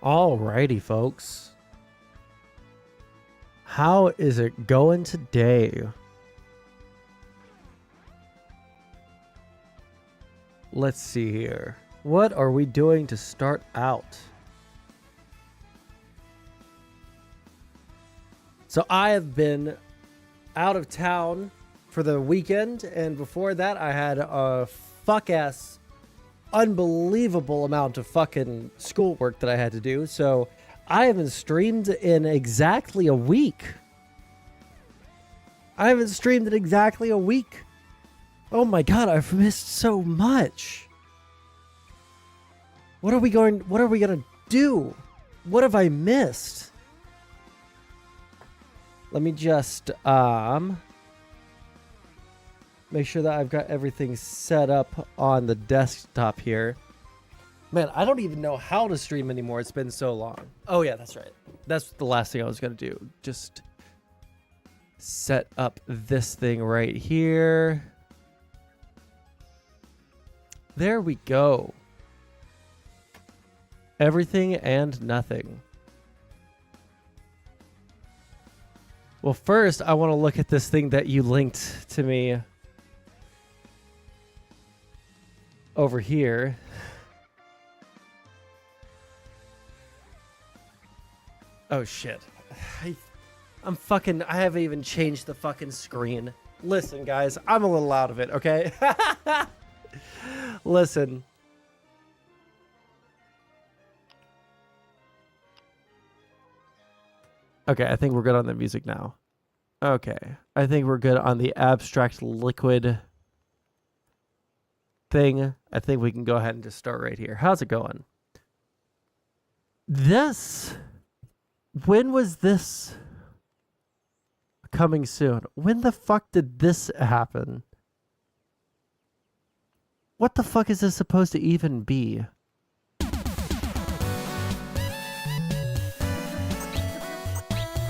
Alrighty, folks. How is it going today? Let's see here. What are we doing to start out? So I have been out of town for the weekend, and before that I had a fuck-ass unbelievable amount of fucking schoolwork that I had to do. So I haven't streamed in exactly a week. Oh my god, I've missed so much. What are we gonna do? What have I missed? Let me just make sure that I've got everything set up on the desktop here. Man, I don't even know how to stream anymore. It's been so long. Oh yeah, that's right. That's the last thing I was gonna do. Just set up this thing right here. There we go. Everything and nothing. Well, first, I want to look at this thing that you linked to me over here. Oh, shit. I haven't even changed the fucking screen. Listen, guys, I'm a little out of it, okay? Listen. Okay, I think we're good on the music now. Okay, I think we're good on the abstract liquid thing. I think we can go ahead and just start right here. How's it going? When was this coming soon? When the fuck did this happen? What the fuck is this supposed to even be?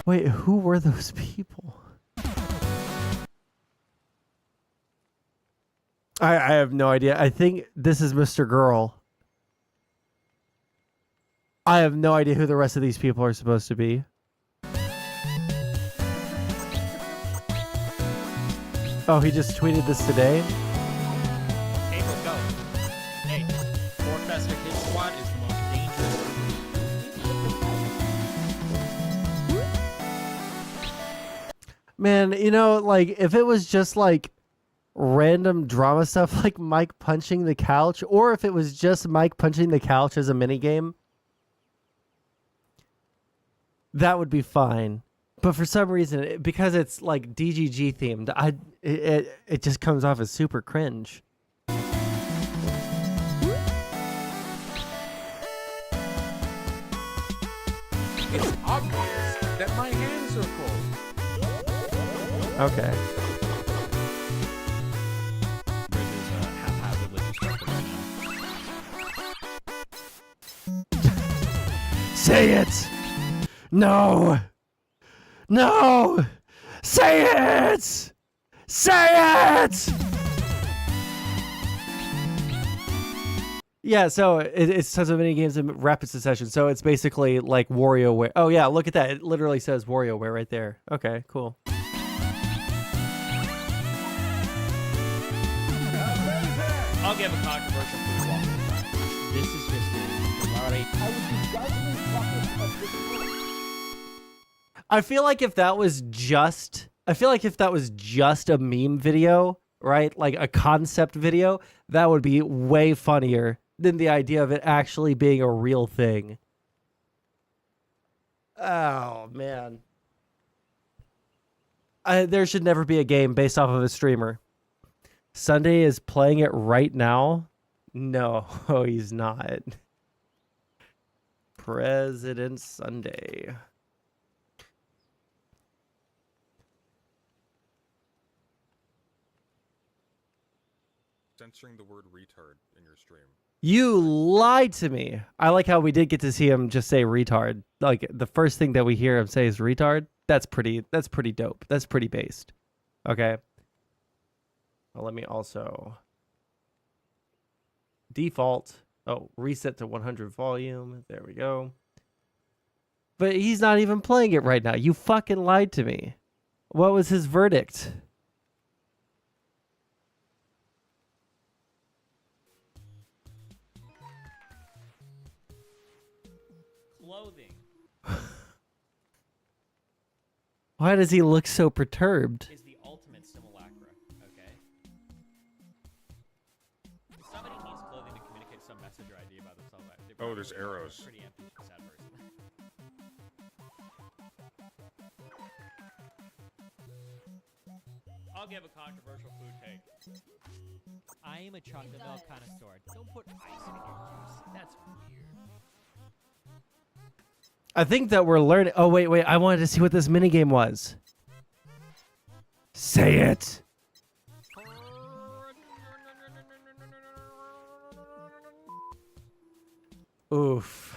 Wait, who were those people? I have no idea. I think this is Mr. Girl. I have no idea who the rest of these people are supposed to be. Oh, he just tweeted this today? Hey, let's go. Hey, Professor His Squad is the most dangerous. Man, you know, like, if it was just, like, random drama stuff like Mike punching the couch, or if it was just Mike punching the couch as a minigame, that would be fine. But for some reason, because it's, like, DGG themed, it just comes off as super cringe. It's obvious that my hands are cold. Okay. Say it! No! No! Say it! Say it! Yeah, so it's tons of mini games in rapid succession. So it's basically like WarioWare. Oh yeah, look at that. It literally says WarioWare right there. Okay, cool. I'll give a controversial food walk. This is just I feel like if that was just a meme video, right? Like a concept video, that would be way funnier than the idea of it actually being a real thing. Oh, man. There should never be a game based off of a streamer. Sunday is playing it right now? No, he's not. President Sunday. Censoring the word retard in your stream. You lied to me. I like how we did get to see him just say retard. Like the first thing that we hear him say is retard. That's pretty dope. That's pretty based. Okay. Well, let me also default. Oh, reset to 100 volume. There we go. But he's not even playing it right now. You fucking lied to me. What was his verdict? Clothing Why does he look so perturbed? is the ultimate simulacra, okay? If somebody needs clothing to communicate some message or idea about themselves, they Oh, probably there's are a arrows. pretty empty, sad person. I'll give a controversial food take. I am a chocolate milk connoisseur. Don't put ice in your juice. That's weird. I think that we're learning. Oh, wait. I wanted to see what this minigame was. Say it. Oof.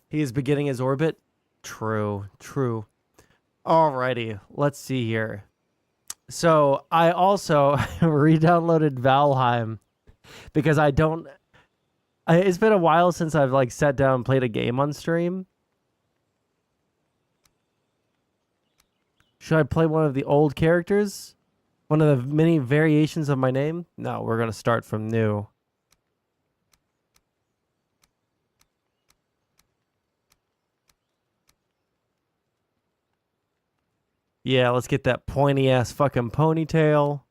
He is beginning his orbit? True. Alrighty, let's see here. So I also re-downloaded Valheim because it's been a while since I've like sat down and played a game on stream. Should I play one of the old characters? One of the many variations of my name? No, we're gonna start from new. Yeah, let's get that pointy ass fucking ponytail.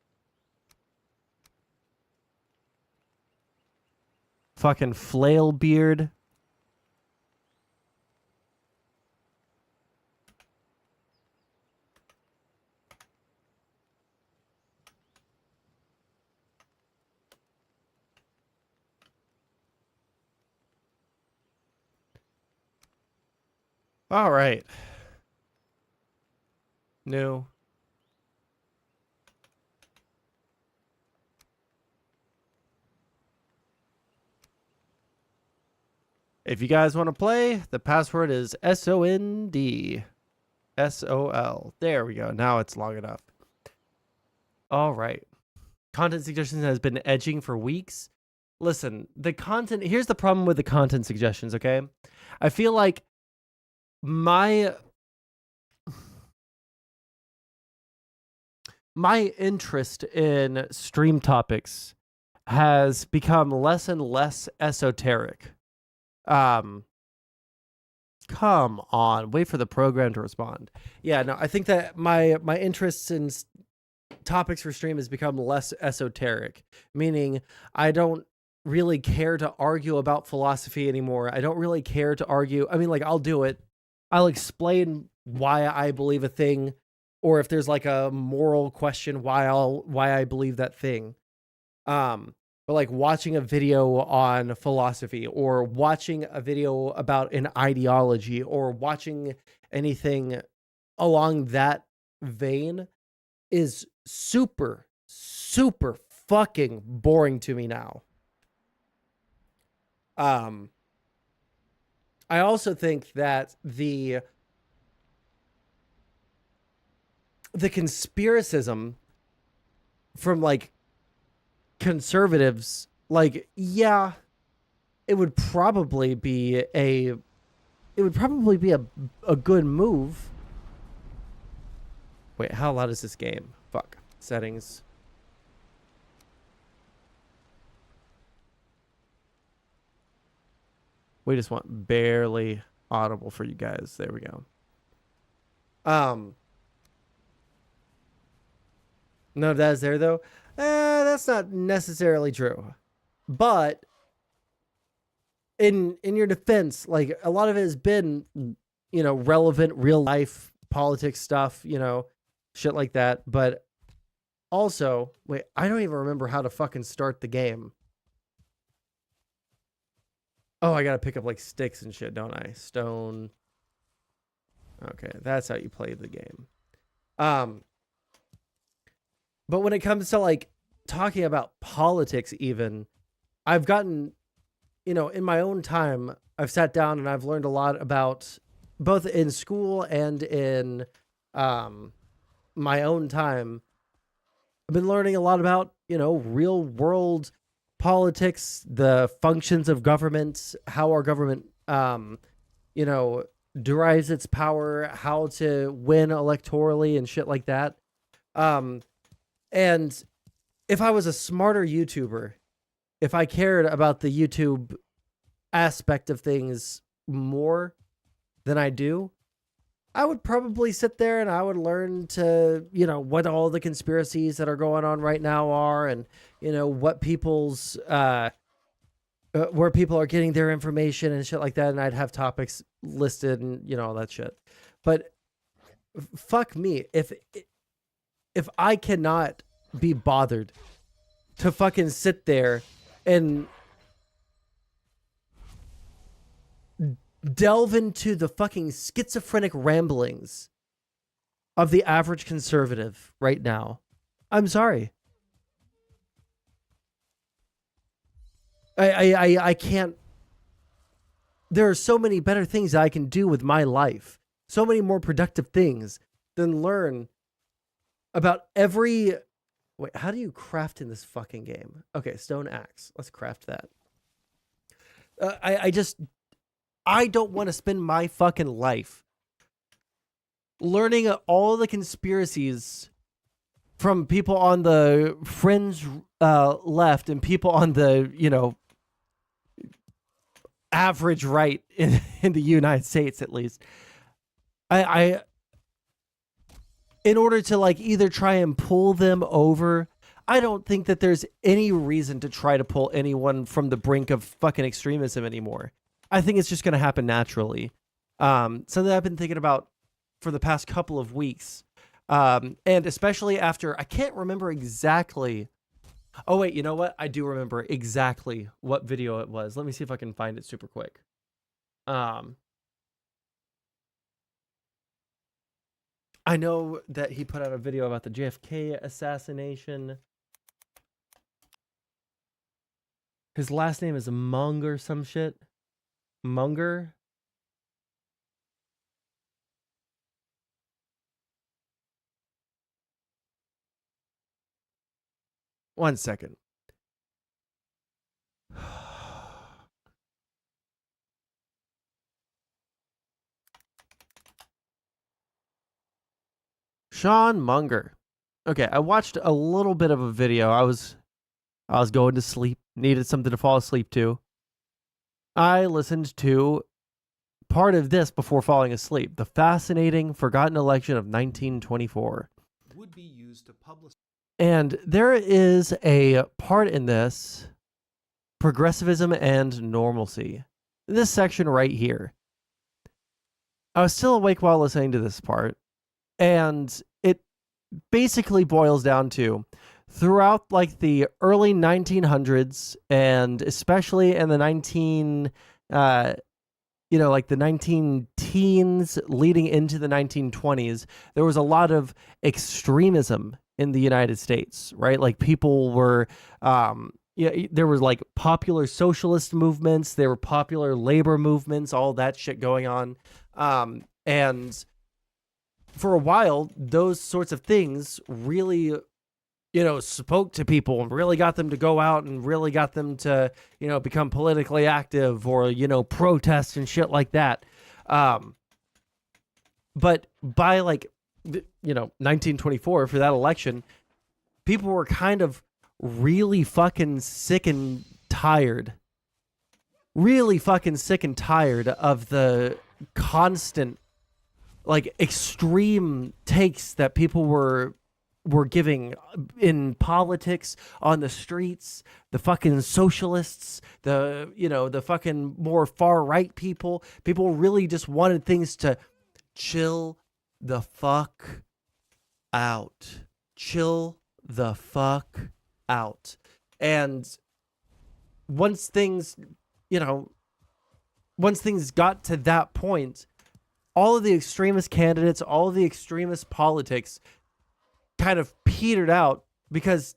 Fucking flail beard. All right. New. If you guys want to play, the password is SONDSOL. There we go. Now it's long enough. All right. Content suggestions has been edging for weeks. Listen, here's the problem with the content suggestions, okay? I feel like my interest in stream topics has become less and less esoteric. Come on, wait for the program to respond. Yeah, no, I think that my interests in topics for stream has become less esoteric, meaning I don't really care to argue about philosophy anymore. I don't really care to argue. I mean, like, I'll do it. I'll explain why I believe a thing, or if there's like a moral question, why I believe that thing. But like watching a video on philosophy, or watching a video about an ideology, or watching anything along that vein is super fucking boring to me now. I also think that the conspiracism from like conservatives, like, yeah, it would probably be a good move. Wait, how loud is this game? Fuck. Settings. We just want barely audible for you guys. There we go. None of that is there though. That's not necessarily true. But in your defense, like, a lot of it has been, you know, relevant real life politics stuff, you know, shit like that. But also, wait, I don't even remember how to fucking start the game. Oh, I gotta pick up like sticks and shit, don't I? Stone. Okay, that's how you play the game. But when it comes to like talking about politics, even, I've gotten, you know, in my own time, I've sat down and I've learned a lot about, both in school and in my own time. I've been learning a lot about, you know, real world politics, the functions of government, how our government you know, derives its power, how to win electorally and shit like that. And if I was a smarter YouTuber, if I cared about the YouTube aspect of things more than I do, I would probably sit there and I would learn to, what all the conspiracies that are going on right now are, and, what people's, where people are getting their information and shit like that. And I'd have topics listed and, all that shit. But fuck me. If I cannot be bothered to fucking sit there and delve into the fucking schizophrenic ramblings of the average conservative right now, I'm sorry. I can't. There are so many better things that I can do with my life. So many more productive things than learn about every... Wait, how do you craft in this fucking game? Okay, stone axe. Let's craft that. I don't want to spend my fucking life learning all the conspiracies from people on the fringe left and people on the, average right in the United States, at least. I in order to either try and pull them over, I don't think that there's any reason to try to pull anyone from the brink of fucking extremism anymore. I think it's just going to happen naturally. Something I've been thinking about for the past couple of weeks. And especially after, I can't remember exactly. Oh, wait, you know what? I do remember exactly what video it was. Let me see if I can find it super quick. I know that he put out a video about the JFK assassination. His last name is Mung or some shit. Munger. One second. Sean Munger. Okay, I watched a little bit of a video. I was going to sleep, needed something to fall asleep to. I listened to part of this before falling asleep. The fascinating forgotten election of 1924. Would be used to publish. And there is a part in this, progressivism and normalcy. This section right here. I was still awake while listening to this part, and it basically boils down to, throughout the early 1900s, and especially in the the 19 teens leading into the 1920s, there was a lot of extremism in the United States, right? People were, there was popular socialist movements, there were popular labor movements, all that shit going on. And for a while, those sorts of things really, spoke to people and really got them to go out and really got them to, become politically active or, protest and shit like that. But by 1924, for that election, people were kind of really fucking sick and tired. Really fucking sick and tired of the constant, extreme takes that people were giving in politics, on the streets, the fucking socialists, the fucking more far right people. People really just wanted things to chill the fuck out. Chill the fuck out. And once things got to that point, all of the extremist candidates, all of the extremist politics kind of petered out because,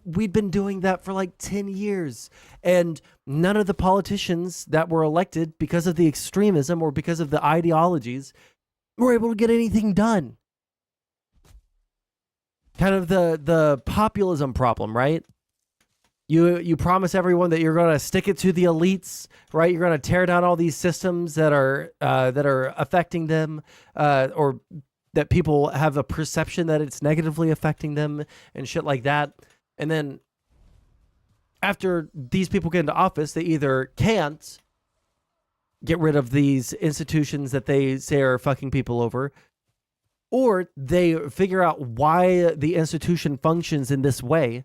we'd been doing that for 10 years. And none of the politicians that were elected because of the extremism or because of the ideologies were able to get anything done. Kind of the populism problem, right? You promise everyone that you're going to stick it to the elites, right? You're going to tear down all these systems that are affecting them, or that people have a perception that it's negatively affecting them and shit like that. And then after these people get into office, they either can't get rid of these institutions that they say are fucking people over, or they figure out why the institution functions in this way,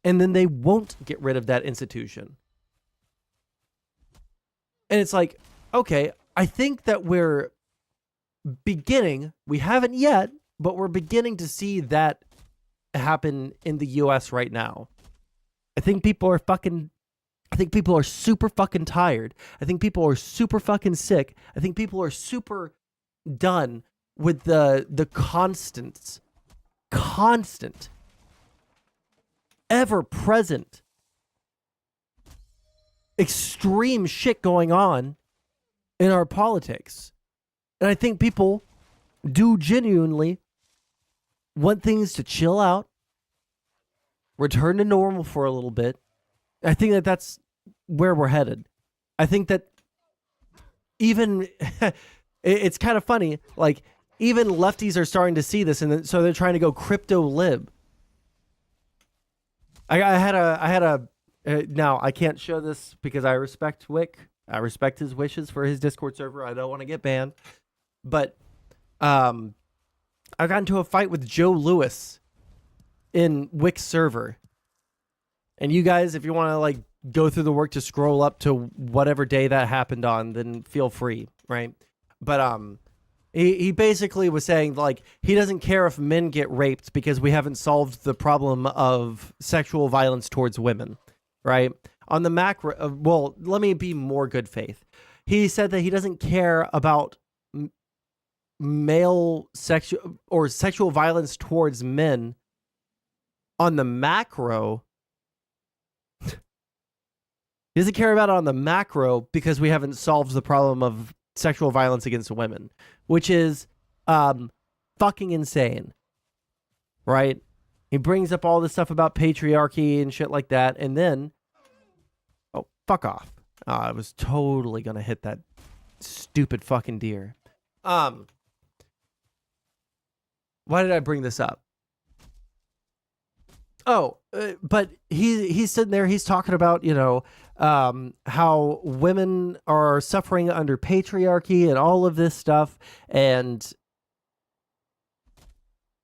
and then they won't get rid of that institution. And it's like, okay, I think that we haven't yet, but we're beginning to see that happen in the US right now. I think people are super fucking tired. I think people are super fucking sick. I think people are super done with the constant, ever present, extreme shit going on in our politics. And I think people do genuinely want things to chill out, return to normal for a little bit. I think that that's where we're headed. I think that even it's kind of funny, like even lefties are starting to see this, and so they're trying to go crypto lib. I had a now I can't show this because I respect Wick. I respect his wishes for his Discord server. I don't want to get banned, but I got into a fight with Joe Lewis in Wick's server. And you guys, if you want to like go through the work to scroll up to whatever day that happened on, then feel free, right? But he basically was saying like he doesn't care if men get raped because we haven't solved the problem of sexual violence towards women, right? On the macro, well, let me be more good faith. He said that he doesn't care about male sexual violence towards men on the macro. He doesn't care about it on the macro because we haven't solved the problem of sexual violence against women, which is fucking insane, right? He brings up all this stuff about patriarchy and shit like that, and then, oh, fuck off. I was totally going to hit that stupid fucking deer. Why did I bring this up? Oh, but he's sitting there, he's talking about, you know, how women are suffering under patriarchy and all of this stuff. And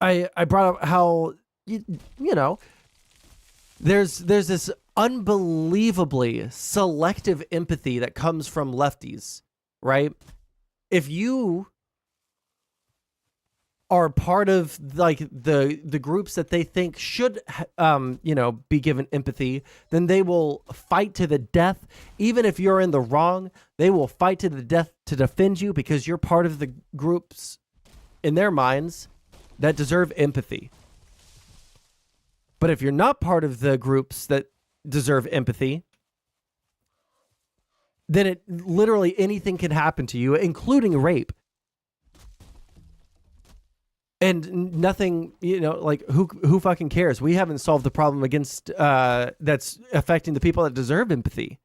I brought up how, you know, there's this unbelievably selective empathy that comes from lefties, right? If you are part of like the groups that they think should be given empathy, then they will fight to the death. Even if you're in the wrong, they will fight to the death to defend you because you're part of the groups in their minds that deserve empathy. But if you're not part of the groups that deserve empathy, then it literally anything can happen to you, including rape. And nothing, you know, like who fucking cares? We haven't solved the problem against that's affecting the people that deserve empathy.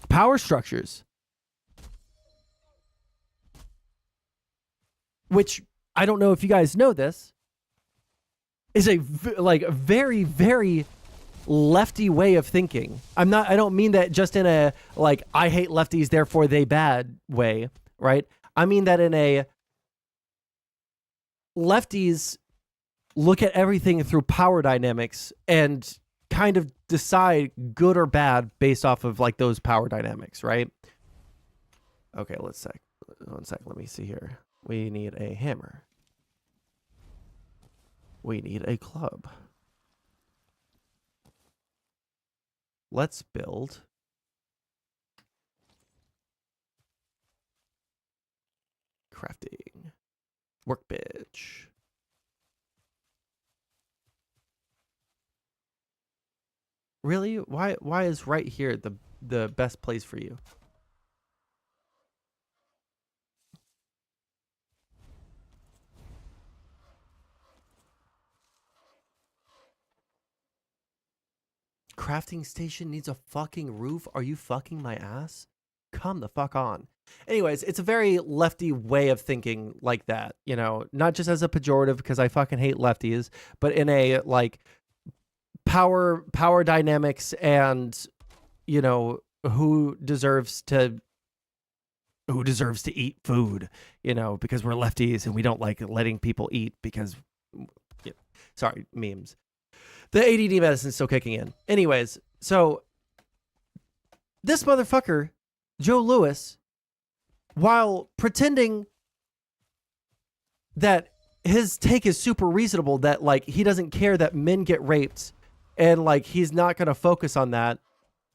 Power structures, which I don't know if you guys know this, is a very, very lefty way of thinking. I don't mean that just in a like I hate lefties therefore they bad way, right? I mean that in a lefties look at everything through power dynamics and kind of decide good or bad based off of like those power dynamics, right? Okay, one sec. Let me see here. We need a hammer. We need a club. Let's build crafting workbench. Really? Why is right here the best place for you? crafting station needs a fucking roof? Are you fucking my ass? Come the fuck on. Anyways, it's a very lefty way of thinking like that, you know, not just as a pejorative because I fucking hate lefties, but in a like power dynamics and, you know, who deserves to eat food, you know, because we're lefties and we don't like letting people eat because, sorry, memes. The ADD medicine's still kicking in. Anyways, so this motherfucker, Joe Lewis, while pretending that his take is super reasonable, that like he doesn't care that men get raped and like he's not going to focus on that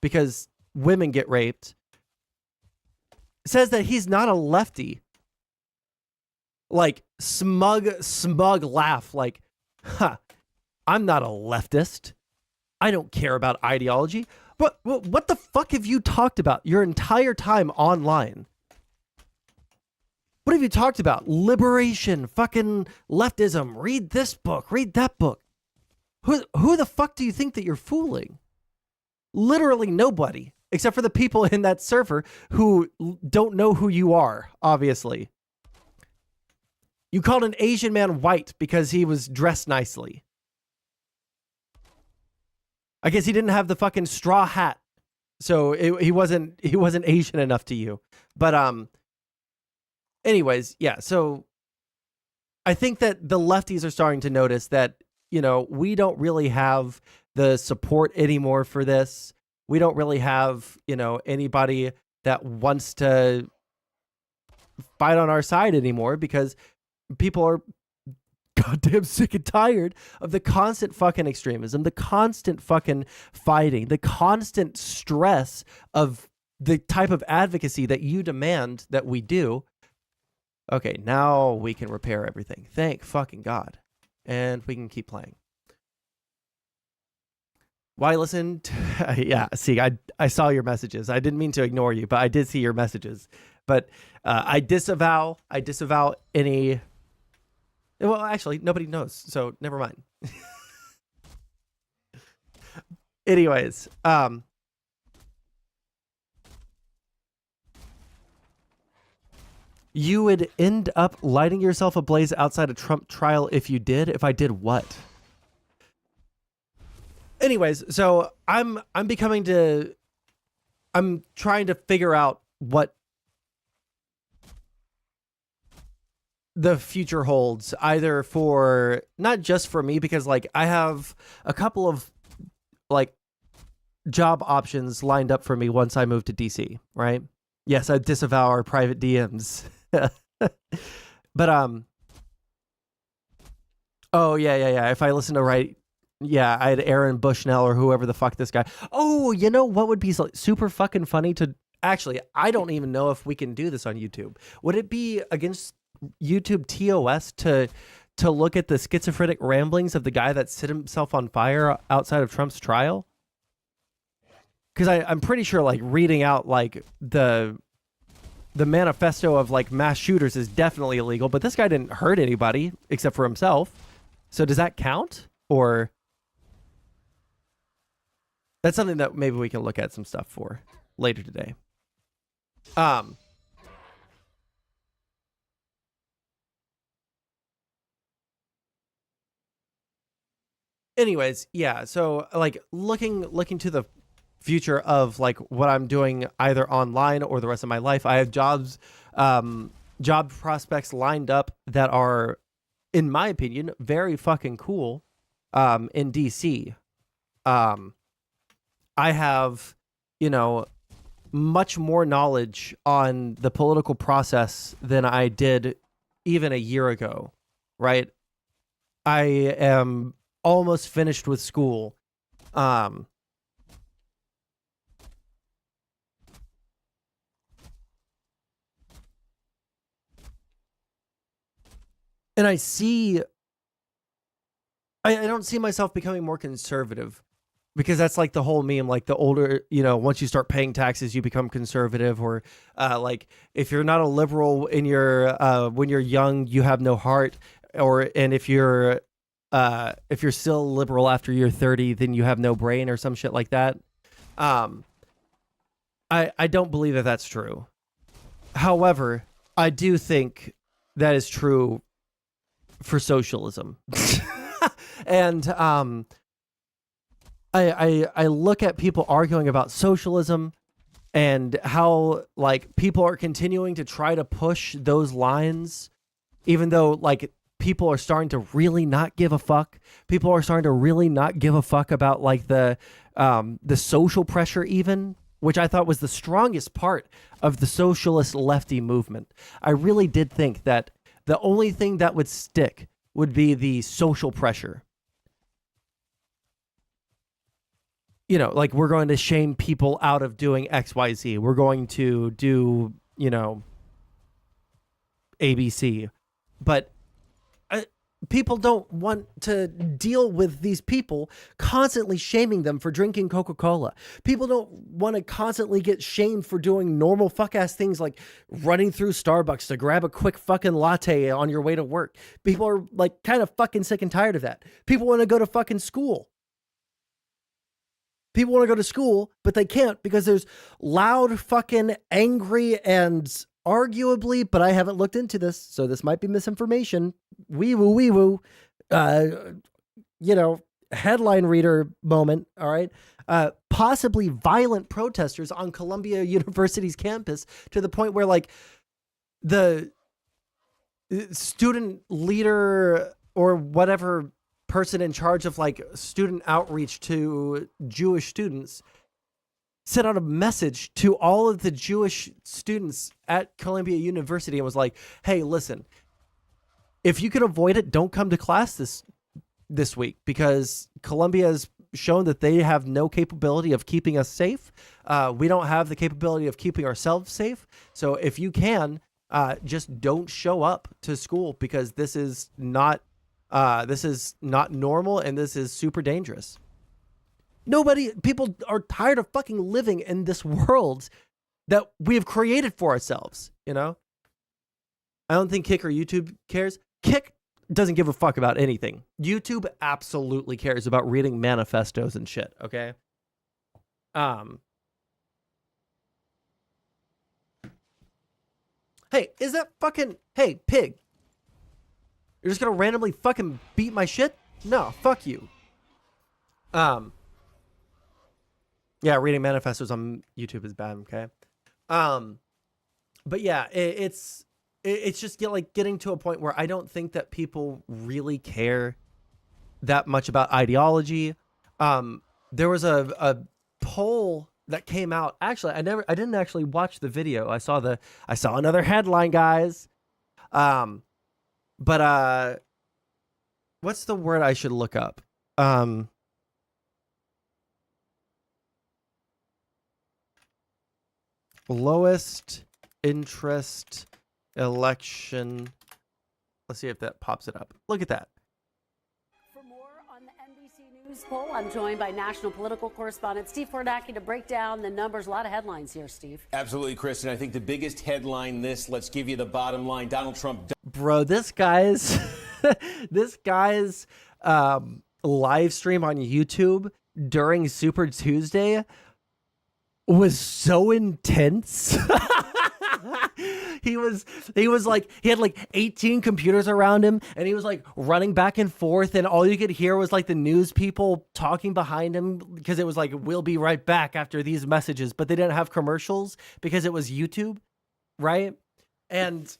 because women get raped, says that he's not a lefty. Like smug laugh, like, I'm not a leftist. I don't care about ideology. But what the fuck have you talked about your entire time online? What have you talked about? Liberation, fucking leftism. Read this book, read that book. Who the fuck do you think that you're fooling? Literally nobody, except for the people in that server who don't know who you are, obviously. You called an Asian man white because he was dressed nicely. I guess he didn't have the fucking straw hat, so he wasn't Asian enough to you. But anyways, yeah. So I think that the lefties are starting to notice that, you know, we don't really have the support anymore for this. We don't really have, you know, anybody that wants to fight on our side anymore because people are goddamn sick and tired of the constant fucking extremism, the constant fucking fighting, the constant stress of the type of advocacy that you demand that we do. Okay, now we can repair everything. Thank fucking God. And we can keep playing. Why listen to, yeah, see, I saw your messages. I didn't mean to ignore you, but I did see your messages. But I disavow any. Well, actually, nobody knows, so never mind. Anyways, you would end up lighting yourself ablaze outside a Trump trial if you did. If I did what? Anyways, so I'm trying to figure out what the future holds, either for not just for me, because like I have a couple of like job options lined up for me once I move to DC, right? Yes, I disavow our private DMs. But oh yeah, if I listen to right, yeah, I had Aaron Bushnell or whoever the fuck this guy. Oh, you know what would be super fucking funny to actually, I don't even know if we can do this on YouTube. Would it be against YouTube TOS to look at the schizophrenic ramblings of the guy that set himself on fire outside of Trump's trial? Because I'm pretty sure like reading out like the manifesto of like mass shooters is definitely illegal, but this guy didn't hurt anybody except for himself. So does that count? Or that's something that maybe we can look at some stuff for later today. Anyways, yeah, so like looking to the future of like what I'm doing either online or the rest of my life, I have job prospects lined up that are, in my opinion, very fucking cool in DC. I have, you know, much more knowledge on the political process than I did even a year ago, right? I am almost finished with school. And I don't see myself becoming more conservative, because that's like the whole meme, like the older, you know, once you start paying taxes, you become conservative, or like if you're not a liberal in your when you're young, you have no heart, and if you're if you're still liberal after you're 30, then you have no brain or some shit like that. I don't believe that that's true. However, I do think that is true for socialism. And I look at people arguing about socialism and how like people are continuing to try to push those lines, even though like people are starting to really not give a fuck. People are starting to really not give a fuck about like the social pressure even, which I thought was the strongest part of the socialist lefty movement. I really did think that the only thing that would stick would be the social pressure. You know, like we're going to shame people out of doing XYZ. We're going to do, you know, ABC. But people don't want to deal with these people constantly shaming them for drinking Coca-Cola. People don't want to constantly get shamed for doing normal fuck-ass things like running through Starbucks to grab a quick fucking latte on your way to work. People are like kind of fucking sick and tired of that. People want to go to fucking school. People want to go to school, but they can't because there's loud, fucking angry, and arguably, but I haven't looked into this, so this might be misinformation. Wee woo, you know, headline reader moment. All right. Possibly violent protesters on Columbia University's campus to the point where like the student leader or whatever person in charge of like student outreach to Jewish students sent out a message to all of the Jewish students at Columbia University and was like, hey, listen, if you can avoid it, don't come to class this week because Columbia has shown that they have no capability of keeping us safe. We don't have the capability of keeping ourselves safe. So if you can, just don't show up to school because this is not normal and this is super dangerous. People are tired of fucking living in this world that we have created for ourselves, you know? I don't think Kick or YouTube cares. Kick doesn't give a fuck about anything. YouTube absolutely cares about reading manifestos and shit, okay? Hey, is that fucking... Hey, pig. You're just gonna randomly fucking beat my shit? No, fuck you. Yeah, reading manifestos on YouTube is bad, okay? But yeah, it's just getting to a point where I don't think that people really care that much about ideology. There was a poll that came out. Actually, I didn't actually watch the video. I saw another headline, guys. But what's the word I should look up? Lowest interest election. Let's see if that pops it up. Look at that. For more on the NBC News poll, I'm joined by national political correspondent Steve Kornacki to break down the numbers. A lot of headlines here, Steve. Absolutely, Kristen. I think the biggest headline let's give you the bottom line. Donald Trump. Bro, this guy's live stream on YouTube during Super Tuesday was so intense. He was like, he had like 18 computers around him and he was like running back and forth and all you could hear was like the news people talking behind him because it was like, we'll be right back after these messages, but they didn't have commercials because it was YouTube, right? And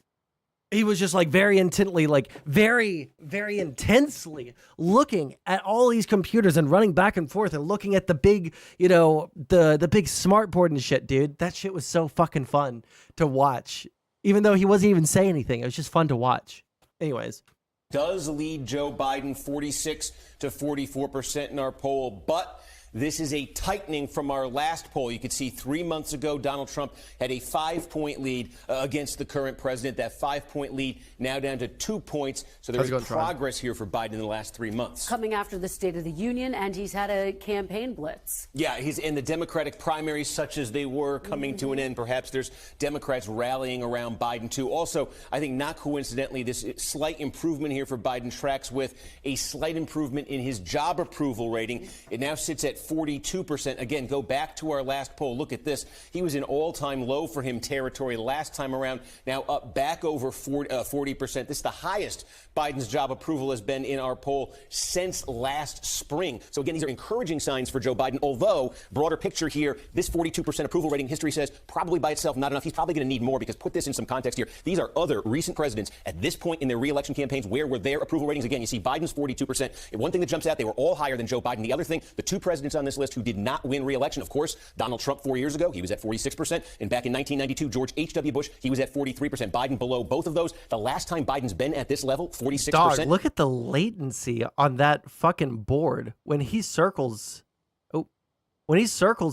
he was just like very intently, like very, very intensely looking at all these computers and running back and forth and looking at the big, you know, the big smart board and shit, dude. That shit was so fucking fun to watch. Even though he wasn't even saying anything, it was just fun to watch. Anyways. Does lead Joe Biden 46 to 44% in our poll, but This is a tightening from our last poll. You could see 3 months ago, Donald Trump had a 5-point lead against the current president. That 5-point lead now down to 2 points. So there's progress here for Biden in the last 3 months. Coming after the State of the Union, and he's had a campaign blitz. Yeah, he's in the Democratic primaries, such as they were, coming to an end. Perhaps there's Democrats rallying around Biden, too. Also, I think not coincidentally, this slight improvement here for Biden tracks with a slight improvement in his job approval rating. It now sits at 42%. Again, go back to our last poll. Look at this. He was in all-time low for him territory last time around, now up back over 40%. This is the highest Biden's job approval has been in our poll since last spring. So again, these are encouraging signs for Joe Biden, although broader picture here, this 42% approval rating, history says probably by itself not enough. He's probably going to need more, because put this in some context here. These are other recent presidents at this point in their re-election campaigns. Where were their approval ratings? Again, you see Biden's 42%. And one thing that jumps out, they were all higher than Joe Biden. The other thing, the two presidents on this list who did not win re-election, of course, Donald Trump 4 years ago, he was at 46%. And back in 1992, George H.W. Bush, he was at 43%. Biden below both of those. The last time Biden's been at this level, 46%. Dog, look at the latency on that fucking board. When he circles,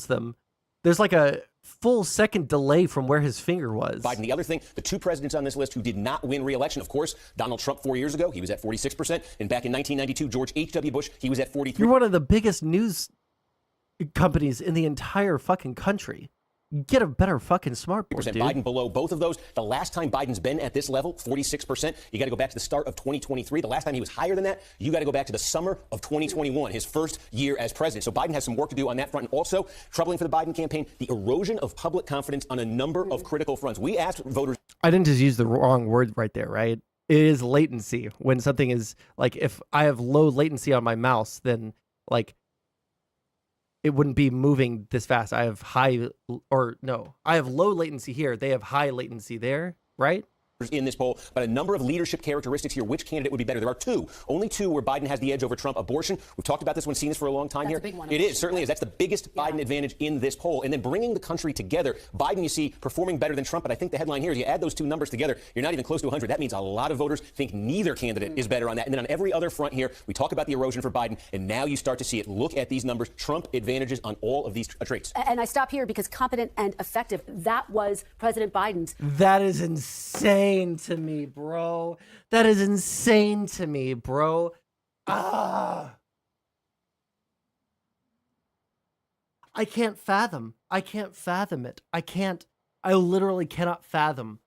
them, there's like a full second delay from where his finger was. Biden. The other thing, the two presidents on this list who did not win re-election, of course, Donald Trump 4 years ago, he was at 46%. And back in 1992, George H.W. Bush, he was at 43%. You're one of the biggest news companies in the entire fucking country. Get a better fucking smartboard, dude. Biden below both of those. The last time Biden's been at this level, 46%. You got to go back to the start of 2023. The last time he was higher than that, you got to go back to the summer of 2021, his first year as president. So Biden has some work to do on that front. And also, troubling for the Biden campaign, the erosion of public confidence on a number of critical fronts. We asked voters. I didn't just use the wrong word right there, right? It is latency. When something is like, if I have low latency on my mouse, then like, it wouldn't be moving this fast. I have I have low latency here. They have high latency there, right? In this poll, but a number of leadership characteristics here. Which candidate would be better? There are two, only two where Biden has the edge over Trump. Abortion, we've talked about this one, seen this for a long time. That's here. A big one. It is, certainly is. That's the biggest Biden advantage in this poll. And then bringing the country together, Biden, you see, performing better than Trump. But I think the headline here is you add those two numbers together, you're not even close to 100. That means a lot of voters think neither candidate is better on that. And then on every other front here, we talk about the erosion for Biden, and now you start to see it. Look at these numbers. Trump advantages on all of these traits. And I stop here because competent and effective, that was President Biden's. That is insane to me, bro. That is insane to me, bro. I can't fathom. I can't fathom it. I literally cannot fathom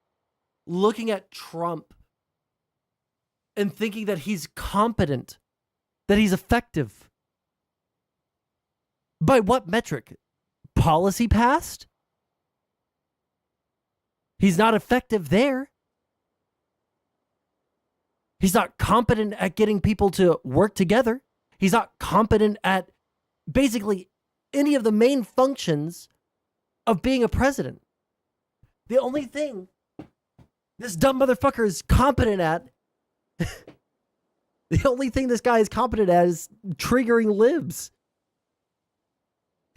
looking at Trump and thinking that he's competent, that he's effective. By what metric? Policy passed? He's not effective there. He's not competent at getting people to work together. He's not competent at basically any of the main functions of being a president. The only thing this dumb motherfucker is competent at, the only thing this guy is competent at is triggering libs.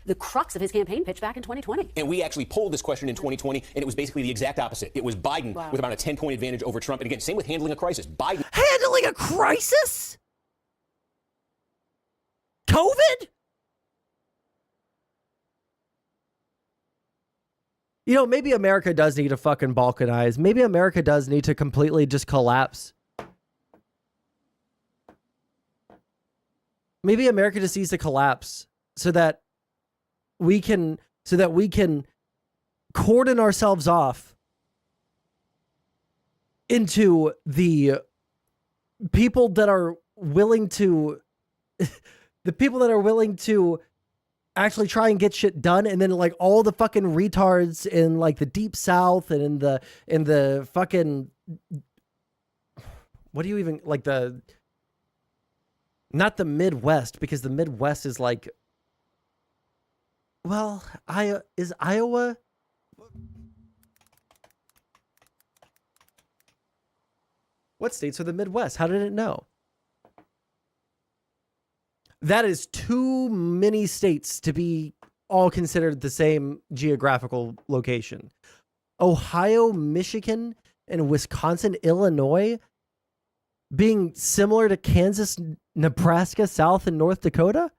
The crux of his campaign pitch back in 2020. And we actually polled this question in 2020, and it was basically the exact opposite. It was Biden with about a 10-point advantage over Trump. And again, same with handling a crisis. Biden. Handling a crisis? COVID? You know, maybe America does need to fucking balkanize. Maybe America does need to completely just collapse. Maybe America just needs to collapse so that we can cordon ourselves off into the people that are willing to actually try and get shit done, and then like all the fucking retards in like the deep south and in the fucking, what do you even, like, the, not the Midwest, because the Midwest is like, well, is Iowa? What states are the Midwest? How did it know? That is too many states to be all considered the same geographical location. Ohio, Michigan, and Wisconsin, Illinois being similar to Kansas, Nebraska, South, and North Dakota?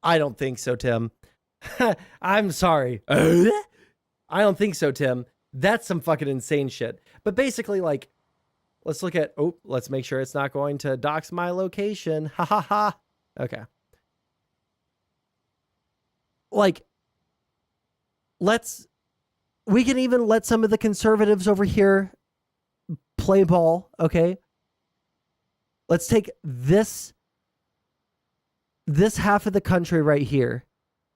I don't think so, Tim. I'm sorry. I don't think so, Tim. That's some fucking insane shit. But basically, like, let's look at, let's make sure it's not going to dox my location. Ha ha ha. Okay. Like, we can even let some of the conservatives over here play ball, okay? Let's take this half of the country right here.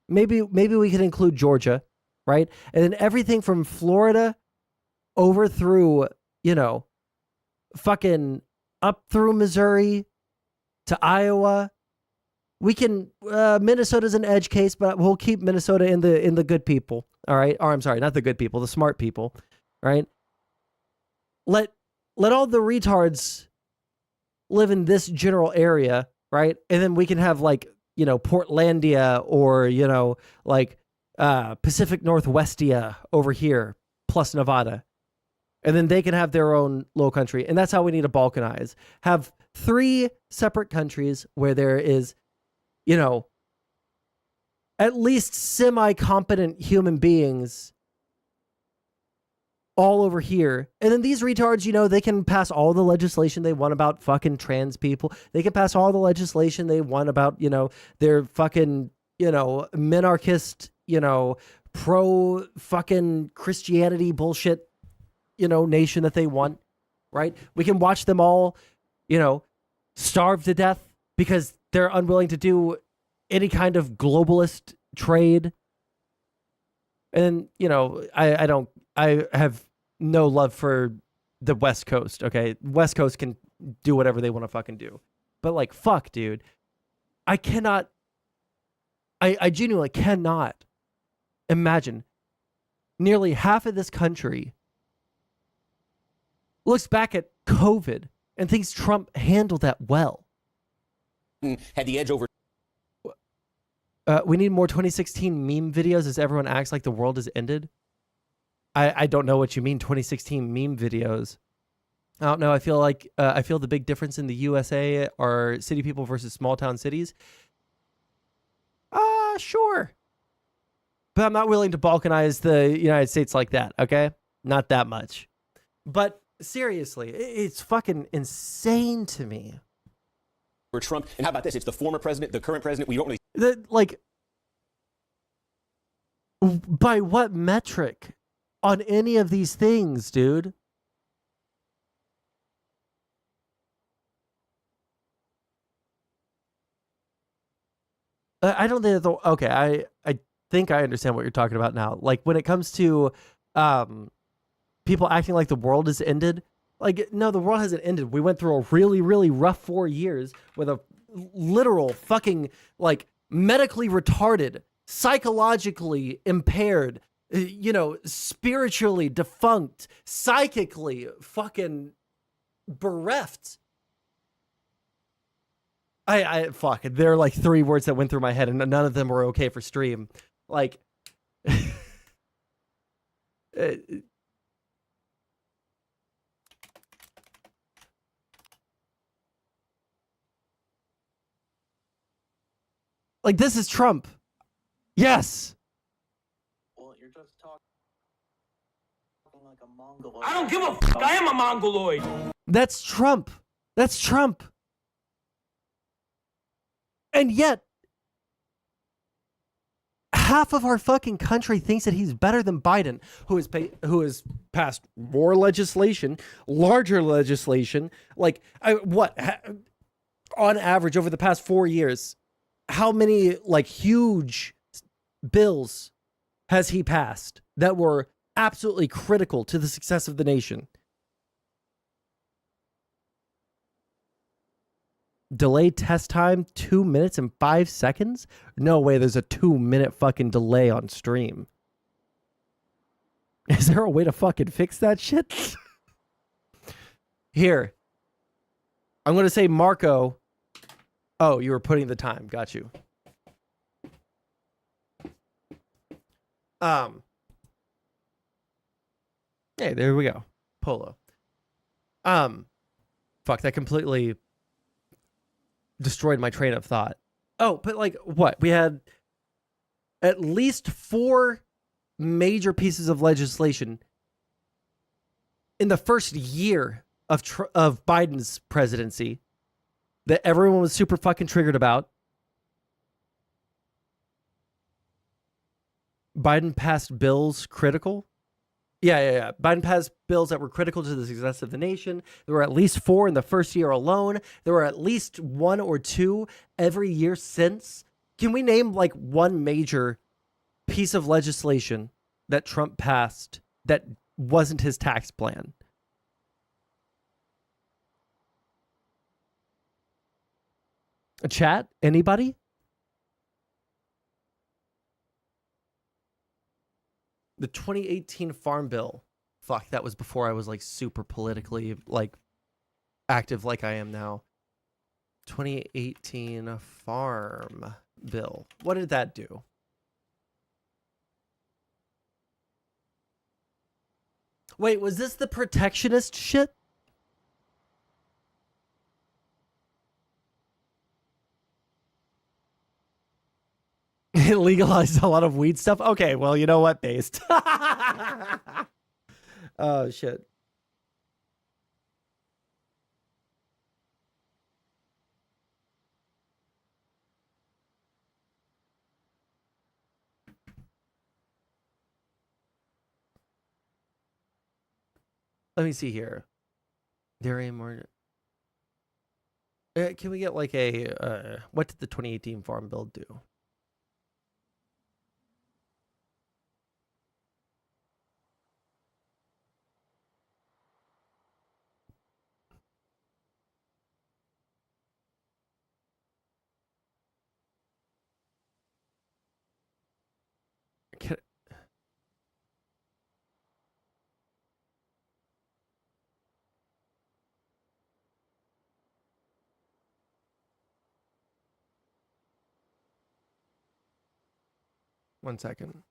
Maybe we could include Georgia, right? And then everything from Florida over through, fucking up through Missouri to Iowa. We can Minnesota's an edge case, but we'll keep Minnesota in the good people. All right. Or I'm sorry, not the good people, the smart people. Right. Let all the retards live in this general area, right? And then we can have like, Portlandia or, Pacific Northwestia over here, plus Nevada. And then they can have their own little country. And that's how we need to balkanize. Have 3 separate countries where there is, at least semi-competent human beings all over here. And then these retards, they can pass all the legislation they want about fucking trans people. They can pass all the legislation they want about, their fucking, minarchist, pro fucking Christianity bullshit, nation that they want, right? We can watch them all, starve to death because they're unwilling to do any kind of globalist trade. And, I have no love for the West Coast, okay? West Coast can do whatever they want to fucking do. But like, fuck, dude. I genuinely cannot imagine nearly half of this country looks back at COVID and thinks Trump handled that well. Had the edge over. We need more 2016 meme videos as everyone acts like the world has ended. I don't know what you mean, 2016 meme videos. I don't know. I feel like the big difference in the USA are city people versus small town cities. Sure. But I'm not willing to balkanize the United States like that, okay? Not that much. But seriously, it's fucking insane to me. For Trump, and how about this? It's the former president, the current president. We don't really. By what metric on any of these things, dude? I don't think that's okay. I think I understand what you're talking about now. Like when it comes to people acting like the world has ended. Like, no, the world hasn't ended. We went through a really, really rough 4 years with a literal fucking, like, medically retarded, psychologically impaired, spiritually defunct, psychically fucking bereft. Fuck, there are like 3 words that went through my head and none of them were okay for stream. Like, like, this is Trump. Yes. Well, you're just talking like a Mongoloid. I don't give a fuck. I am a Mongoloid. That's Trump. That's Trump. And yet, half of our fucking country thinks that he's better than Biden, who has passed more legislation, larger legislation. Like, on average over the past 4 years, how many like huge bills has he passed that were absolutely critical to the success of the nation? Delayed test time 2 minutes and 5 seconds? No way there's a 2-minute fucking delay on stream. Is there a way to fucking fix that shit? Here. I'm going to say Marco. Oh, you were putting the time. Got you. Hey, there we go. Polo. Fuck, that completely destroyed my train of thought. Oh, but like what? We had at least 4 major pieces of legislation in the first year of Biden's presidency that everyone was super fucking triggered about. Biden passed bills critical. Yeah. Biden passed bills that were critical to the success of the nation. There were at least 4 in the first year alone. There were at least 1 or 2 every year since. Can we name like one major piece of legislation that Trump passed that wasn't his tax plan? A chat? Anybody? The 2018 Farm Bill. Fuck, that was before I was like super politically like active like I am now. 2018 Farm Bill. What did that do? Wait, was this the protectionist shit? It legalized a lot of weed stuff. Okay, well, you know what? Based. Oh, shit. Let me see here. Dairy more. Can we get like a what did the 2018 Farm Bill do? Can, one second.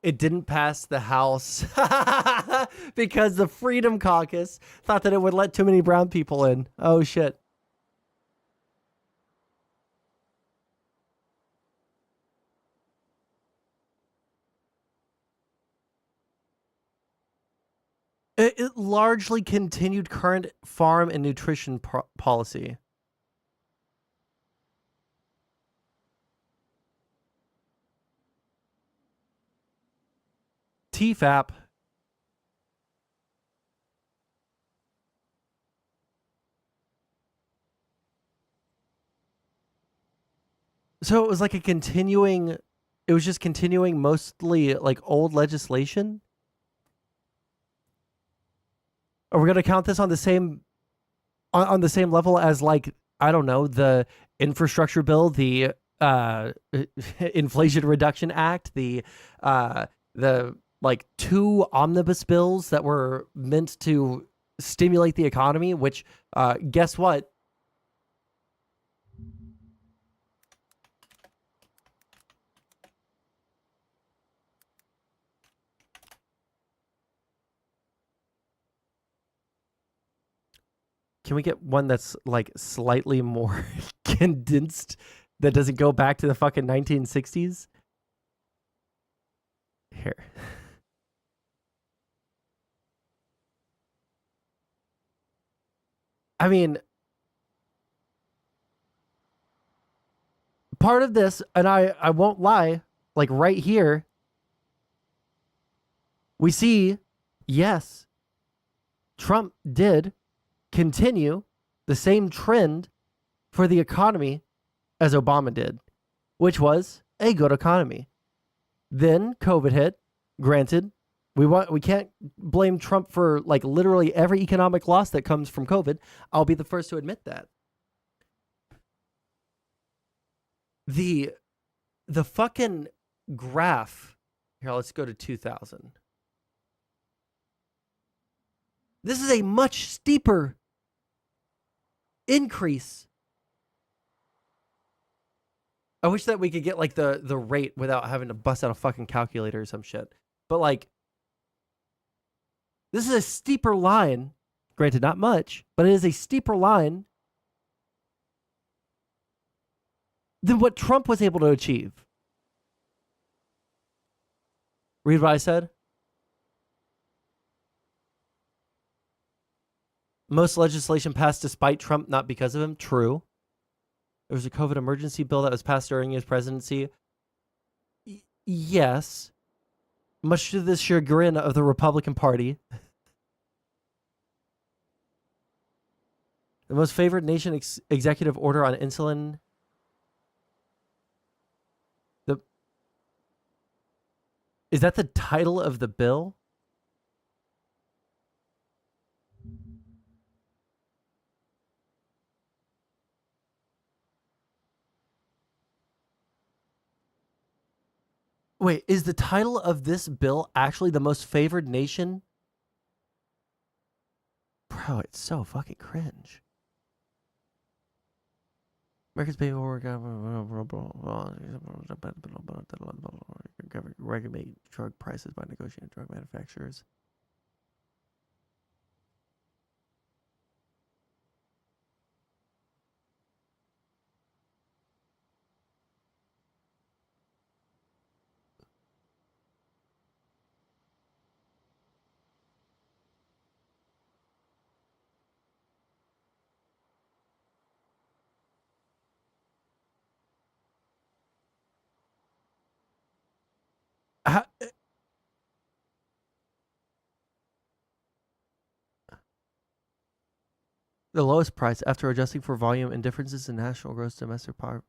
It didn't pass the House because the Freedom Caucus thought that it would let too many brown people in. Oh, shit. It largely continued current farm and nutrition policy. TFAP. So it was like a continuing, it was just continuing mostly like old legislation. Are we going to count this on the same, on the same level as like, I don't know, the infrastructure bill, the Inflation Reduction Act, the like 2 omnibus bills that were meant to stimulate the economy, which guess what? Can we get one that's like slightly more condensed that doesn't go back to the fucking 1960s? Here. I mean, part of this, and I won't lie, like right here, we see, yes, Trump did continue the same trend for the economy as Obama did, which was a good economy. Then COVID hit. Granted, we can't blame Trump for like literally every economic loss that comes from COVID. I'll be the first to admit that. The fucking graph here, let's go to 2000. This is a much steeper increase. I wish that we could get like the rate without having to bust out a fucking calculator or some shit. But like, this is a steeper line. Granted, not much, but it is a steeper line than what Trump was able to achieve. Read what I said. Most legislation passed despite Trump, not because of him. True. There was a COVID emergency bill that was passed during his presidency. Yes. Much to the chagrin of the Republican Party. The most favored nation executive order on insulin. Is that the title of the bill? Wait, is the title of this bill actually the most favored nation? Bro, it's so fucking cringe. America's paperwork regulate drug prices by negotiating drug manufacturers. The lowest price after adjusting for volume and differences in national gross domestic product.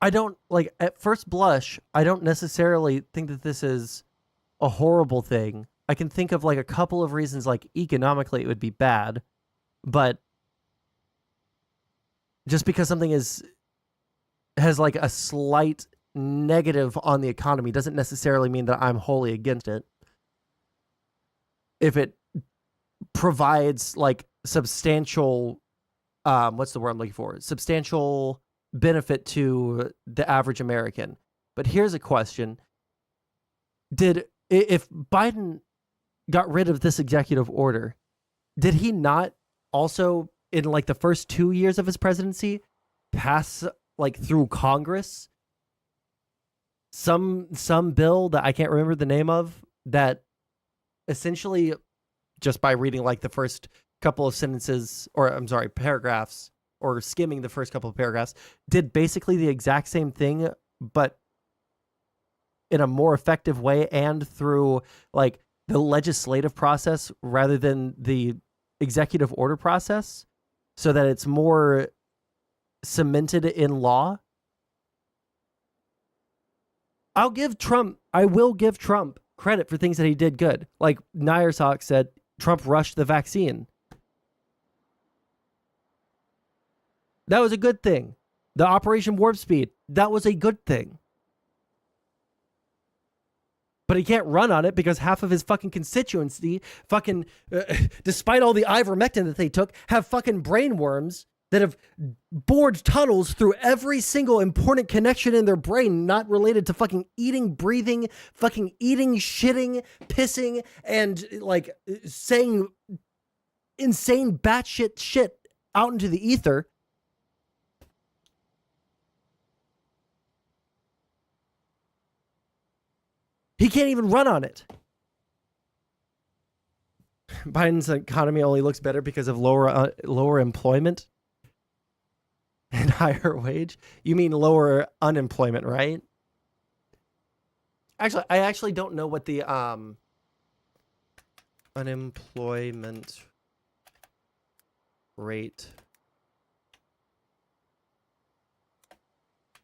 I don't like at first blush, I don't necessarily think that this is a horrible thing. I can think of like a couple of reasons, like economically it would be bad, but just because something has like a slight negative on the economy doesn't necessarily mean that I'm wholly against it. If it provides like substantial, what's the word I'm looking for? Substantial benefit to the average American. But here's a question. If Biden got rid of this executive order, did he not also in like the first 2 years of his presidency pass like through Congress some bill that I can't remember the name of that essentially just by reading like the first couple of sentences or I'm sorry, paragraphs or skimming the first couple of paragraphs did basically the exact same thing, but in a more effective way and through like the legislative process rather than the executive order process so that it's more cemented in law. I will give Trump credit for things that he did good. Like Nyersock said, Trump rushed the vaccine. That was a good thing. The Operation Warp Speed, that was a good thing. But he can't run on it because half of his fucking constituency, despite all the ivermectin that they took, have fucking brain worms that have bored tunnels through every single important connection in their brain not related to fucking eating, breathing, fucking eating, shitting, pissing, and like saying insane batshit shit out into the ether. He can't even run on it. Biden's economy only looks better because of lower employment and higher wage. You mean lower unemployment, right? Actually, I actually don't know what the unemployment rate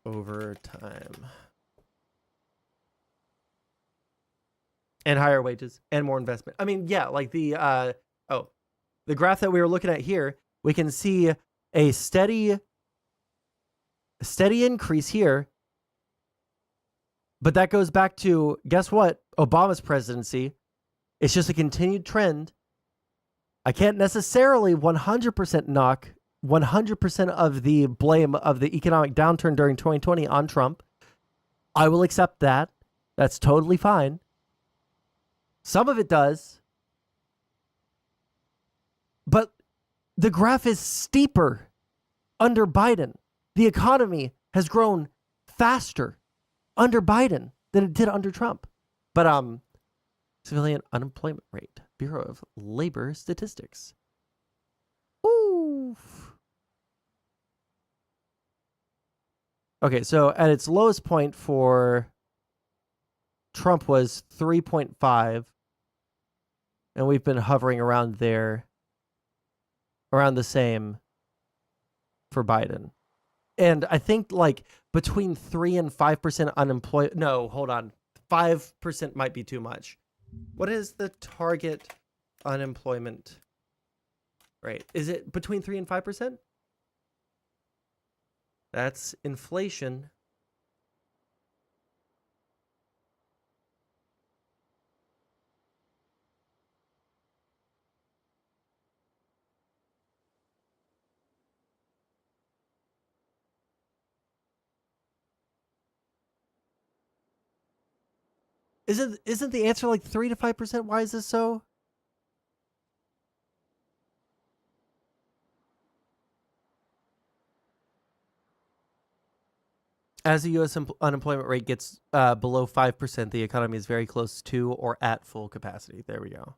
over time. And higher wages and more investment. I mean, yeah, like the graph that we were looking at here, we can see a steady increase here. But that goes back to, guess what? Obama's presidency. It's just a continued trend. I can't necessarily 100% knock 100% of the blame of the economic downturn during 2020 on Trump. I will accept that. That's totally fine. Some of it does. But the graph is steeper under Biden. The economy has grown faster under Biden than it did under Trump. But civilian unemployment rate, Bureau of Labor Statistics. Oof. Okay, so at its lowest point for Trump was 3.5, and we've been hovering around there, around the same for Biden. And I think like between 3 and 5% unemployment. No, hold on. 5% might be too much. What is the target unemployment rate? Is it between 3 and 5%? That's inflation. Isn't the answer like 3 to 5%? Why is this so? As the U.S. unemployment rate gets below 5%, the economy is very close to or at full capacity. There we go.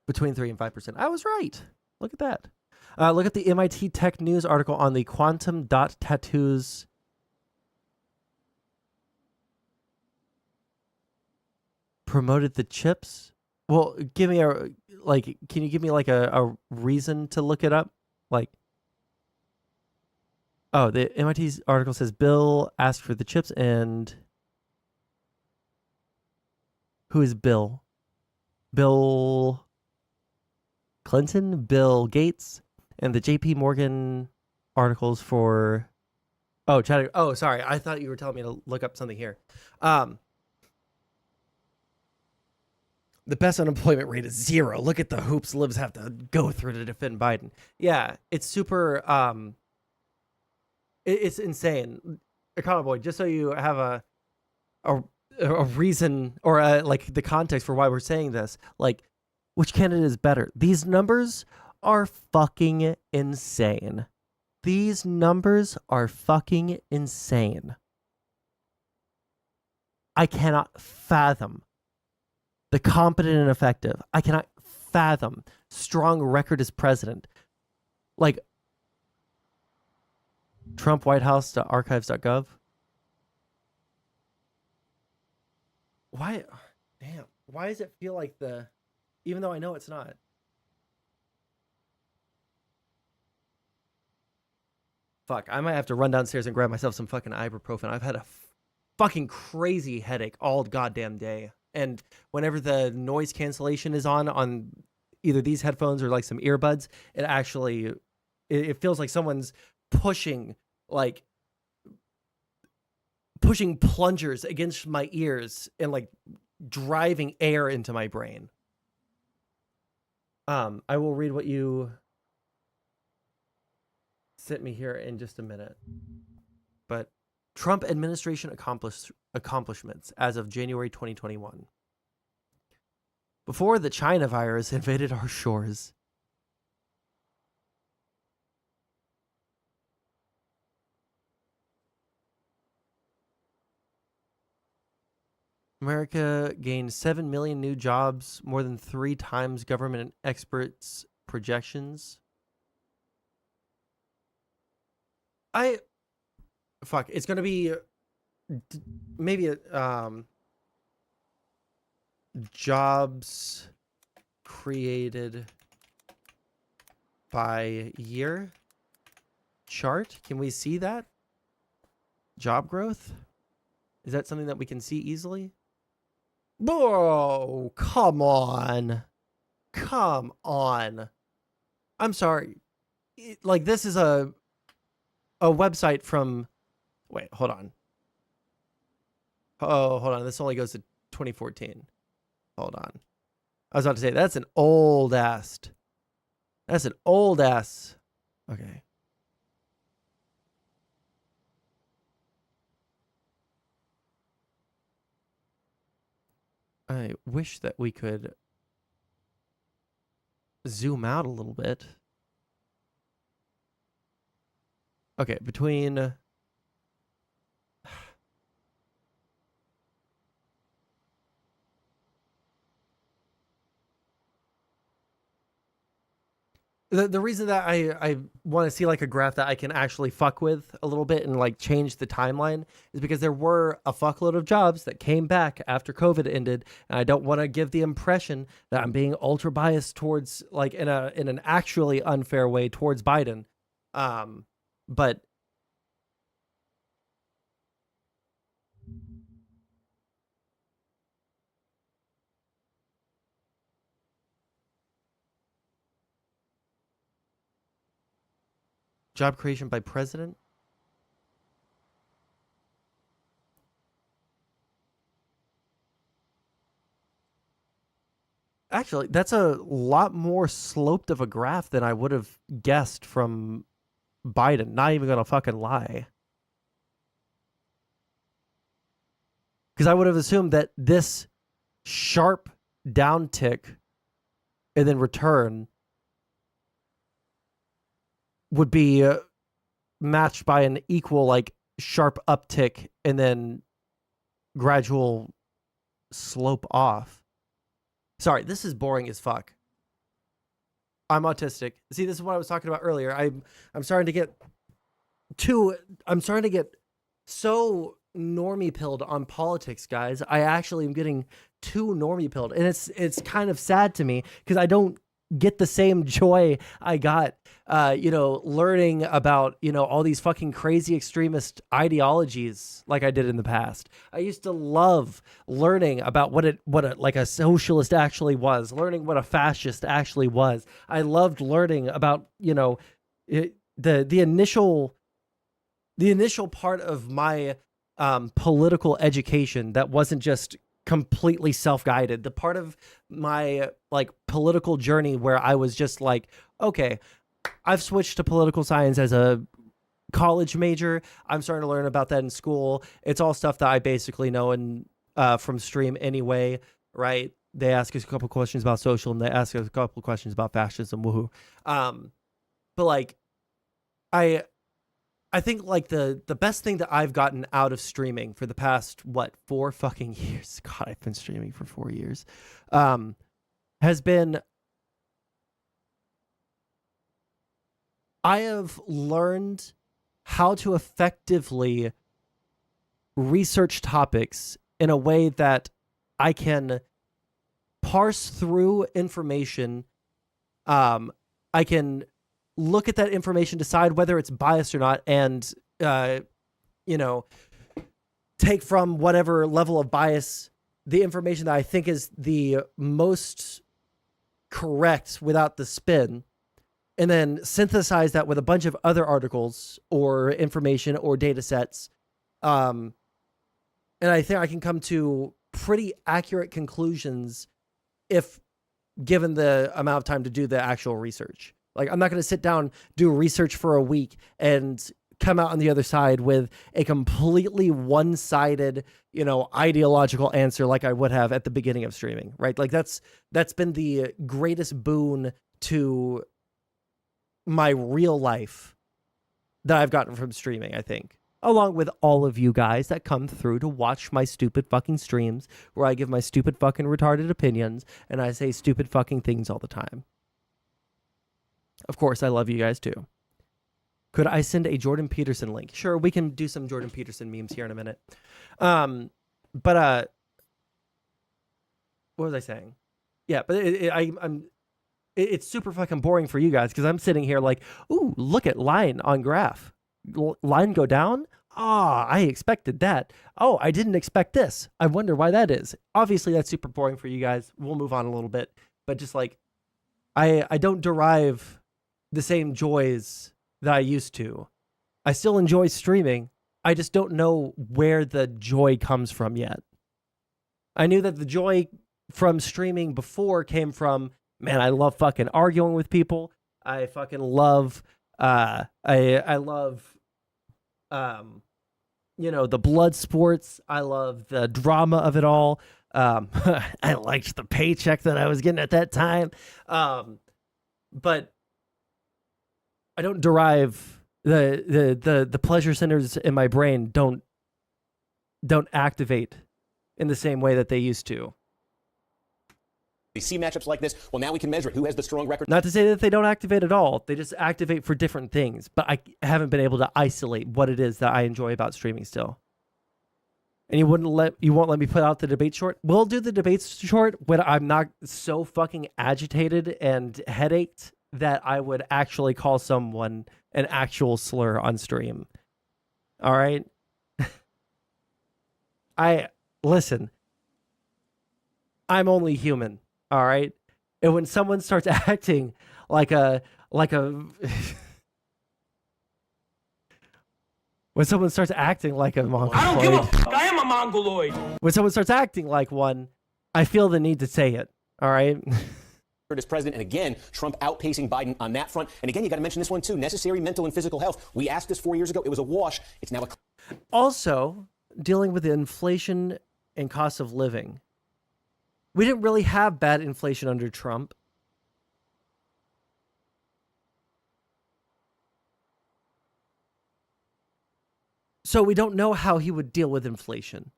Between 3 and 5%. I was right. Look at that. Look at the MIT Tech News article on the quantum dot tattoos. Promoted the chips. Well, give me can you give me like a reason to look it up? Like, oh, the MIT's article says Bill asked for the chips, and who is Bill? Bill Clinton, Bill Gates, and the JP Morgan articles for. Oh, sorry. I thought you were telling me to look up something here. The best unemployment rate is 0. Look at the hoops libs have to go through to defend Biden. Yeah, it's super. It's insane. Econo Boy, just so you have a reason or like the context for why we're saying this, like which candidate is better? These numbers are fucking insane. These numbers are fucking insane. I cannot fathom the competent and effective. I cannot fathom strong record as president. Like Trump White House archives.gov. Why? Damn. Why does it feel like even though I know it's not? Fuck. I might have to run downstairs and grab myself some fucking ibuprofen. I've had a fucking crazy headache all goddamn day. And whenever the noise cancellation is on either these headphones or like some earbuds, it actually, it feels like someone's pushing plungers against my ears and like driving air into my brain. I will read what you sent me here in just a minute. But Trump administration accomplishments as of January 2021. Before the China virus invaded our shores, America gained 7 million new jobs, more than 3 times government experts' projections. It's going to be maybe jobs created by year chart. Can we see that? Job growth? Is that something that we can see easily? Bro, come on. Come on. I'm sorry. Like, this is a website from... Wait, hold on. Oh, hold on. This only goes to 2014. Hold on. I was about to say, that's an old ass. That's an old ass. Okay. I wish that we could zoom out a little bit. Okay, between the reason that I want to see like a graph that I can actually fuck with a little bit and like change the timeline is because there were a fuckload of jobs that came back after COVID ended, and I don't want to give the impression that I'm being ultra biased towards like in an actually unfair way towards Biden. But job creation by president. Actually, that's a lot more sloped of a graph than I would have guessed from Biden. Not even gonna fucking lie. Because I would have assumed that this sharp downtick and then return would be matched by an equal like sharp uptick and then gradual slope off. Sorry, this is boring as fuck. I'm autistic. See, this is what I was talking about earlier. I'm starting to get so normie pilled on politics, guys. I actually am getting too normie pilled, and it's kind of sad to me because I don't get the same joy I got learning about all these fucking crazy extremist ideologies like I did in the past. I used to love learning about what like a socialist actually was, learning what a fascist actually was. I loved learning about the initial part of my political education that wasn't just completely self-guided. The part of my like political journey where I was just like, okay, I've switched to political science as a college major. I'm starting to learn about that in school. It's all stuff that I basically know and from stream anyway, right? They ask us a couple questions about social and they ask us a couple questions about fascism. Woohoo. But like I think like the best thing that I've gotten out of streaming for the past, 4 fucking years, God, I've been streaming for 4 years, has been I have learned how to effectively research topics in a way that I can parse through information. I can look at that information, decide whether it's biased or not, and take from whatever level of bias the information that I think is the most correct without the spin, and then synthesize that with a bunch of other articles or information or data sets. And I think I can come to pretty accurate conclusions if given the amount of time to do the actual research. Like, I'm not going to sit down, do research for a week, and come out on the other side with a completely one-sided, ideological answer like I would have at the beginning of streaming, right? Like, that's been the greatest boon to my real life that I've gotten from streaming, I think. Along with all of you guys that come through to watch my stupid fucking streams where I give my stupid fucking retarded opinions and I say stupid fucking things all the time. Of course, I love you guys too. Could I send a Jordan Peterson link? Sure, we can do some Jordan Peterson memes here in a minute. What was I saying? Yeah, but it's super fucking boring for you guys because I'm sitting here like, ooh, look at line on graph. Line go down? I expected that. Oh, I didn't expect this. I wonder why that is. Obviously, that's super boring for you guys. We'll move on a little bit. But just like, I don't derive the same joys that I used to. I still enjoy streaming. I just don't know where the joy comes from yet. I knew that the joy from streaming before came from, man, I love fucking arguing with people. I fucking love, I love, the blood sports. I love the drama of it all. I liked the paycheck that I was getting at that time. But I don't derive the pleasure centers in my brain don't activate in the same way that they used to. They see matchups like this. Well, now we can measure it. Who has the strong record? Not to say that they don't activate at all. They just activate for different things. But I haven't been able to isolate what it is that I enjoy about streaming still. And you won't let me put out the debate short? We'll do the debates short when I'm not so fucking agitated and headached that I would actually call someone an actual slur on stream. All right? Listen. I'm only human. All right? And when someone starts acting like a when someone starts acting like a mongoloid, I don't give a fuck. I am a mongoloid. When someone starts acting like one, I feel the need to say it. All right? As president, and again, Trump outpacing Biden on that front. And again, you got to mention this one too: necessary mental and physical health. We asked this 4 years ago; it was a wash. It's now a. Also, dealing with the inflation and cost of living. We didn't really have bad inflation under Trump. So we don't know how he would deal with inflation.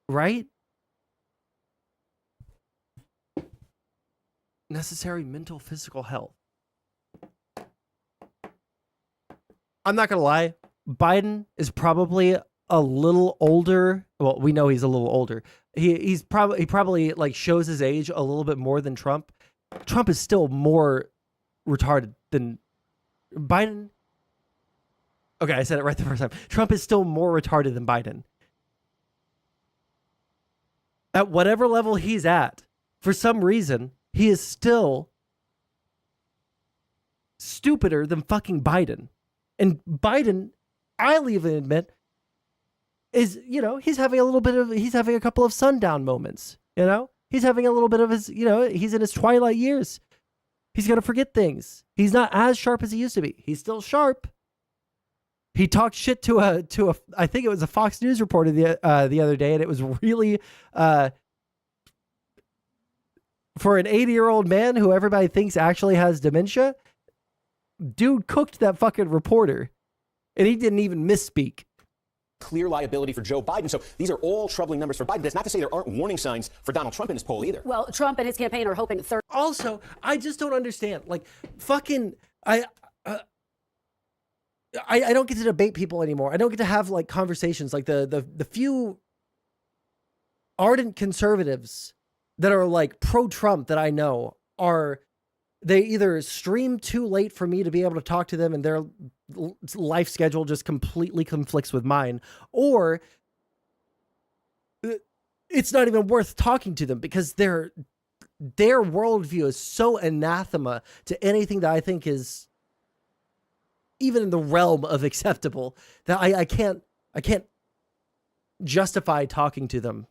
Right? Necessary mental, physical health. I'm not going to lie. Biden is probably a little older. Well, we know he's a little older. He probably like shows his age a little bit more than Trump. Trump is still more retarded than Biden. Okay, I said it right the first time. Trump is still more retarded than Biden. At whatever level he's at, for some reason, he is still stupider than fucking Biden. And Biden, I'll even admit, is, he's having a couple of sundown moments, He's having a little bit of his, he's in his twilight years. He's going to forget things. He's not as sharp as he used to be. He's still sharp. He talked shit to a I think it was a Fox News reporter the other day, and it was really for an 80-year-old man who everybody thinks actually has dementia. Dude cooked that fucking reporter, and he didn't even misspeak. Clear liability for Joe Biden. So these are all troubling numbers for Biden. That's not to say there aren't warning signs for Donald Trump in this poll either. Well, Trump and his campaign are hoping third. Also, I just don't understand. Like, fucking, I don't get to debate people anymore. I don't get to have like conversations. Like the few ardent conservatives that are like pro-Trump that I know they either stream too late for me to be able to talk to them and their life schedule just completely conflicts with mine, or it's not even worth talking to them because their worldview is so anathema to anything that I think is even in the realm of acceptable that I can't justify talking to them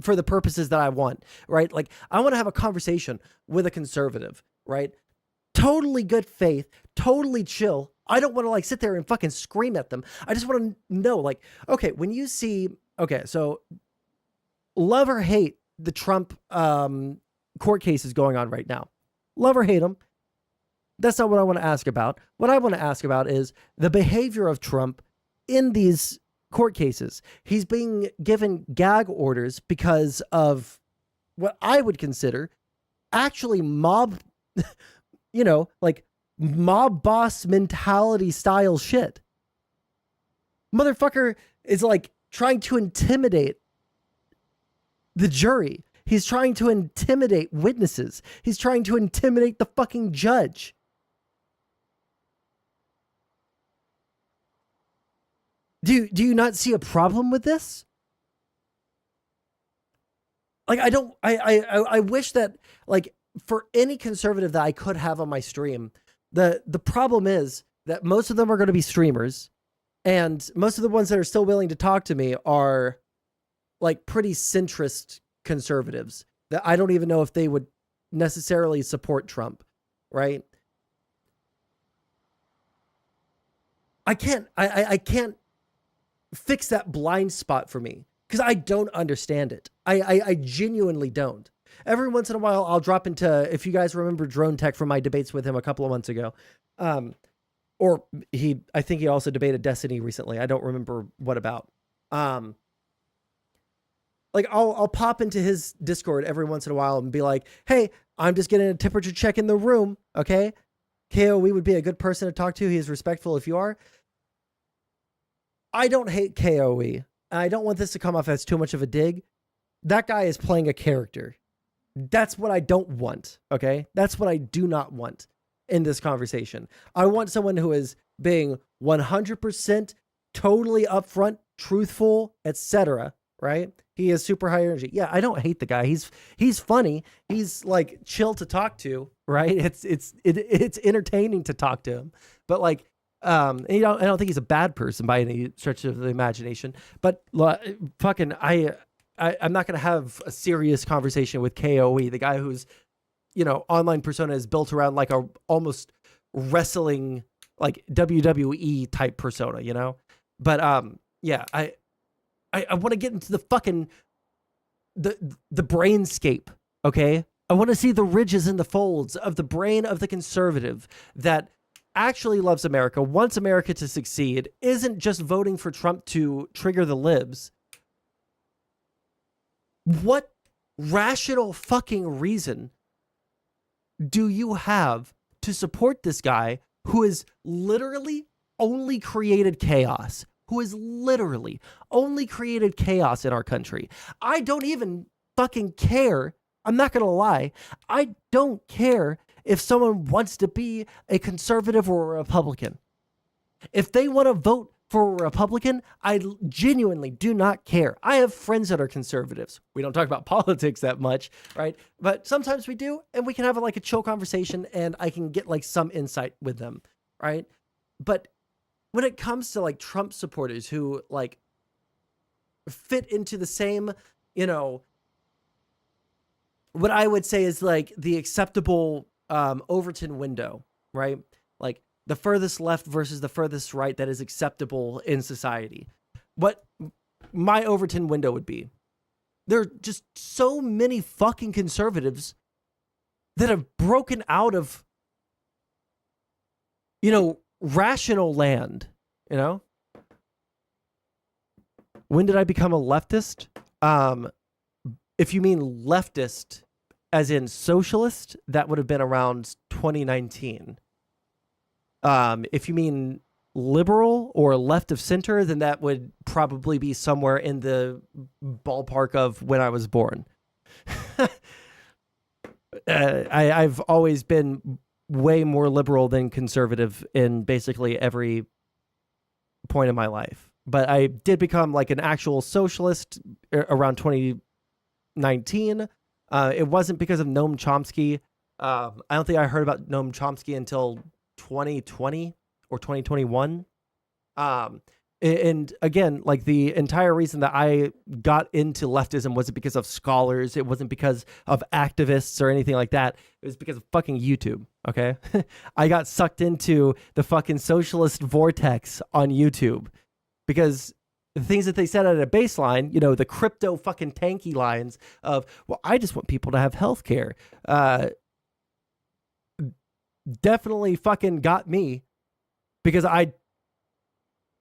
for the purposes that I want, right? Like, I want to have a conversation with a conservative, right? Totally good faith, totally chill. I don't want to like sit there and fucking scream at them. I just want to know, like, okay, when you see, so love or hate the Trump court cases going on right now. Love or hate them. That's not what I want to ask about. What I want to ask about is the behavior of Trump in these court cases. He's being given gag orders because of what I would consider actually mob, like mob boss mentality style shit. Motherfucker is like trying to intimidate the jury. He's trying to intimidate witnesses. He's trying to intimidate the fucking judge. Do you not see a problem with this? Like, I wish that, like, for any conservative that I could have on my stream The problem is that most of them are going to be streamers, and most of the ones that are still willing to talk to me are like pretty centrist conservatives that I don't even know if they would necessarily support Trump, right? I can't fix that blind spot for me because I don't understand it. I genuinely don't. Every once in a while, I'll drop into, if you guys remember Drone Tech from my debates with him a couple of months ago, or I think he also debated Destiny recently. I don't remember what about. Like I'll pop into his Discord every once in a while and be like, hey, I'm just getting a temperature check in the room. Okay. KOE would be a good person to talk to. He is respectful if you are. I don't hate KOE. And I don't want this to come off as too much of a dig. That guy is playing a character. That's what I don't want. Okay. That's what I do not want in this conversation. I want someone who is being 100% totally upfront, truthful, etc. Right? He is super high energy. Yeah, I don't hate the guy. He's funny. He's like chill to talk to, right? It's entertaining to talk to him. But like, and I don't think he's a bad person by any stretch of the imagination. But fucking, I'm not gonna have a serious conversation with KOE, the guy who's, online persona is built around like a almost wrestling, like WWE type persona, But yeah, I want to get into the fucking the brainscape, okay? I want to see the ridges and the folds of the brain of the conservative that actually loves America, wants America to succeed, isn't just voting for Trump to trigger the libs. What rational fucking reason do you have to support this guy who has literally only created chaos? Who has literally only created chaos in our country? I don't even fucking care. I'm not going to lie. I don't care if someone wants to be a conservative or a Republican. If they want to vote for a Republican, I genuinely do not care. I have friends that are conservatives. We don't talk about politics that much, right? But sometimes we do, and we can have like a chill conversation and I can get like some insight with them, right? But when it comes to like Trump supporters who like fit into the same, what I would say is like the acceptable Overton window, right? Like the furthest left versus the furthest right that is acceptable in society. What my Overton window would be. There are just so many fucking conservatives that have broken out of, rational land, When did I become a leftist? If you mean leftist as in socialist, that would have been around 2019. If you mean liberal or left of center, then that would probably be somewhere in the ballpark of when I was born. I've always been way more liberal than conservative in basically every point in my life. But I did become like an actual socialist around 2019. It wasn't because of Noam Chomsky. I don't think I heard about Noam Chomsky until 2020 or 2021. And again, like the entire reason that I got into leftism wasn't because of scholars. It wasn't because of activists or anything like that. It was because of fucking YouTube. Okay. I got sucked into the fucking socialist vortex on YouTube because the things that they said at a baseline, the crypto fucking tanky lines of, well, I just want people to have healthcare. Definitely fucking got me because I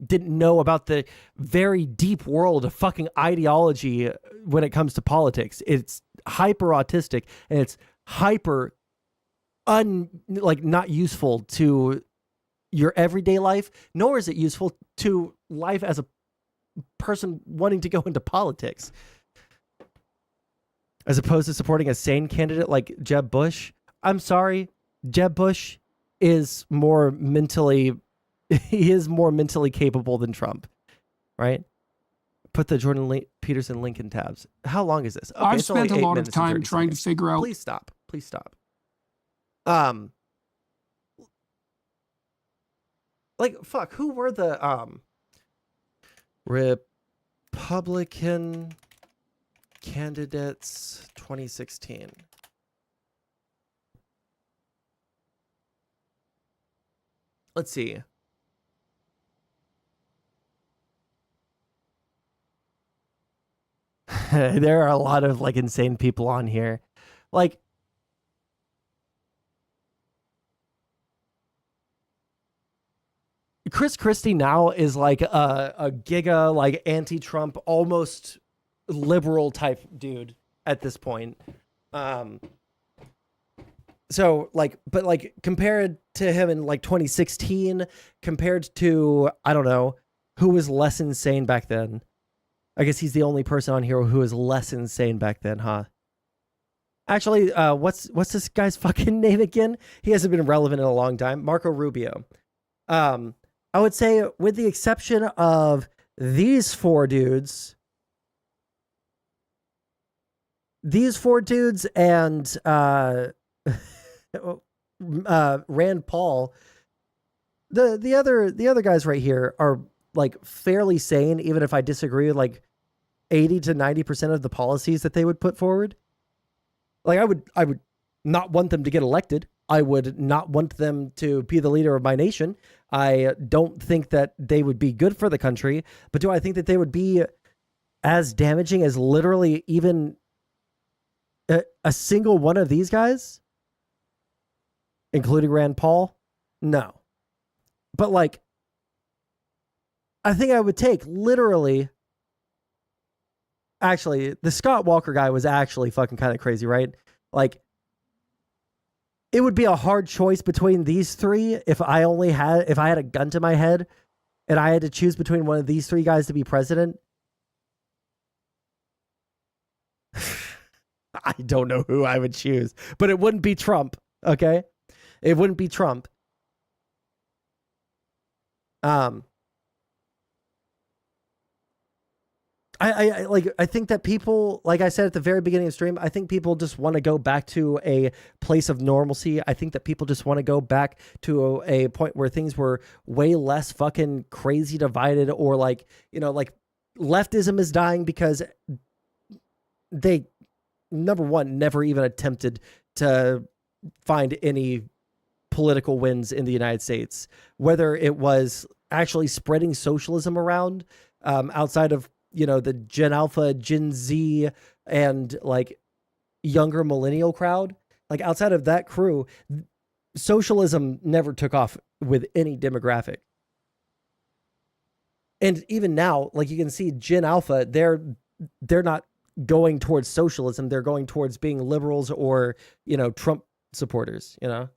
didn't know about the very deep world of fucking ideology when it comes to politics. It's hyper autistic and it's hyper not useful to your everyday life, nor is it useful to life as a person wanting to go into politics. As opposed to supporting a sane candidate like Jeb Bush. I'm sorry, Jeb Bush is more mentally capable than Trump, right? Put the Jordan Peterson link in tabs. How long is this? Okay, I've spent a lot of time trying to figure out. Please stop. like, fuck, who were the Republican candidates 2016? Let's see. There are a lot of like insane people on here. Like, Chris Christie now is like a giga, like anti-Trump, almost liberal type dude at this point. So like, but like compared to him in like 2016, compared to, I don't know, who was less insane back then. I guess he's the only person on here who was less insane back then, huh? Actually, what's this guy's fucking name again? He hasn't been relevant in a long time. Marco Rubio. I would say, with the exception of these four dudes and Rand Paul, the other guys right here are like fairly sane, even if I disagree with like 80 to 90% of the policies that they would put forward. Like I would not want them to get elected. I would not want them to be the leader of my nation. I don't think that they would be good for the country, but do I think that they would be as damaging as literally even a single one of these guys, including Rand Paul? No. But like, I think I would take literally, actually, the Scott Walker guy was actually fucking kind of crazy, right? Like, it would be a hard choice between these three if I had a gun to my head and I had to choose between one of these three guys to be president. I don't know who I would choose, but it wouldn't be Trump, okay? It wouldn't be Trump. I think that people, like I said at the very beginning of the stream, I think people just want to go back to a place of normalcy. I think that people just want to go back to a point where things were way less fucking crazy divided, or like, you know, like leftism is dying because they, number one, never even attempted to find any political wins in the United States, whether it was actually spreading socialism around outside of, you know, the Gen Alpha, Gen Z, and like younger millennial crowd. Like outside of that crew, socialism never took off with any demographic. And even now, like you can see Gen Alpha, they're not going towards socialism. They're going towards being liberals or, you know, Trump supporters, you know?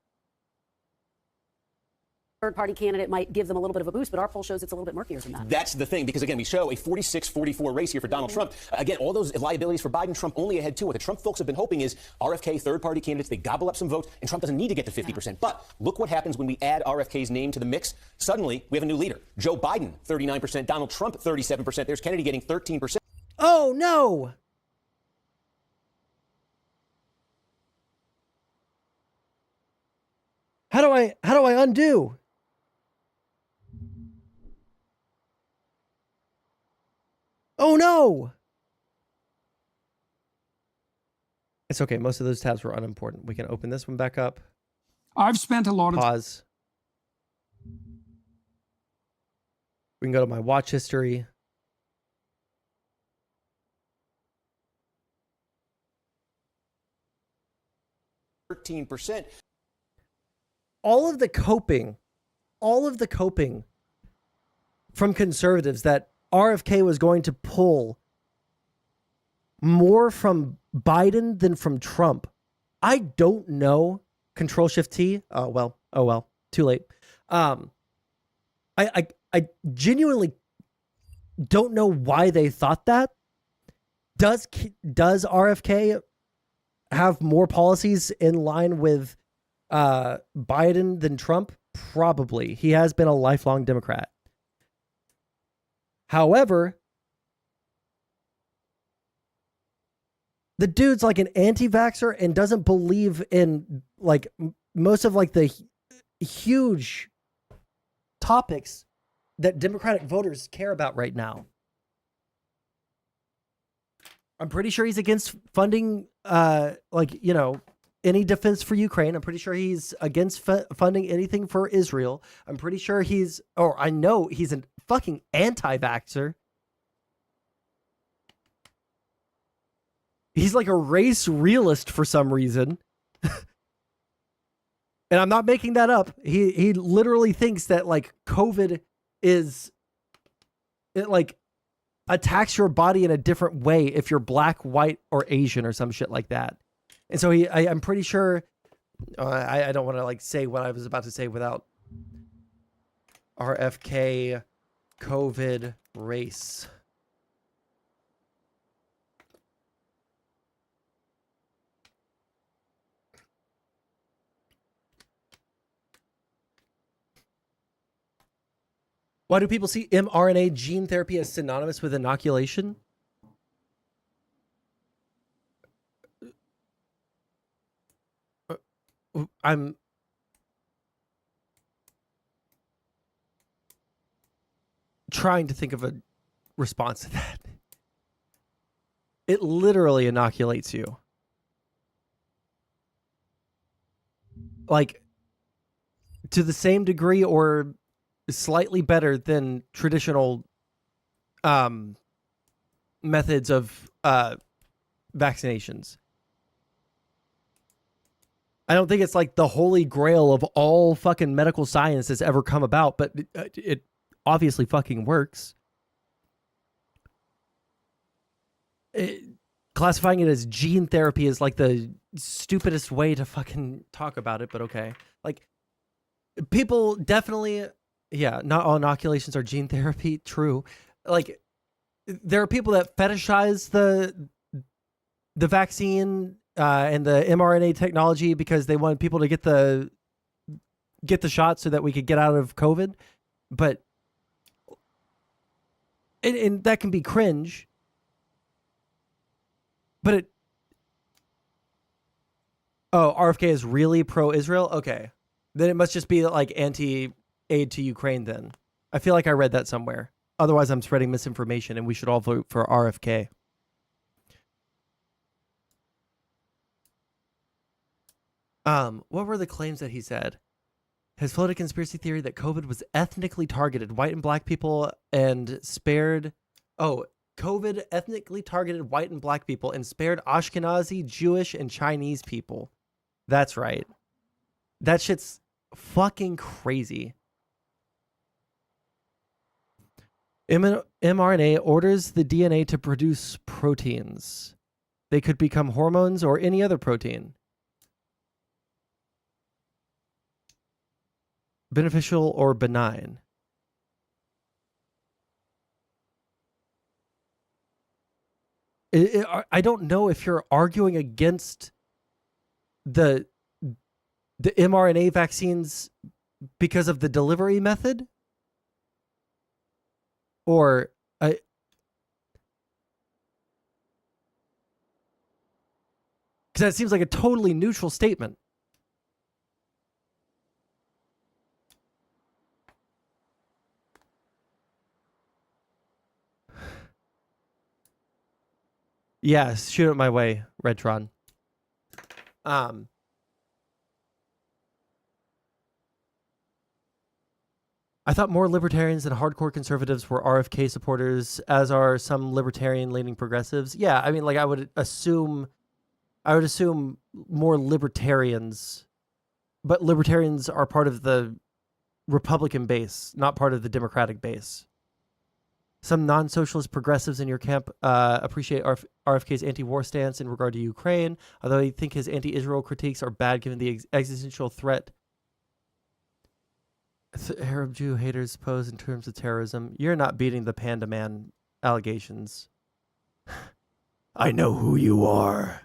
Third-party candidate might give them a little bit of a boost, but our poll shows it's a little bit murkier than that. That's the thing, because again, we show a 46-44 race here for Donald Trump. Again, all those liabilities for Biden, Trump only ahead too. What the Trump folks have been hoping is RFK, third-party candidates, they gobble up some votes, and Trump doesn't need to get to 50%. But look what happens when we add RFK's name to the mix. Suddenly, we have a new leader. Joe Biden, 39%. Donald Trump, 37%. There's Kennedy getting 13%. Oh, no. How do I undo? Oh no! It's okay. Most of those tabs were unimportant. We can open this one back up. I've spent a lot of pause. We can go to my watch history. %. All of the coping from conservatives that RFK was going to pull more from Biden than from Trump. I don't know. Control Shift T. Oh well. Too late. I genuinely don't know why they thought that. Does RFK have more policies in line with Biden than Trump? Probably. He has been a lifelong Democrat. However, the dude's like an anti-vaxxer and doesn't believe in like most of like the huge topics that Democratic voters care about right now. I'm pretty sure he's against funding, any defense for Ukraine. I'm pretty sure he's against funding anything for Israel. I'm pretty sure I know he's a fucking anti-vaxxer. He's like a race realist for some reason. And I'm not making that up. He literally thinks that like COVID attacks your body in a different way if you're black, white, or Asian or some shit like that. And so I'm pretty sure, I don't want to like say what I was about to say without RFK COVID race. Why do people see mRNA gene therapy as synonymous with inoculation? I'm trying to think of a response to that. It literally inoculates you. Like, to the same degree or slightly better than traditional methods of vaccinations. I don't think it's like the holy grail of all fucking medical science that's ever come about, but it obviously fucking works. Classifying it as gene therapy is like the stupidest way to fucking talk about it, but okay. Like, people definitely... Yeah, not all inoculations are gene therapy. True. Like, there are people that fetishize the vaccine and the mRNA technology because they want people to get the shot so that we could get out of COVID. But and that can be cringe. But RFK is really pro-Israel? Okay. Then it must just be like anti-aid to Ukraine then. I feel like I read that somewhere. Otherwise, I'm spreading misinformation and we should all vote for RFK. What were the claims that he said? Has floated a conspiracy theory that COVID was ethnically targeted white and black people and spared... Oh, COVID ethnically targeted white and black people and spared Ashkenazi, Jewish, and Chinese people. That's right. That shit's fucking crazy. mRNA orders the DNA to produce proteins. They could become hormones or any other protein. Beneficial or benign. I don't know if you're arguing against the mRNA vaccines because of the delivery method, or because that seems like a totally neutral statement. Yeah, shoot it my way, Redtron. I thought more libertarians and hardcore conservatives were RFK supporters, as are some libertarian-leaning progressives. Yeah, I mean, like I would assume more libertarians, but libertarians are part of the Republican base, not part of the Democratic base. Some non-socialist progressives in your camp appreciate RFK's anti-war stance in regard to Ukraine, although I think his anti-Israel critiques are bad given the existential threat Arab Jew haters pose in terms of terrorism. You're not beating the Panda Man allegations. I know who you are.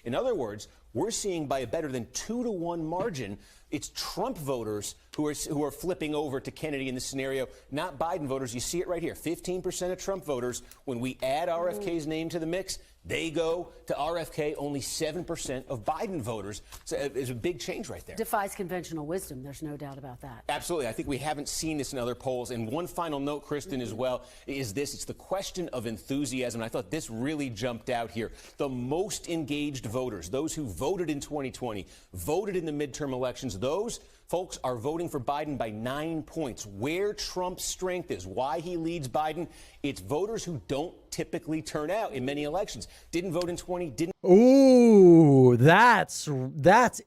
In other words, we're seeing by a better than 2-to-1 margin, it's Trump voters who are flipping over to Kennedy in this scenario, not Biden voters. You see it right here. 15% of Trump voters, when we add RFK's name to the mix, they go to RFK. Only 7% of Biden voters. So it's a big change right there. Defies conventional wisdom. There's no doubt about that. Absolutely. I think we haven't seen this in other polls. And one final note, Kristen, as well, is this. It's the question of enthusiasm. I thought this really jumped out here. The most engaged voters, those who voted in 2020, voted in the midterm elections, those folks are voting for Biden by 9 points. Where Trump's strength is, why he leads Biden, it's voters who don't typically turn out in many elections. Didn't vote in 20, didn't. Ooh, that's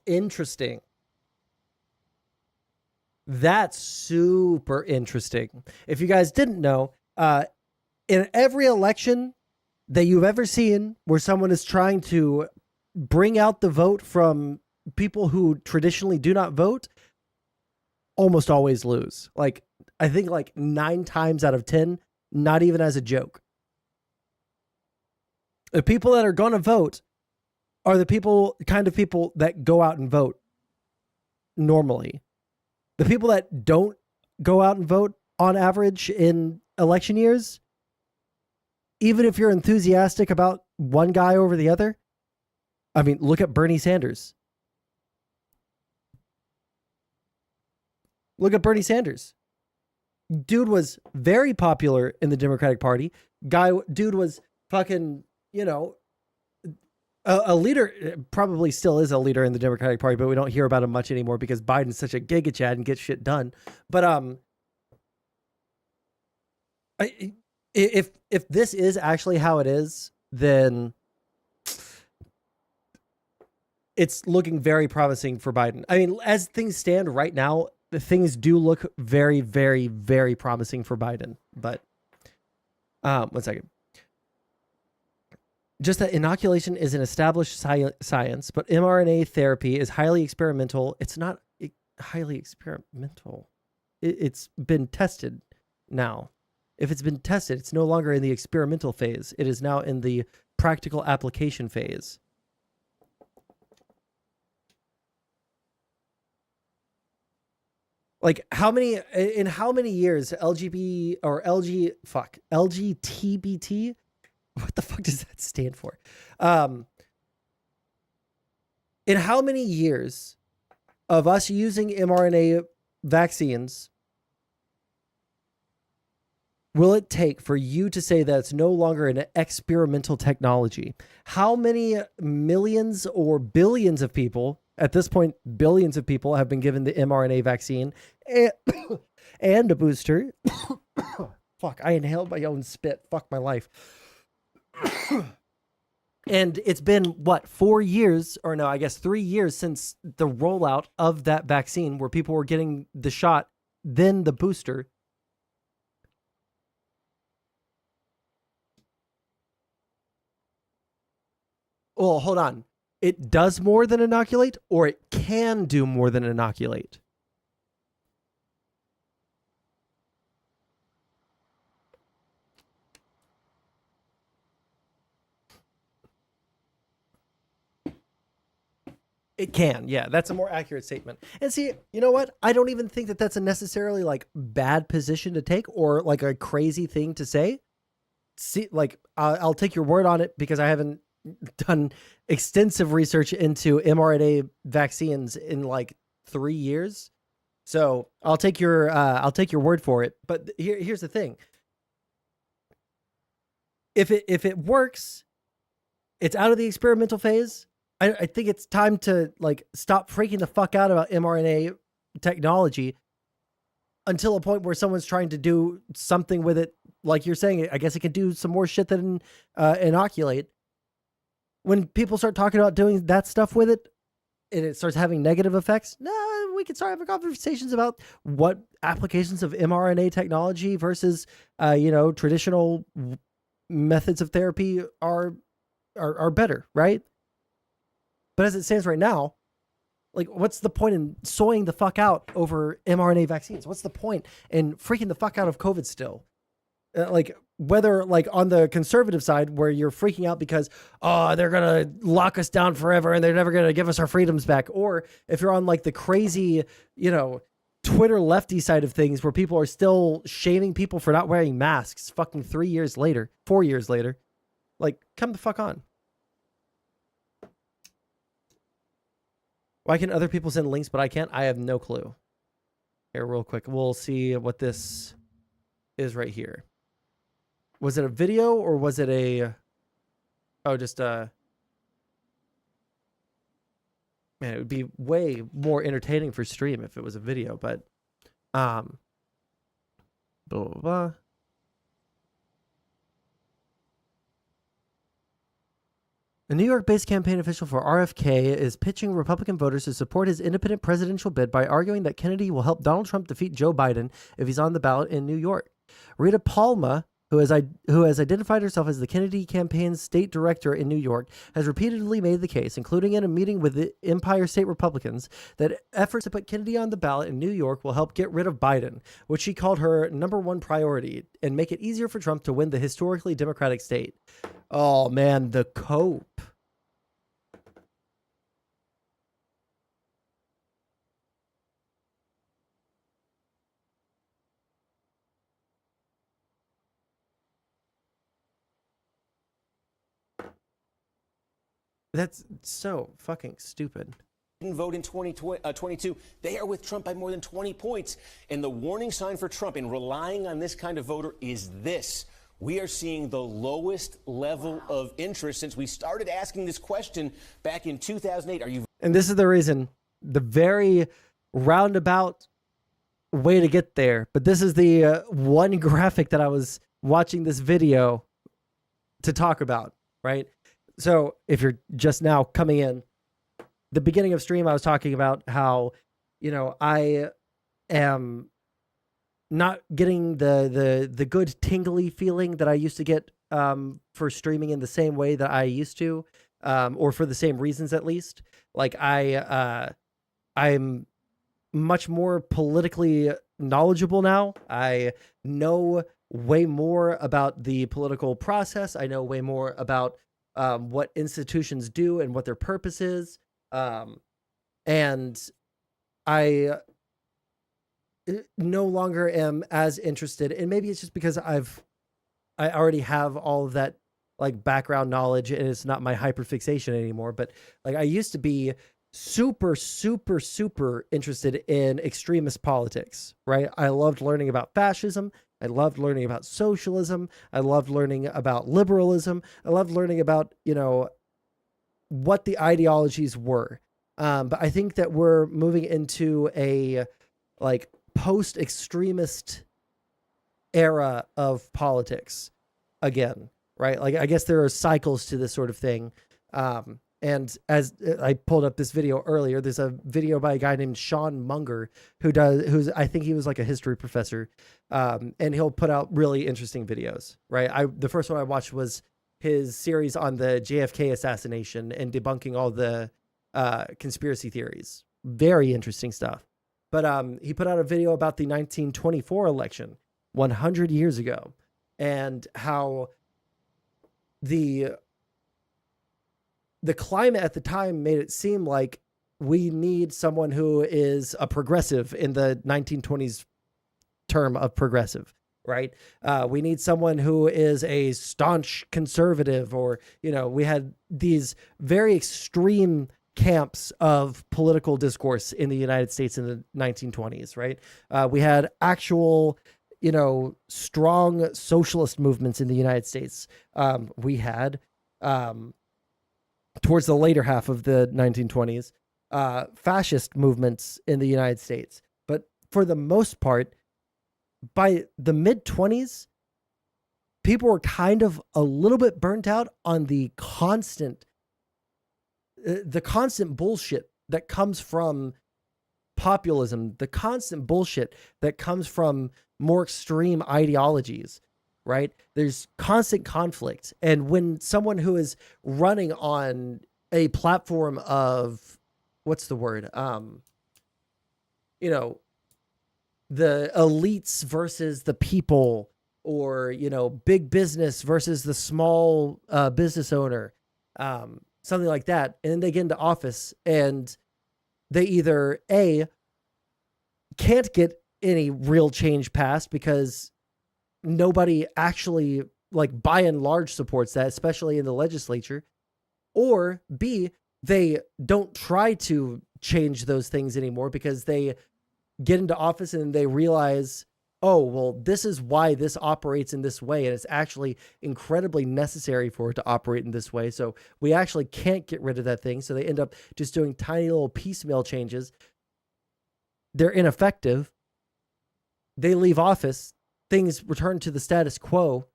interesting. That's super interesting. If you guys didn't know, in every election that you've ever seen where someone is trying to bring out the vote from people who traditionally do not vote, almost always lose. Like, I think like 9 times out of 10, not even as a joke. The people that are going to vote are the kind of people that go out and vote normally. The people that don't go out and vote on average in election years, even if you're enthusiastic about one guy over the other, I mean, look at Bernie Sanders. Look at Bernie Sanders. Dude was very popular in the Democratic Party. Dude was fucking, you know, a leader, probably still is a leader in the Democratic Party, but we don't hear about him much anymore because Biden's such a giga chad and gets shit done. But if this is actually how it is, then it's looking very promising for Biden. I mean, as things stand right now, the things do look very, very, very promising for Biden. But 1 second. Just that inoculation is an established science, but mRNA therapy is highly experimental. It's not highly experimental. It's been tested now. If it's been tested, it's no longer in the experimental phase. It is now in the practical application phase. Like in how many years LGTBT, what the fuck does that stand for? In how many years of us using mRNA vaccines will it take for you to say that it's no longer an experimental technology? How many millions or billions of people, at this point, billions of people have been given the mRNA vaccine and a booster? Fuck, I inhaled my own spit. Fuck my life. And it's been, what, 4 years, or no, I guess 3 years since the rollout of that vaccine where people were getting the shot, then the booster. Well, hold on. It does more than inoculate, or it can do more than inoculate? It can. Yeah, that's a more accurate statement. And see, you know what? I don't even think that that's a necessarily like bad position to take or like a crazy thing to say. See, like I'll take your word on it because I haven't done extensive research into mRNA vaccines in like 3 years. So I'll take your word for it. But here's the thing. If it works, it's out of the experimental phase. I think it's time to like stop freaking the fuck out about mRNA technology until a point where someone's trying to do something with it. Like you're saying, I guess it could do some more shit than inoculate. When people start talking about doing that stuff with it and it starts having negative effects, no, we can start having conversations about what applications of mRNA technology versus, traditional methods of therapy are better, right? But as it stands right now, like, what's the point in soying the fuck out over mRNA vaccines? What's the point in freaking the fuck out of COVID still? Like, whether like on the conservative side where you're freaking out because, oh, they're going to lock us down forever and they're never going to give us our freedoms back. Or if you're on like the crazy, Twitter lefty side of things where people are still shaming people for not wearing masks fucking 3 years later, 4 years later. Like, come the fuck on. Why can other people send links but I can't? I have no clue. Here, real quick. We'll see what this is right here. Was it a video or was it a... Oh, just a... Man, it would be way more entertaining for stream if it was a video, but... Blah, blah, blah. A New York-based campaign official for RFK is pitching Republican voters to support his independent presidential bid by arguing that Kennedy will help Donald Trump defeat Joe Biden if he's on the ballot in New York. Rita Palma, who has identified herself as the Kennedy campaign's state director in New York, has repeatedly made the case, including in a meeting with the Empire State Republicans, that efforts to put Kennedy on the ballot in New York will help get rid of Biden, which she called her #1 priority, and make it easier for Trump to win the historically Democratic state. Oh, man, the cope. That's so fucking stupid. Didn't vote in 2022. They are with Trump by more than 20 points. And the warning sign for Trump in relying on this kind of voter is this. We are seeing the lowest level of interest since we started asking this question back in 2008. Are you? And this is the reason, the very roundabout way to get there. But this is the one graphic that I was watching this video to talk about, right? So if you're just now coming in, the beginning of stream, I was talking about how, you know, I am not getting the good tingly feeling that I used to get for streaming in the same way that I used to, or for the same reasons at least. Like I'm much more politically knowledgeable now. I know way more about the political process. I know way more about what institutions do and what their purpose is. And I no longer am as interested, and maybe it's just because I already have all of that like background knowledge and it's not my hyperfixation anymore. But like I used to be super interested in extremist politics, right? I loved learning about fascism. I loved learning about socialism. I loved learning about liberalism. I loved learning about, you know, what the ideologies were. But I think that we're moving into a like post-extremist era of politics again, right? Like I guess there are cycles to this sort of thing. And as I pulled up this video earlier, there's a video by a guy named Sean Munger who's I think he was like a history professor. And he'll put out really interesting videos, right? The first one I watched was his series on the JFK assassination and debunking all the conspiracy theories. Very interesting stuff. But he put out a video about the 1924 election 100 years ago and how the climate at the time made it seem like we need someone who is a progressive in the 1920s term of progressive, right? We need someone who is a staunch conservative, or, you know, we had these very extreme camps of political discourse in the United States in the 1920s, right? We had actual, you know, strong socialist movements in the United States. We had, towards the later half of the 1920s, fascist movements in the United States. But for the most part, by the mid-20s, people were kind of a little bit burnt out on the constant bullshit that comes from populism, the constant bullshit that comes from more extreme ideologies, right? There's constant conflict. And when someone who is running on a platform of, what's the word? You know, the elites versus the people, or, you know, big business versus the small business owner, something like that. And then they get into office and they either A, can't get any real change passed because nobody actually, like, by and large supports that, especially in the legislature. Or B, they don't try to change those things anymore because they get into office and they realize, oh, well, this is why this operates in this way. And it's actually incredibly necessary for it to operate in this way. So we actually can't get rid of that thing. So they end up just doing tiny little piecemeal changes. They're ineffective. They leave office. Things return to the status quo.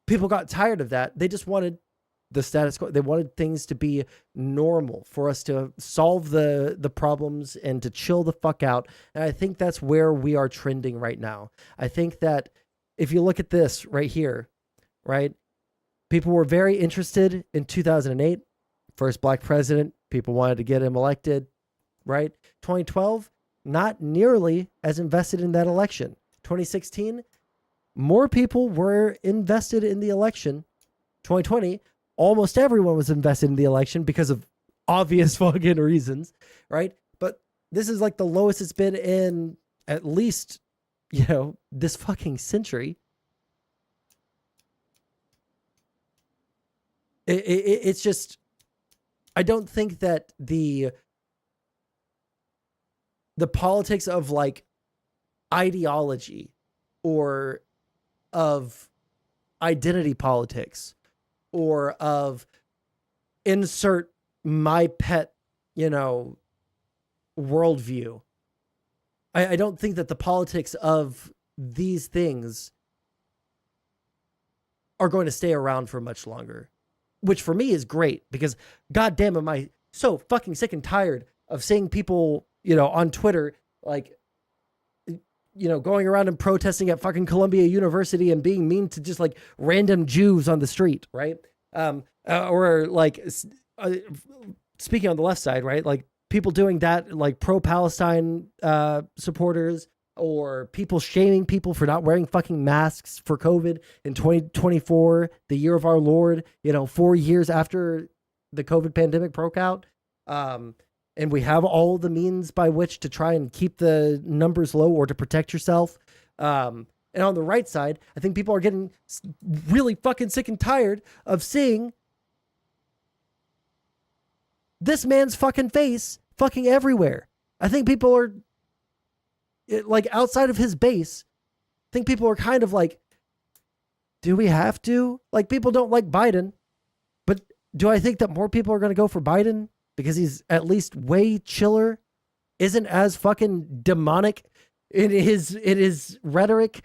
People got tired of that. They just wanted the status quo. They wanted things to be normal, for us to solve the problems and to chill the fuck out. And I think that's where we are trending right now. I think that if you look at this right here, right? People were very interested in 2008, first black president. People wanted to get him elected, right? 2012, not nearly as invested in that election. 2016, more people were invested in the election. 2020, almost everyone was invested in the election because of obvious fucking reasons, right? But this is like the lowest it's been in at least, this fucking century. It's just, I don't think that the politics of like ideology or of identity politics or of insert my pet, worldview. I don't think that the politics of these things are going to stay around for much longer, which for me is great because goddamn am I so fucking sick and tired of seeing people, on Twitter, like, going around and protesting at fucking Columbia University and being mean to just like random Jews on the street, right? Or like speaking on the left side, right? Like people doing that, like pro-Palestine supporters, or people shaming people for not wearing fucking masks for COVID in 2024, the year of our Lord, 4 years after the COVID pandemic broke out. And we have all the means by which to try and keep the numbers low or to protect yourself. And on the right side, I think people are getting really fucking sick and tired of seeing this man's fucking face fucking everywhere. I think people are, like, outside of his base, I think people are kind of like, do we have to? Like, people don't like Biden, but do I think that more people are going to go for Biden because he's at least way chiller, isn't as fucking demonic in his rhetoric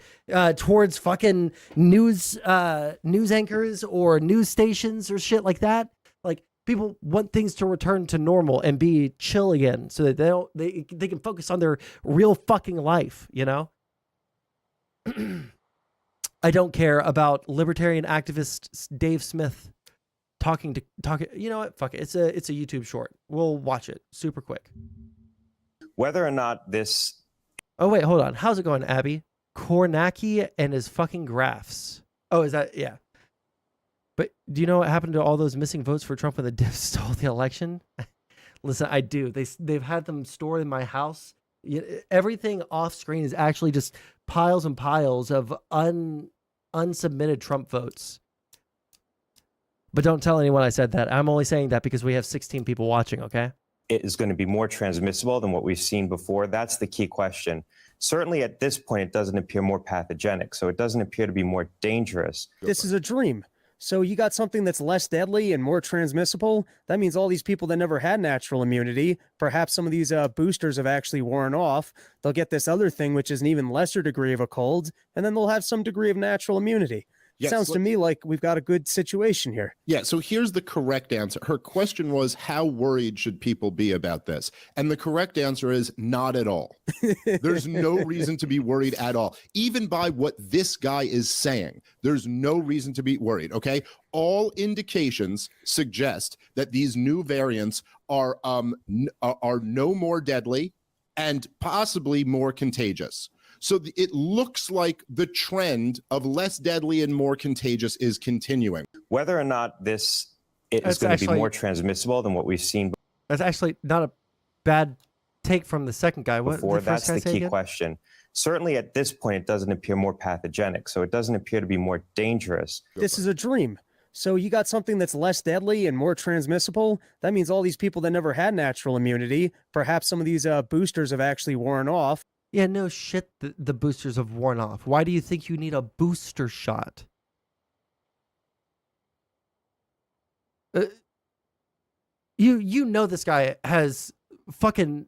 towards fucking news anchors or news stations or shit like that? Like, people want things to return to normal and be chill again so that they can focus on their real fucking life, I don't care about libertarian activist Dave Smith talking. You know what? Fuck it. It's a YouTube short. We'll watch it super quick. Whether or not this. Oh wait, hold on. How's it going, Abby? Kornacki and his fucking graphs. Oh, is that, yeah. But do you know what happened to all those missing votes for Trump when the Divs stole the election? Listen, I do. They've had them stored in my house. Everything off screen is actually just piles and piles of unsubmitted Trump votes. But don't tell anyone I said that. I'm only saying that because we have 16 people watching, okay? It is going to be more transmissible than what we've seen before. That's the key question. Certainly at this point, it doesn't appear more pathogenic, so it doesn't appear to be more dangerous. This is a dream. So you got something that's less deadly and more transmissible. That means all these people that never had natural immunity, perhaps some of these boosters have actually worn off. They'll get this other thing, which is an even lesser degree of a cold, and then they'll have some degree of natural immunity. Yes, sounds to me like we've got a good situation here. Yeah, so here's the correct answer. Her question was, how worried should people be about this? And the correct answer is not at all. There's no reason to be worried at all. Even by what this guy is saying, there's no reason to be worried, okay? All indications suggest that these new variants are no more deadly and possibly more contagious. So it looks like the trend of less deadly and more contagious is continuing. Whether or not this is going to be more transmissible than what we've seen. That's actually not a bad take from the second guy. What before. the first That's guy the say key again? question. Certainly at this point, it doesn't appear more pathogenic, so it doesn't appear to be more dangerous. This is a dream. So you got something that's less deadly and more transmissible. That means all these people that never had natural immunity, perhaps some of these boosters have actually worn off. Yeah, no shit. The boosters have worn off. Why do you think you need a booster shot? You know this guy has fucking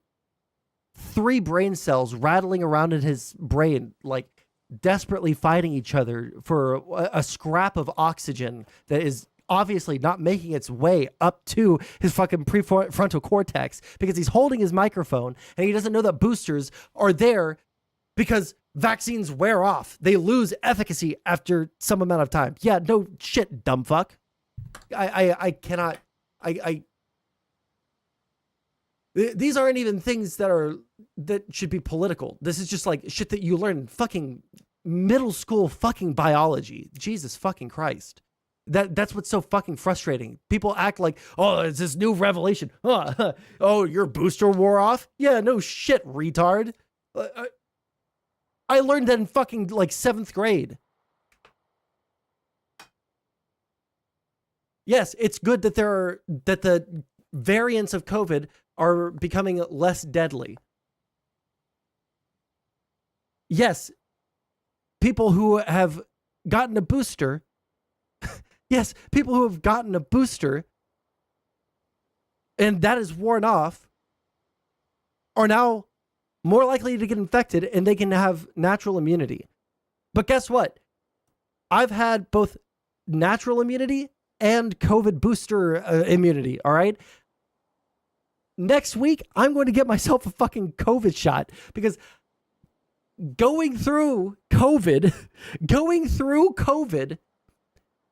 3 brain cells rattling around in his brain, like desperately fighting each other for a scrap of oxygen that is obviously not making its way up to his fucking prefrontal cortex because he's holding his microphone and he doesn't know that boosters are there because vaccines wear off. They lose efficacy after some amount of time. Yeah, no shit, dumb fuck. I cannot. These aren't even things that should be political. This is just like shit that you learn in fucking middle school fucking biology. Jesus fucking Christ. That's what's so fucking frustrating. People act like, oh, it's this new revelation. Oh, your booster wore off? Yeah, no shit, retard. I learned that in fucking like 7th grade. Yes, it's good that that the variants of COVID are becoming less deadly. Yes, people who have gotten a booster, yes, people who have gotten a booster and that is worn off are now more likely to get infected and they can have natural immunity. But guess what? I've had both natural immunity and COVID booster immunity, all right? Next week, I'm going to get myself a fucking COVID shot because going through COVID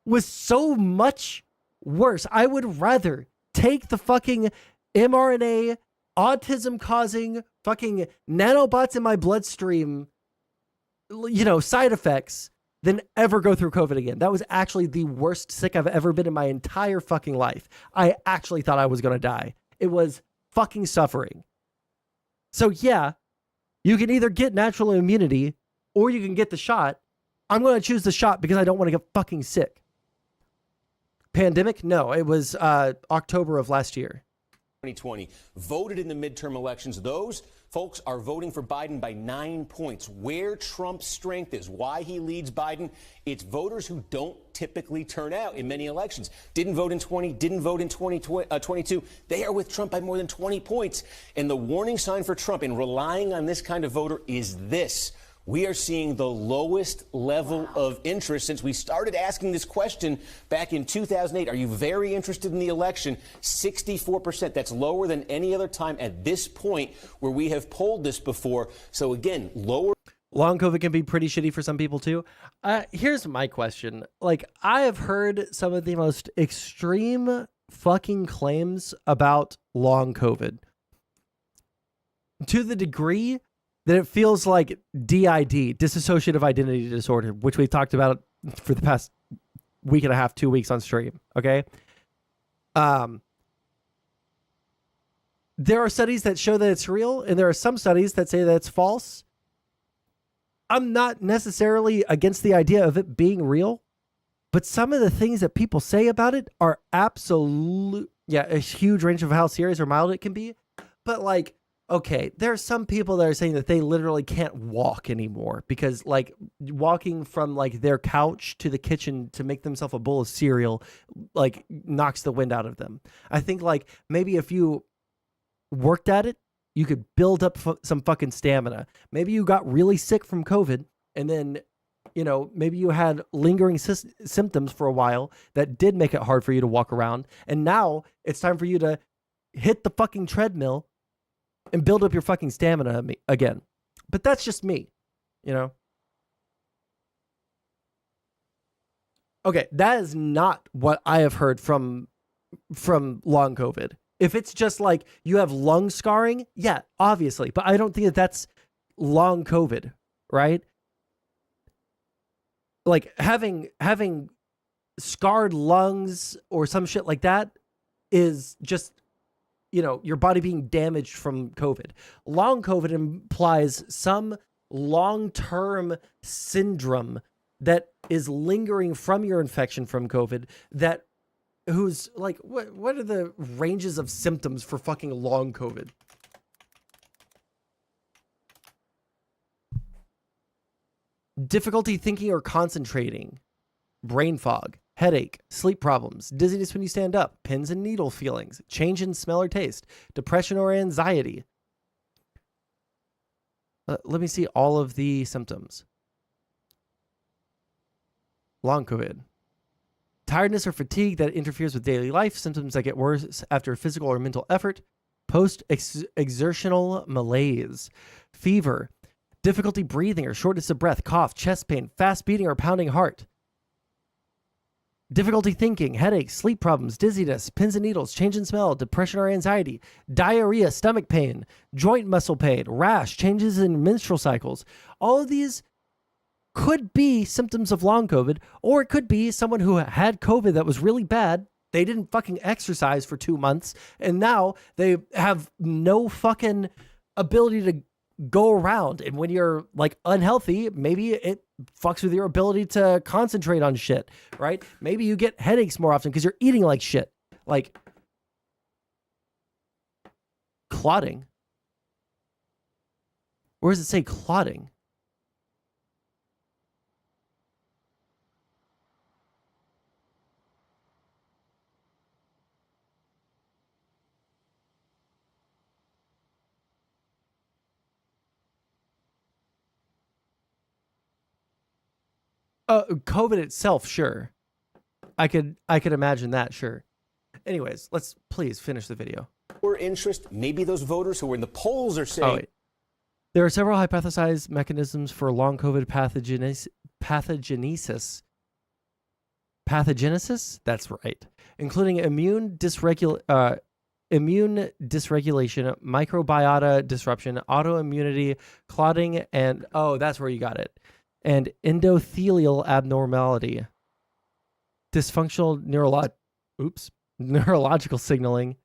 was so much worse. I would rather take the fucking mRNA, autism-causing fucking nanobots in my bloodstream, side effects than ever go through COVID again. That was actually the worst sick I've ever been in my entire fucking life. I actually thought I was going to die. It was fucking suffering. So yeah, you can either get natural immunity or you can get the shot. I'm going to choose the shot because I don't want to get fucking sick. Pandemic? No, it was October of last year. 2020 voted in the midterm elections. Those folks are voting for Biden by 9 points. Where Trump's strength is, why he leads Biden, it's voters who don't typically turn out in many elections. Didn't vote in 20, didn't vote in 2022. They are with Trump by more than 20 points. And the warning sign for Trump in relying on this kind of voter is this. We are seeing the lowest level of interest since we started asking this question back in 2008. Are you very interested in the election? 64%. That's lower than any other time at this point where we have polled this before. So again, lower. Long COVID can be pretty shitty for some people too. Here's my question. Like, I have heard some of the most extreme fucking claims about long COVID to the degree that it feels like DID, dissociative identity disorder, which we've talked about for the past week and a half, 2 weeks on stream. Okay. There are studies that show that it's real, and there are some studies that say that it's false. I'm not necessarily against the idea of it being real, but some of the things that people say about it are absolute. Yeah, a huge range of how serious or mild it can be. But like, okay, there are some people that are saying that they literally can't walk anymore because like walking from like their couch to the kitchen to make themselves a bowl of cereal like knocks the wind out of them. I think like maybe if you worked at it, you could build up some fucking stamina. Maybe you got really sick from COVID and then, maybe you had lingering symptoms for a while that did make it hard for you to walk around. And now it's time for you to hit the fucking treadmill and build up your fucking stamina again. But that's just me, Okay, that is not what I have heard from long COVID. If it's just like you have lung scarring, yeah, obviously. But I don't think that that's long COVID, right? Like having scarred lungs or some shit like that is just your body being damaged from COVID. Long COVID implies some long-term syndrome that is lingering from your infection from COVID who's like, what are the ranges of symptoms for fucking long COVID? Difficulty thinking or concentrating, brain fog, headache, sleep problems, dizziness when you stand up, pins and needle feelings, change in smell or taste, depression or anxiety. Let me see all of the symptoms. Long COVID. Tiredness or fatigue that interferes with daily life, symptoms that get worse after physical or mental effort, post-exertional malaise, fever, difficulty breathing or shortness of breath, cough, chest pain, fast beating or pounding heart, difficulty thinking, headaches, sleep problems, dizziness, pins and needles, change in smell, depression or anxiety, diarrhea, stomach pain, joint muscle pain, rash, changes in menstrual cycles. All of these could be symptoms of long COVID, or it could be someone who had COVID that was really bad. They didn't fucking exercise for 2 months, and now they have no fucking ability to go around. And when you're like unhealthy, maybe it fucks with your ability to concentrate on shit, right? Maybe you get headaches more often because you're eating like shit. Like clotting. Where does it say clotting? COVID itself, sure. I could imagine that, sure. Anyways, let's please finish the video. Or interest, maybe those voters who were in the polls are saying. Wait. There are several hypothesized mechanisms for long COVID pathogenesis. That's right, including immune dysregulation, microbiota disruption, autoimmunity, clotting, and that's where you got it. And endothelial abnormality, dysfunctional neurological signaling.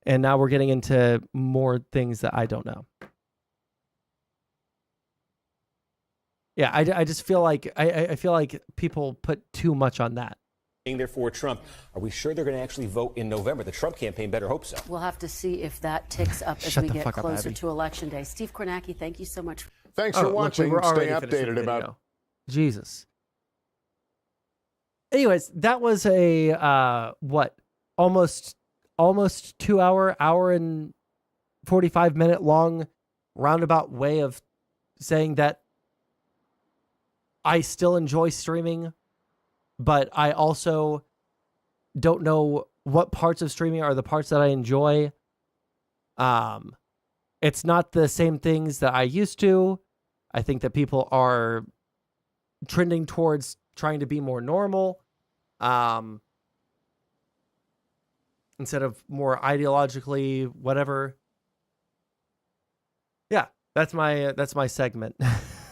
And now we're getting into more things that I don't know. Yeah, I just feel like I feel like people put too much on that. Therefore, Trump, are we sure they're going to actually vote in November? The Trump campaign better hope so. We'll have to see if that ticks up as we get closer to Election Day. Steve Kornacki, thank you so much. Thanks for watching. Look, Stay updated about. Jesus. Anyways, that was a almost 2 hour and 45-minute long roundabout way of saying that I still enjoy streaming, but I also don't know what parts of streaming are the parts that I enjoy. It's not the same things that I used to. I think that people are trending towards trying to be more normal, instead of more ideologically whatever. Yeah, that's my segment.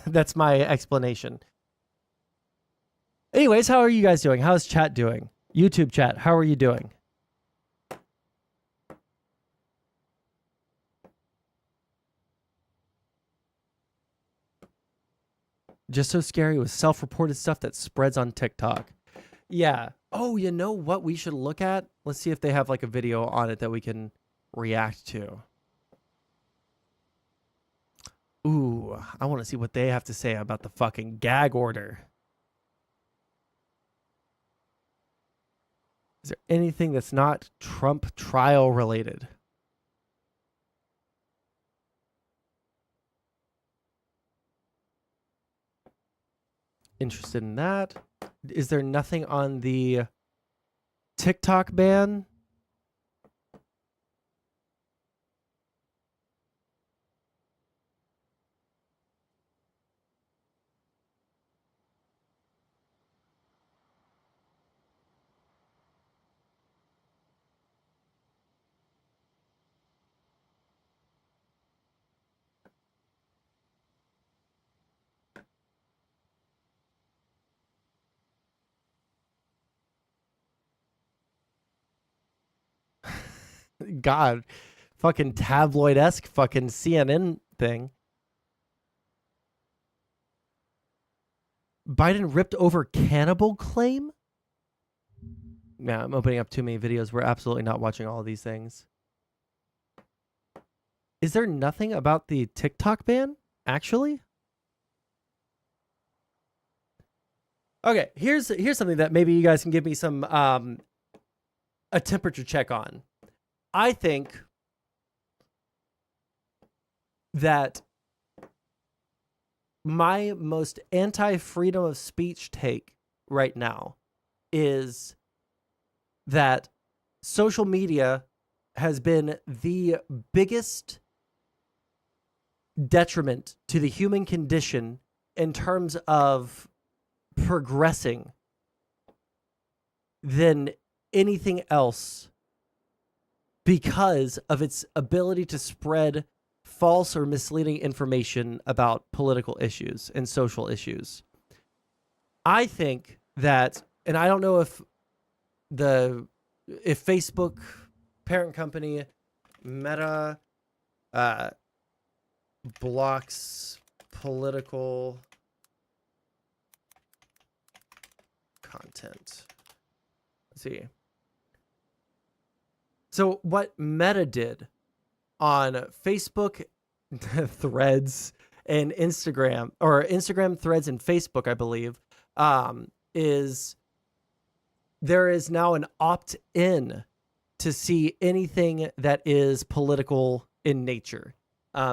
That's my explanation. Anyways, how are you guys doing? How's chat doing? YouTube chat, how are you doing? Just so scary with self-reported stuff that spreads on TikTok. Yeah. Oh, you know what we should look at? Let's see if they have like a video on it that we can react to. Ooh, I want to see what they have to say about the fucking gag order. Is there anything that's not Trump trial related? Interested in that. Is there nothing on the TikTok ban? God, fucking tabloid-esque fucking CNN thing. Biden ripped over cannibal claim? Yeah, I'm opening up too many videos. We're absolutely not watching all of these things. Is there nothing about the TikTok ban, actually? Okay, here's something that maybe you guys can give me some a temperature check on. I think that my most anti-freedom of speech take right now is that social media has been the biggest detriment to the human condition in terms of progressing than anything else because of its ability to spread false or misleading information about political issues and social issues. I think that, and I don't know if Facebook parent company Meta blocks political content. Let's see. So what Meta did on Facebook threads and Instagram, or Instagram threads and Facebook, I believe, is there is now an opt-in to see anything that is political in nature.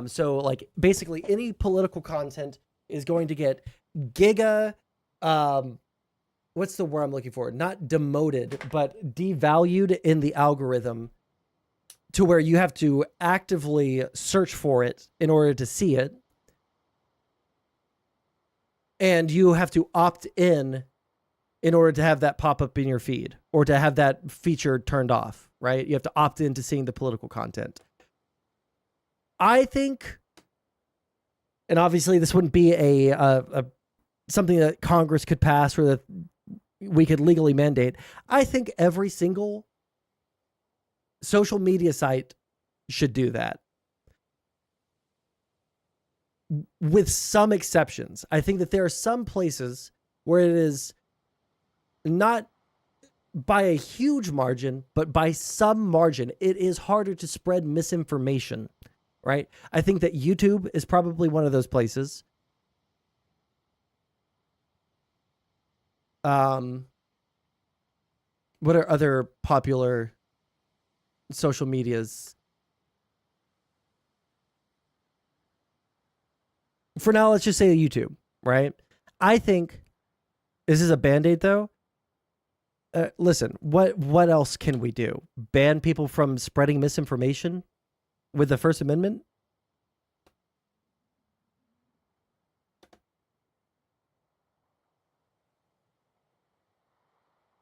So like basically any political content is going to get what's the word I'm looking for? Not demoted, but devalued in the algorithm to where you have to actively search for it in order to see it. And you have to opt in order to have that pop up in your feed or to have that feature turned off, right? You have to opt in to seeing the political content. I think, and obviously this wouldn't be a something that Congress could pass or that we could legally mandate. I think every single social media site should do that. With some exceptions. I think that there are some places where it is not by a huge margin, but by some margin, it is harder to spread misinformation, right? I think that YouTube is probably one of those places. What are other popular social medias? For now, let's just say YouTube, right? I think this is a Band-Aid, though. Listen, what else can we do? Ban people from spreading misinformation with the First Amendment?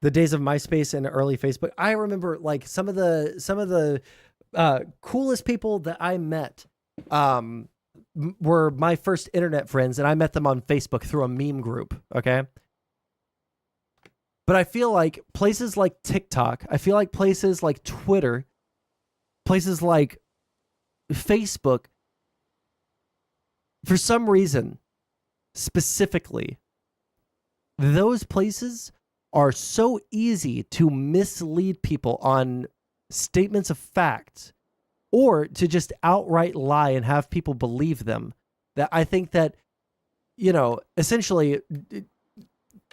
The days of MySpace and early Facebook. I remember like some of the coolest people that I met were my first internet friends, and I met them on Facebook through a meme group. Okay. But I feel like places like TikTok, I feel like places like Twitter, places like Facebook, for some reason, specifically, those places are so easy to mislead people on statements of fact or to just outright lie and have people believe them, that I think that, you know, essentially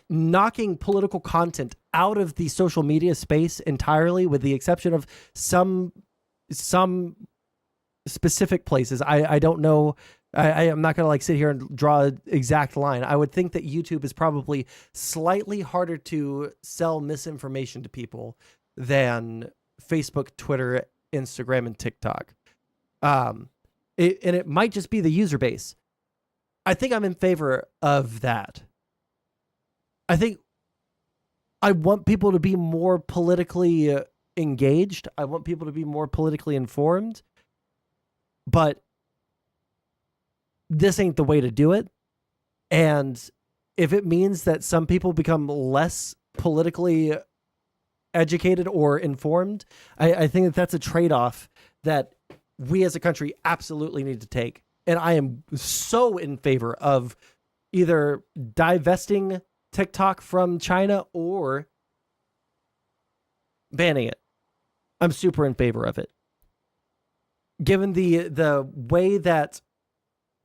knocking political content out of the social media space entirely, with the exception of some specific places. I don't know. I'm not going to like sit here and draw an exact line. I would think that YouTube is probably slightly harder to sell misinformation to people than Facebook, Twitter, Instagram, and TikTok. And it might just be the user base. I think I'm in favor of that. I think I want people to be more politically engaged. I want people to be more politically informed. But this ain't the way to do it. And if it means that some people become less politically educated or informed. I think that that's a trade-off that we as a country absolutely need to take. And I am so in favor of either divesting TikTok from China or banning it. I'm super in favor of it. Given the way that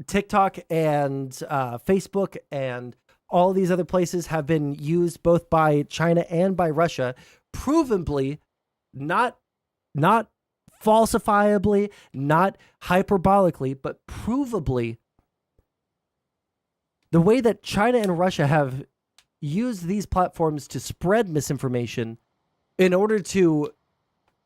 TikTok and Facebook and all these other places have been used both by China and by Russia, provably, not falsifiably, not hyperbolically, but provably, the way that China and Russia have used these platforms to spread misinformation in order to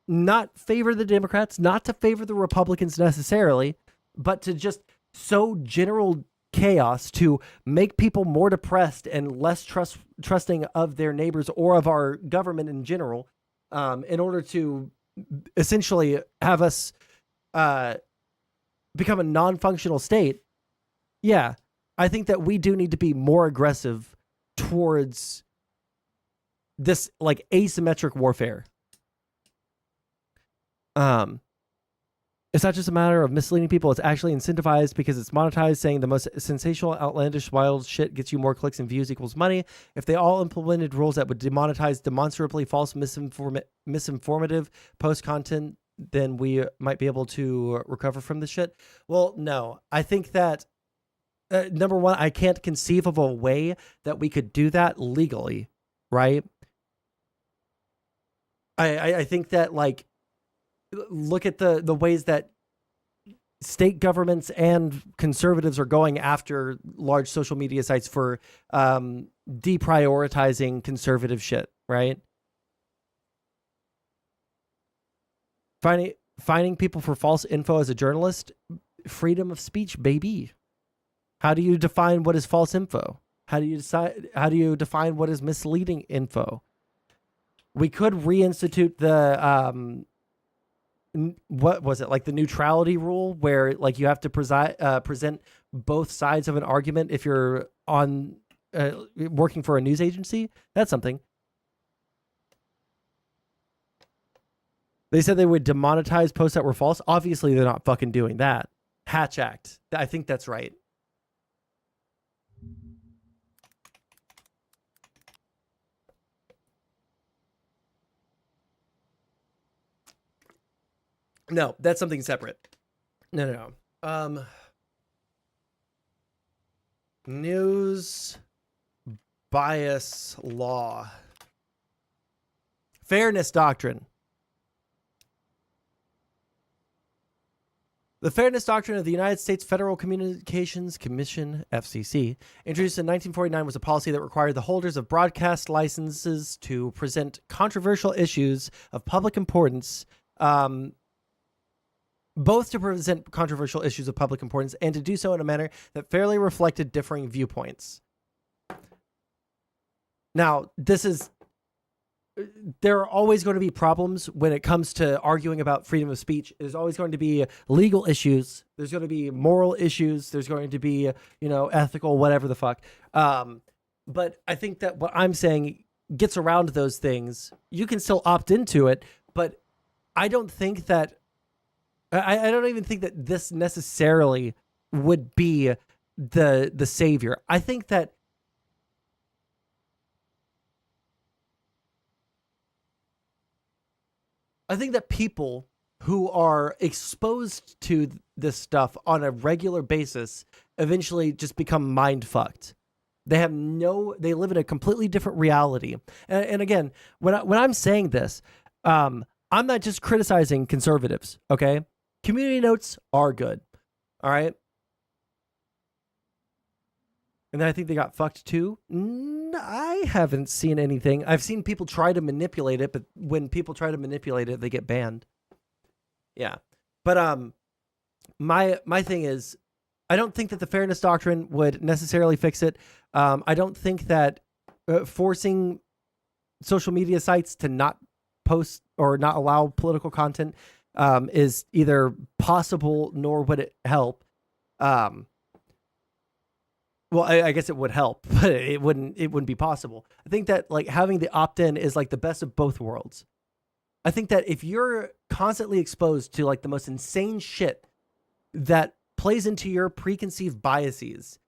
not favor the Democrats, not to favor the Republicans necessarily, but to just sow general chaos to make people more depressed and less trusting of their neighbors or of our government in general, in order to essentially have us become a non-functional state. Yeah, I think that we do need to be more aggressive towards this like asymmetric warfare. It's not just a matter of misleading people. It's actually incentivized because it's monetized, saying the most sensational, outlandish, wild shit gets you more clicks and views equals money. If they all implemented rules that would demonetize demonstrably false, misinformative post content, then we might be able to recover from this shit. Well, no. I think that, number one, I can't conceive of a way that we could do that legally, right? I think that, like, look at the ways that state governments and conservatives are going after large social media sites for deprioritizing conservative shit, right? Finding people for false info as a journalist, freedom of speech, baby. How do you define what is false info? How do you define what is misleading info? We could reinstitute the what was it, like the neutrality rule, where like you have to present both sides of an argument if you're on working for a news agency. That's something. They said they would demonetize posts that were false. Obviously, they're not fucking doing that. Hatch Act. I think that's right. No, that's something separate. No. News bias law. Fairness doctrine. The Fairness Doctrine of the United States Federal Communications Commission, FCC, introduced in 1949, was a policy that required the holders of broadcast licenses to present controversial issues of public importance, both to present controversial issues of public importance and to do so in a manner that fairly reflected differing viewpoints. Now, there are always going to be problems when it comes to arguing about freedom of speech. There's always going to be legal issues. There's going to be moral issues. There's going to be, ethical, whatever the fuck. But I think that what I'm saying gets around those things. You can still opt into it, but I don't think that I don't even think that this necessarily would be the savior. I think that people who are exposed to this stuff on a regular basis eventually just become mind fucked. They live in a completely different reality. And again, when I'm saying this, I'm not just criticizing conservatives, okay? Community notes are good, all right? And then I think they got fucked too. I haven't seen anything. I've seen people try to manipulate it, but when people try to manipulate it, they get banned. Yeah. But my thing is, I don't think that the Fairness Doctrine would necessarily fix it. I don't think that forcing social media sites to not post or not allow political content is either possible nor would it help. Well, I guess it would help, but it wouldn't be possible. I think that like having the opt-in is like the best of both worlds. I think that if you're constantly exposed to like the most insane shit that plays into your preconceived biases,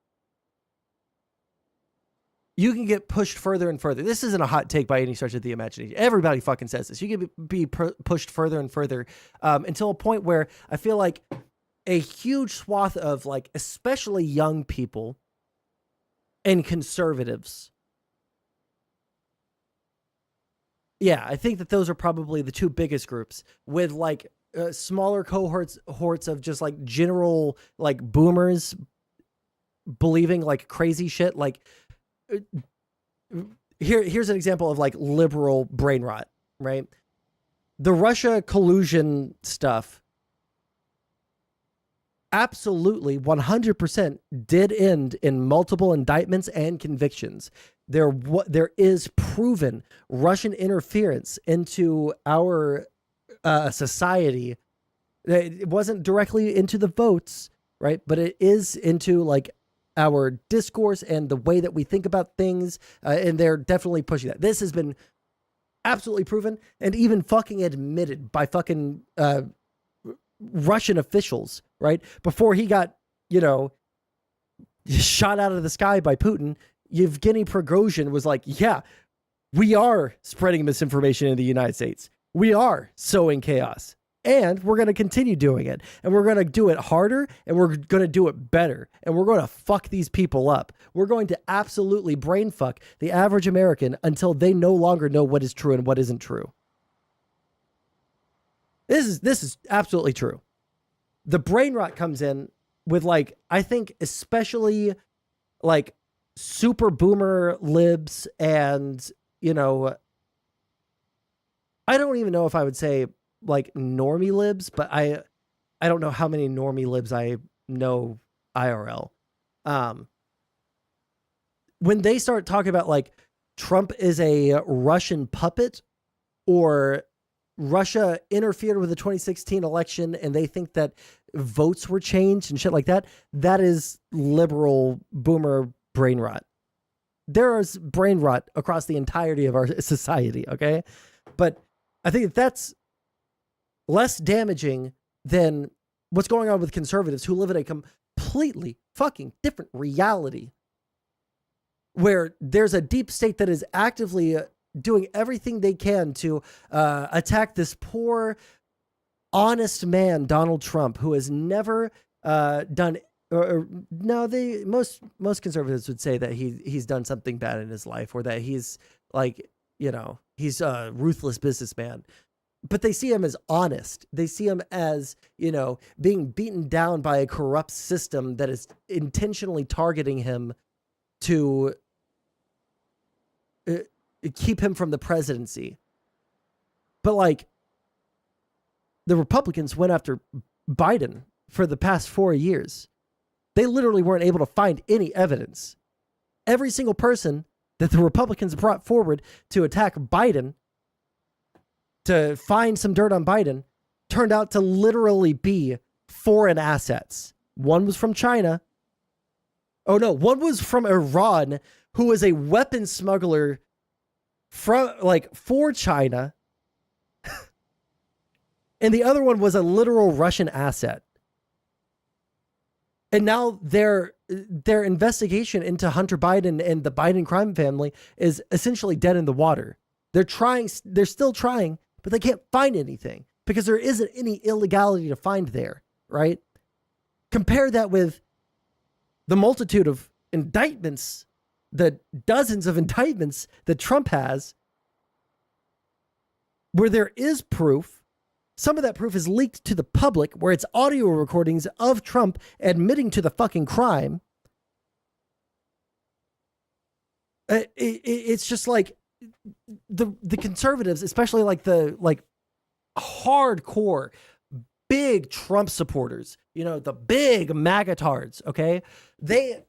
you can get pushed further and further. This isn't a hot take by any stretch of the imagination. Everybody fucking says this. You can be pushed further and further until a point where I feel like a huge swath of like, especially young people and conservatives. Yeah, I think that those are probably the two biggest groups, with like smaller cohorts of just like general like boomers believing like crazy shit. Like here's an example of like liberal brain rot, right? The Russia collusion stuff absolutely 100% did end in multiple indictments and convictions. There is proven Russian interference into our society. It wasn't directly into the votes, right? But it is into like our discourse and the way that we think about things. And they're definitely pushing that. This has been absolutely proven and even fucking admitted by fucking Russian officials, right? Before he got, shot out of the sky by Putin, Yevgeny Prigozhin was like, yeah, we are spreading misinformation in the United States. We are sowing chaos. And we're going to continue doing it. And we're going to do it harder. And we're going to do it better. And we're going to fuck these people up. We're going to absolutely brain fuck the average American until they no longer know what is true and what isn't true. This is absolutely true. The brain rot comes in with like, I think especially like super boomer libs and, I don't even know if I would say like normie libs, but I don't know how many normie libs I know IRL. When they start talking about like Trump is a Russian puppet or Russia interfered with the 2016 election and they think that votes were changed and shit like that, that is liberal boomer brain rot. There is brain rot across the entirety of our society, okay? But I think that's less damaging than what's going on with conservatives who live in a completely fucking different reality where there's a deep state that is actively doing everything they can to attack this poor, honest man, Donald Trump, who has never done. Most conservatives would say that he's done something bad in his life, or that he's like, he's a ruthless businessman. But they see him as honest. They see him as, being beaten down by a corrupt system that is intentionally targeting him to keep him from the presidency. But like, the Republicans went after Biden for the past 4 years. They literally weren't able to find any evidence. Every single person that the Republicans brought forward to attack Biden, to find some dirt on Biden, turned out to literally be foreign assets. One was from China. Oh no, one was from Iran, who was a weapon smuggler for China. And the other one was a literal Russian asset. And now their investigation into Hunter Biden and the Biden crime family is essentially dead in the water. They're still trying, but they can't find anything because there isn't any illegality to find there, right? Compare that with the multitude of indictments, the dozens of indictments that Trump has, where there is proof. Some of that proof is leaked to the public, where it's audio recordings of Trump admitting to the fucking crime. It's just like the conservatives, especially like the hardcore big Trump supporters, the big magatards, okay? They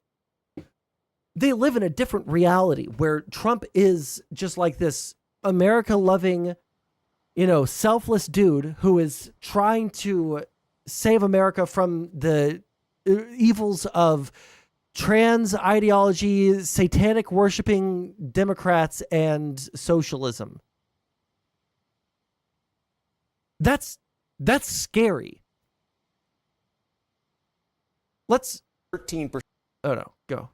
live in a different reality where Trump is just like this America-loving, selfless dude who is trying to save America from the evils of trans ideology, satanic worshiping Democrats, and socialism. That's scary. Let's 13%. Oh no, go.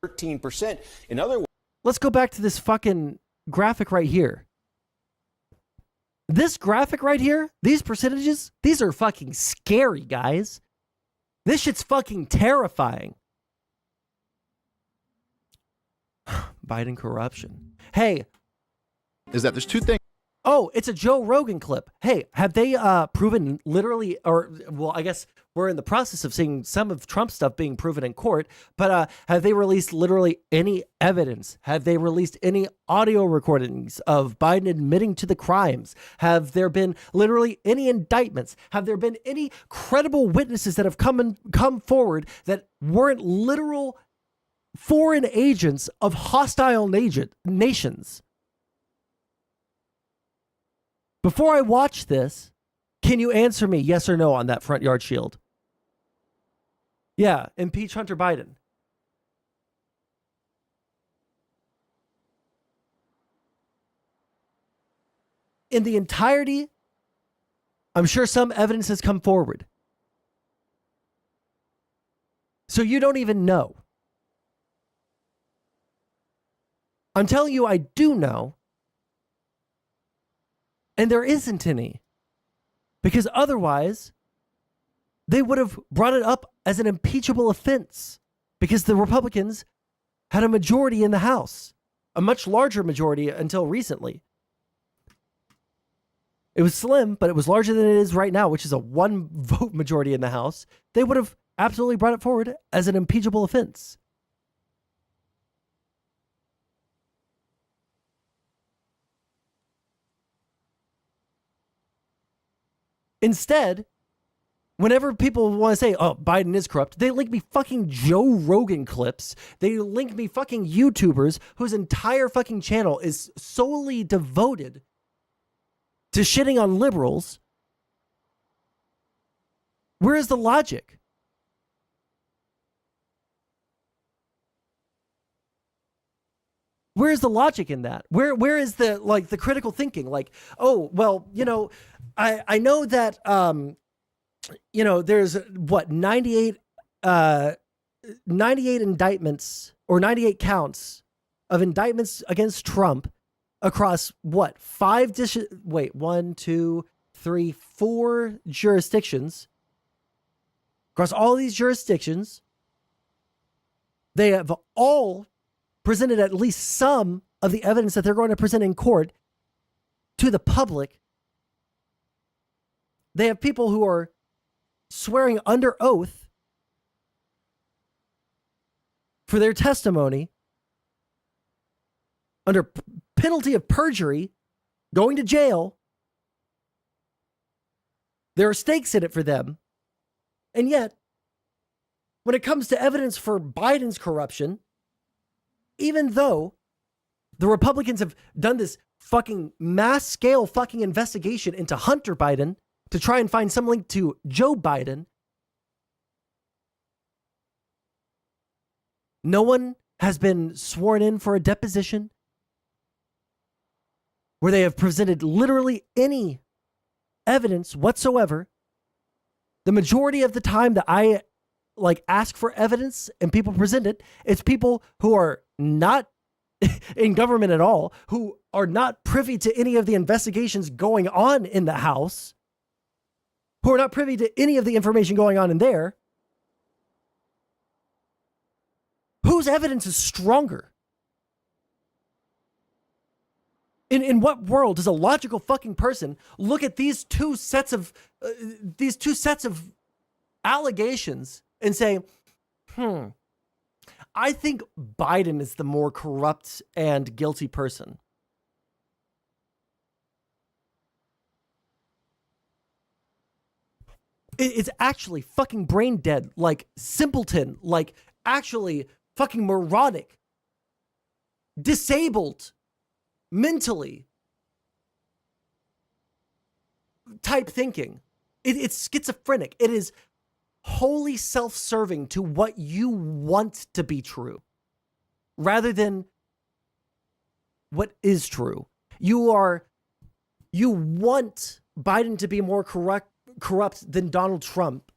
13%. In other words, let's go back to this fucking graphic right here. This graphic right here, these percentages, these are fucking scary, guys. This shit's fucking terrifying. Biden corruption. Hey. Is that there's two things. Oh, it's a Joe Rogan clip. Hey, have they proven literally, or, well, I guess we're in the process of seeing some of Trump's stuff being proven in court, but have they released literally any evidence? Have they released any audio recordings of Biden admitting to the crimes? Have there been literally any indictments? Have there been any credible witnesses that have come forward that weren't literal foreign agents of hostile nations? Before I watch this, can you answer me yes or no on that front yard shield? Yeah, impeach Hunter Biden. In the entirety, I'm sure some evidence has come forward. So you don't even know. I'm telling you, I do know. And there isn't any. Because otherwise, they would have brought it up as an impeachable offense. Because the Republicans had a majority in the House. A much larger majority until recently. It was slim, but it was larger than it is right now, which is a 1-vote majority in the House. They would have absolutely brought it forward as an impeachable offense. Instead, whenever people want to say, oh, Biden is corrupt, they link me fucking Joe Rogan clips. They link me fucking YouTubers whose entire fucking channel is solely devoted to shitting on liberals. Where is the logic? Where is the logic in that? Where is the the critical thinking? Like, oh, well, I know that there's what 98 indictments or 98 counts of indictments against Trump across what 4 jurisdictions. Across all these jurisdictions, they have all presented at least some of the evidence that they're going to present in court to the public. They have people who are swearing under oath for their testimony under penalty of perjury, going to jail. There are stakes in it for them. And yet, when it comes to evidence for Biden's corruption, even though the Republicans have done this fucking mass scale fucking investigation into Hunter Biden to try and find some link to Joe Biden, no one has been sworn in for a deposition where they have presented literally any evidence whatsoever. The majority of the time that I ask for evidence and people present it, it's people who are not in government at all, who are not privy to any of the investigations going on in the House, who are not privy to any of the information going on in there. Whose evidence is stronger? In what world does a logical fucking person look at these two sets of allegations and say, I think Biden is the more corrupt and guilty person? It's actually fucking brain dead, like simpleton, like actually fucking moronic, disabled, mentally type thinking. It's schizophrenic. It is wholly self-serving to what you want to be true rather than what is true. You want Biden to be more corrupt than Donald Trump.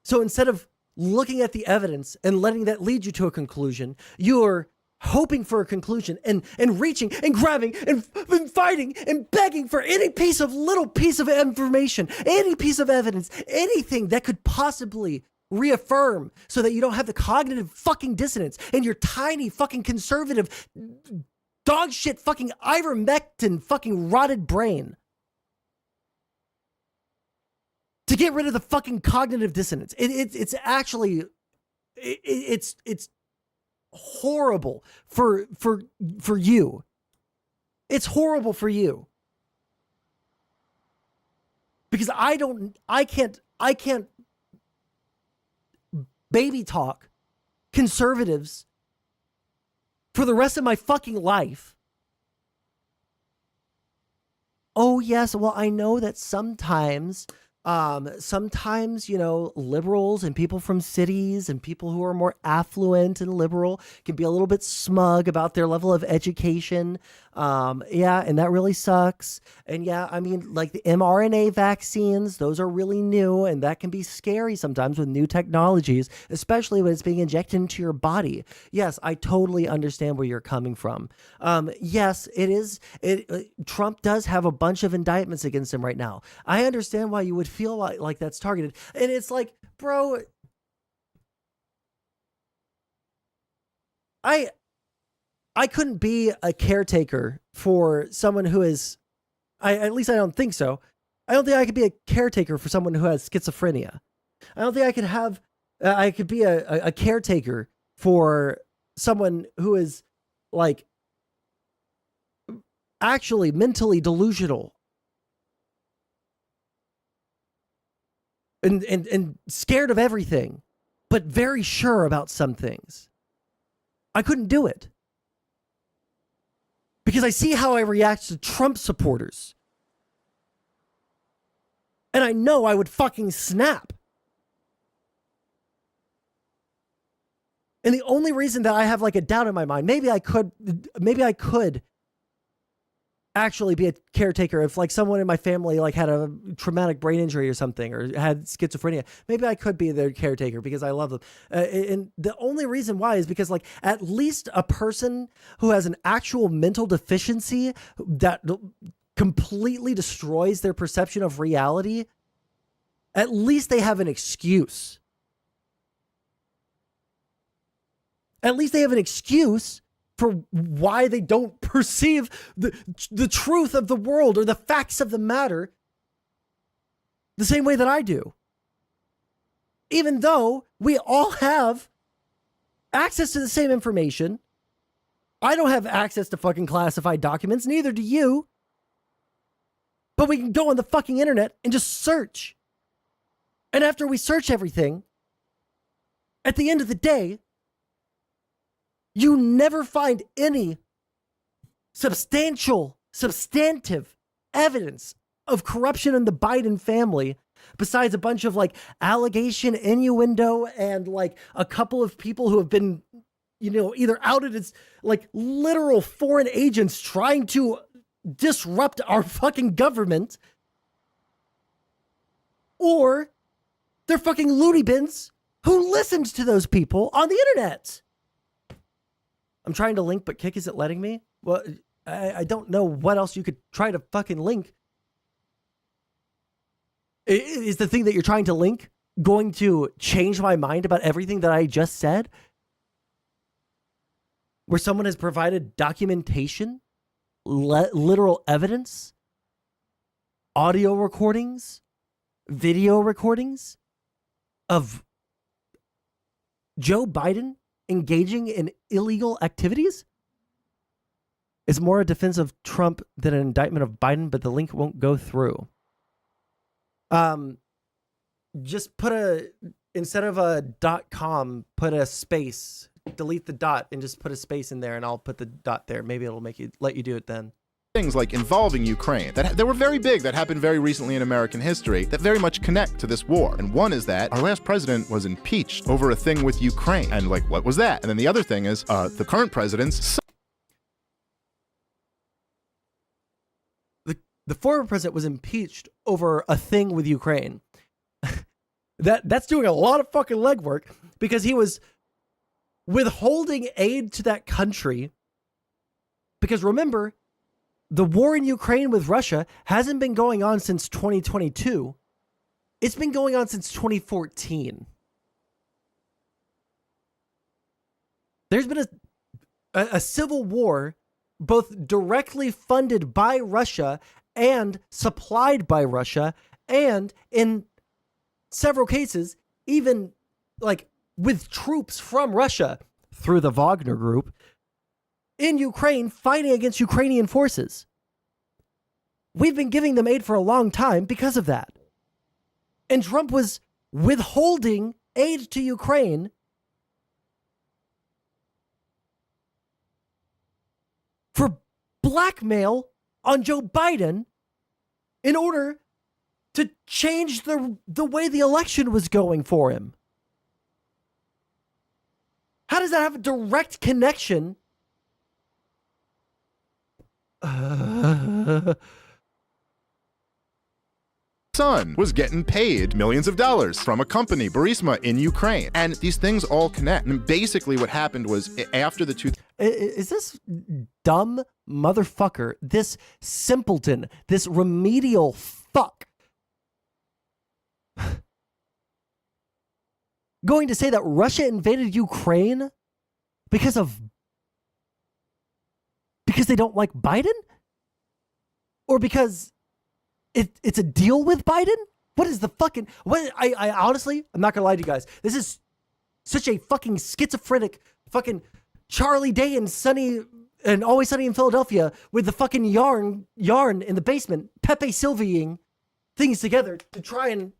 So instead of looking at the evidence and letting that lead you to a conclusion, you're hoping for a conclusion and reaching and grabbing and fighting and begging for any little piece of information, any piece of evidence, anything that could possibly reaffirm so that you don't have the cognitive fucking dissonance in your tiny fucking conservative dog shit fucking ivermectin fucking rotted brain. To get rid of the fucking cognitive dissonance. It's actually horrible for you. It's horrible for you. Because I can't baby talk conservatives for the rest of my fucking life. Oh yes, well I know that sometimes, you know, liberals and people from cities and people who are more affluent and liberal can be a little bit smug about their level of education. Yeah, and that really sucks. And yeah, I mean, like the mRNA vaccines, those are really new, and that can be scary sometimes with new technologies, especially when it's being injected into your body. Yes, I totally understand where you're coming from. Yes, it is. Trump does have a bunch of indictments against him right now. I understand why you would feel like that's targeted. And it's like, bro, I couldn't be a caretaker for someone who is, at least I don't think so. I don't think I could be a caretaker for someone who has schizophrenia. I don't think I could be a caretaker for someone who is like actually mentally delusional and scared of everything, but very sure about some things. I couldn't do it. Because I see how I react to Trump supporters. And I know I would fucking snap. And the only reason that I have like a doubt in my mind, maybe I could actually be a caretaker if like someone in my family like had a traumatic brain injury or something or had schizophrenia. Maybe I could be their caretaker because I love them. And the only reason why is because like at least a person who has an actual mental deficiency that completely destroys their perception of reality, at least they have an excuse. At least they have an excuse for why they don't perceive the truth of the world or the facts of the matter the same way that I do. Even though we all have access to the same information. I don't have access to fucking classified documents, neither do you. But we can go on the fucking internet and just search. And after we search everything, at the end of the day, you never find any substantive evidence of corruption in the Biden family besides a bunch of like allegation, innuendo, and like a couple of people who have been, you know, either outed as like literal foreign agents trying to disrupt our fucking government, or they're fucking loony bins who listened to those people on the internet. I'm trying to link, but Kick isn't letting me. Well, I don't know what else you could try to fucking link. Is the thing that you're trying to link going to change my mind about everything that I just said? Where someone has provided documentation, literal evidence, audio recordings, video recordings of Joe Biden engaging in illegal activities? It's more a defense of Trump than an indictment of Biden, but the link won't go through. Just instead of a .com, put a space, delete the dot and just put a space in there, and I'll put the dot there. Maybe it'll let you do it then. things like involving Ukraine that were very big, that happened very recently in American history, that very much connect to this war. And one is that our last president was impeached over a thing with Ukraine. And like, what was that? And then the other thing is the current president's son. The former president was impeached over a thing with Ukraine. That's doing a lot of fucking legwork, because he was withholding aid to that country. Because remember, the war in Ukraine with Russia hasn't been going on since 2022. It's been going on since 2014. There's been a civil war, both directly funded by Russia and supplied by Russia, and in several cases, even like with troops from Russia through the Wagner Group in Ukraine fighting against Ukrainian forces. We've been giving them aid for a long time because of that. And Trump was withholding aid to Ukraine for blackmail on Joe Biden in order to change the way the election was going for him. How does that have a direct connection? Son was getting paid millions of dollars from a company, Burisma, in Ukraine. And these things all connect. And basically what happened was after the two... Is this dumb motherfucker, this simpleton, this remedial fuck, going to say that Russia invaded Ukraine because they don't like Biden? Or because it's a deal with Biden? What is the fucking... I honestly, I'm not gonna lie to you guys. This is such a fucking schizophrenic fucking Charlie Day and Always Sunny in Philadelphia with the fucking yarn in the basement, Pepe Sylviaing things together to try and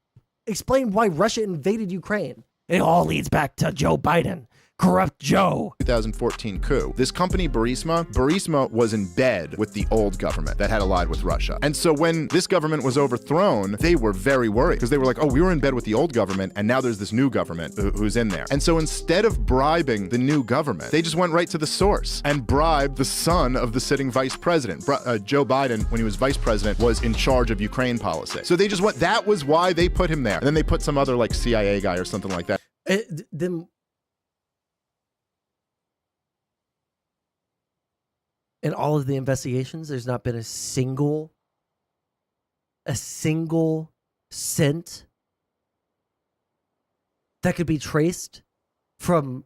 explain why Russia invaded Ukraine. It all leads back to Joe Biden. Corrupt Joe. 2014 coup. This company, Burisma was in bed with the old government that had allied with Russia. And so when this government was overthrown, they were very worried because they were like, oh, we were in bed with the old government and now there's this new government who's in there. And so instead of bribing the new government, they just went right to the source and bribed the son of the sitting vice president. Joe Biden, when he was vice president, was in charge of Ukraine policy. So they just went, that was why they put him there. And then they put some other like CIA guy or something like that. Then in all of the investigations, there's not been a single cent that could be traced from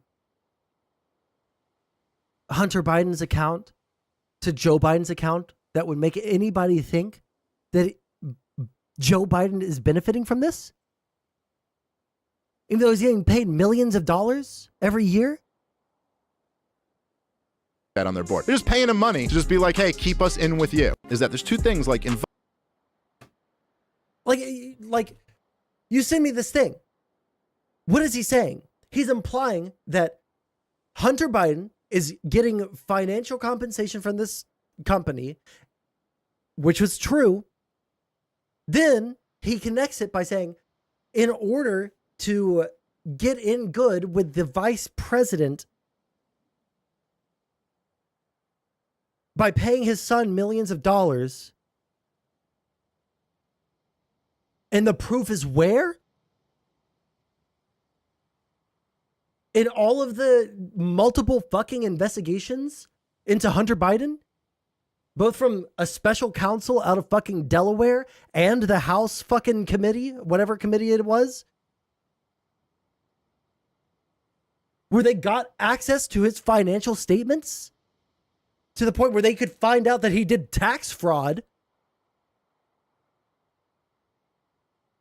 Hunter Biden's account to Joe Biden's account that would make anybody think that Joe Biden is benefiting from this? Even though he's getting paid millions of dollars every year? That on their board. They're just paying him money to just be like, hey, keep us in with you. Is that there's two things like you send me this thing. What is he saying? He's implying that Hunter Biden is getting financial compensation from this company, which was true. Then he connects it by saying, in order to get in good with the vice president by paying his son millions of dollars. And the proof is where? In all of the multiple fucking investigations into Hunter Biden, both from a special counsel out of fucking Delaware and the House fucking committee, whatever committee it was, where they got access to his financial statements to the point where they could find out that he did tax fraud.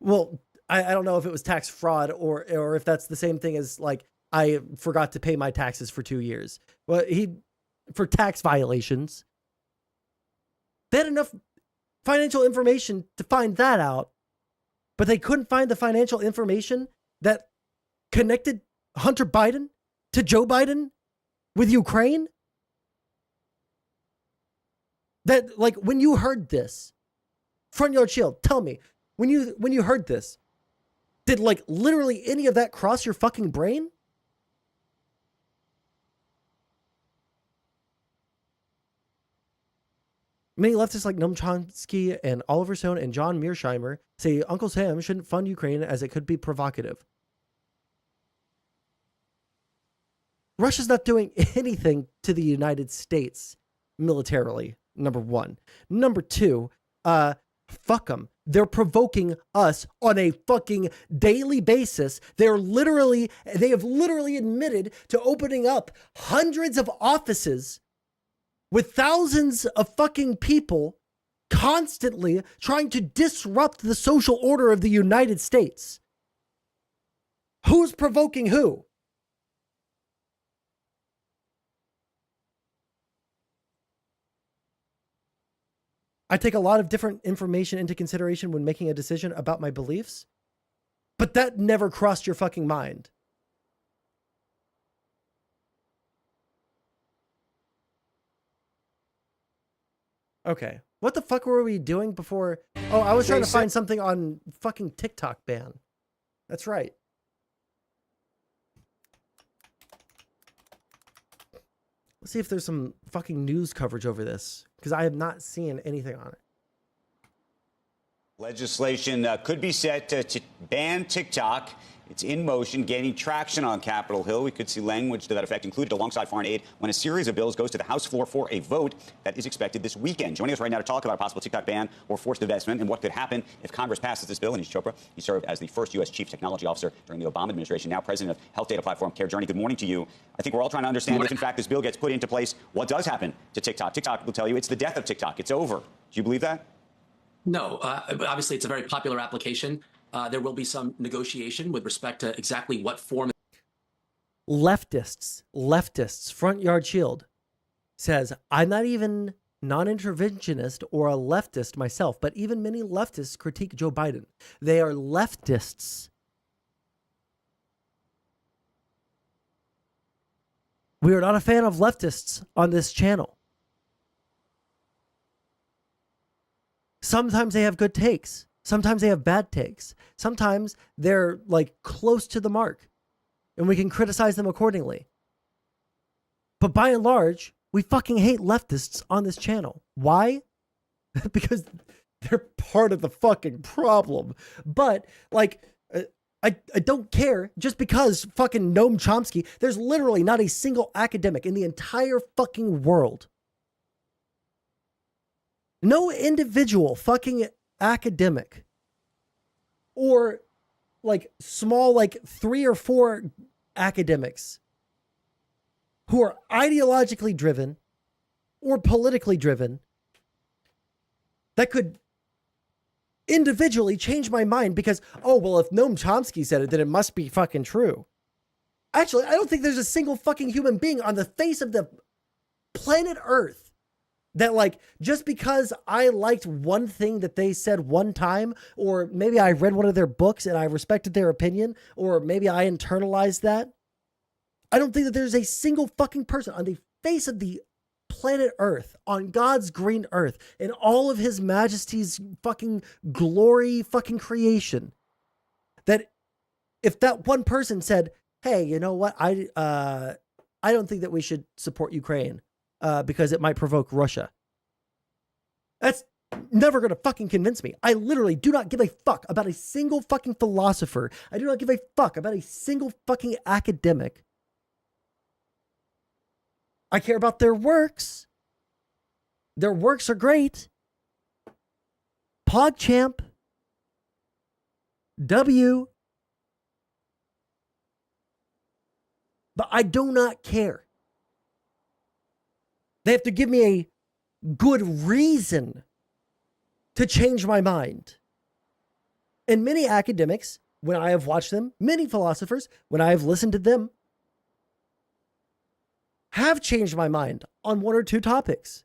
Well, I don't know if it was tax fraud or if that's the same thing as like, I forgot to pay my taxes for 2 years. Well, for tax violations. They had enough financial information to find that out, but they couldn't find the financial information that connected Hunter Biden to Joe Biden with Ukraine. That, like, when you heard this, Front Yard Shield, tell me, when you heard this, did, like, literally any of that cross your fucking brain? Many leftists like Noam Chomsky and Oliver Stone and John Mearsheimer say Uncle Sam shouldn't fund Ukraine as it could be provocative. Russia's not doing anything to the United States militarily, number one. Number two, fuck them. They're provoking us on a fucking daily basis. They have literally admitted to opening up hundreds of offices with thousands of fucking people constantly trying to disrupt the social order of the United States. Who's provoking who? I take a lot of different information into consideration when making a decision about my beliefs, but that never crossed your fucking mind. Okay. What the fuck were we doing before? Oh, I was trying to find something on fucking TikTok ban. That's right. Let's see if there's some fucking news coverage over this, because I have not seen anything on it. Legislation could be set to ban TikTok. It's in motion, gaining traction on Capitol Hill. We could see language to that effect included alongside foreign aid when a series of bills goes to the House floor for a vote that is expected this weekend. Joining us right now to talk about a possible TikTok ban or forced divestment and what could happen if Congress passes this bill, Anish Chopra. He served as the first U.S. Chief Technology Officer during the Obama administration, now president of health data platform CareJourney. Good morning to you. I think we're all trying to understand if, in fact, this bill gets put into place, what does happen to TikTok. TikTok will tell you it's the death of TikTok. It's over. Do you believe that? No. Obviously, it's a very popular application. There will be some negotiation with respect to exactly what form. Leftists, Front Yard Shield says, I'm not even non-interventionist or a leftist myself, but even many leftists critique Joe Biden. They are leftists. We are not a fan of leftists on this channel. Sometimes they have good takes. Sometimes they have bad takes. Sometimes they're like close to the mark and we can criticize them accordingly. But by and large, we fucking hate leftists on this channel. Why? Because they're part of the fucking problem. But like, I don't care just because fucking Noam Chomsky, there's literally not a single academic in the entire fucking world. No individual fucking academic or like small, like 3 or 4 academics who are ideologically driven or politically driven that could individually change my mind because, oh, well, if Noam Chomsky said it, then it must be fucking true. Actually, I don't think there's a single fucking human being on the face of the planet Earth that, like, just because I liked one thing that they said one time, or maybe I read one of their books and I respected their opinion, or maybe I internalized that, I don't think that there's a single fucking person on the face of the planet Earth, on God's green earth, in all of his majesty's fucking glory fucking creation, that if that one person said, hey, you know what, I don't think that we should support Ukraine, because it might provoke Russia. That's never going to fucking convince me. I literally do not give a fuck about a single fucking philosopher. I do not give a fuck about a single fucking academic. I care about their works. Their works are great. PogChamp. W. But I do not care. They have to give me a good reason to change my mind. And many academics, when I have watched them, many philosophers, when I have listened to them, have changed my mind on 1 or 2 topics.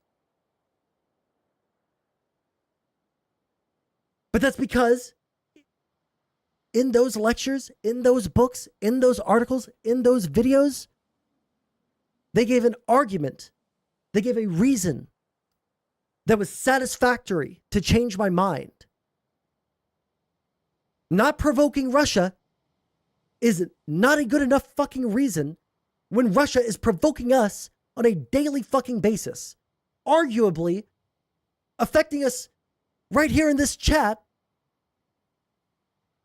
But that's because in those lectures, in those books, in those articles, in those videos, they gave an argument. They gave a reason that was satisfactory to change my mind. Not provoking Russia is not a good enough fucking reason when Russia is provoking us on a daily fucking basis, arguably affecting us right here in this chat,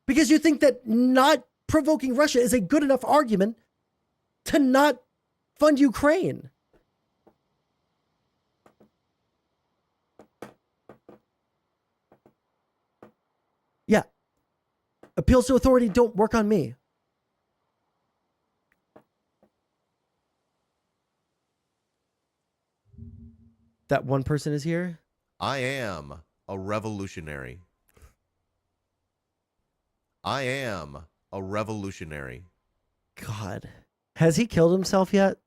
because you think that not provoking Russia is a good enough argument to not fund Ukraine. Yeah. Appeals to authority don't work on me. That one person is here? I am a revolutionary. I am a revolutionary. God. Has he killed himself yet?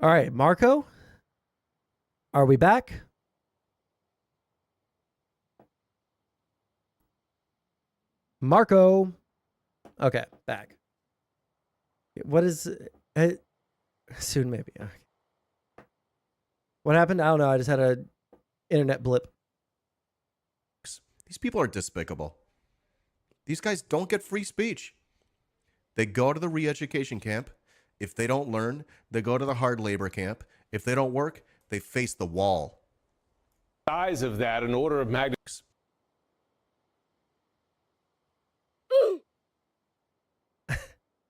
All right, Marco? Are we back? Marco. Okay, back. What is... soon, maybe. Okay. What happened? I don't know. I just had a internet blip. These people are despicable. These guys don't get free speech. They go to the re-education camp. If they don't learn, they go to the hard labor camp. If they don't work, they face the wall. Size of that, an order of magnitude.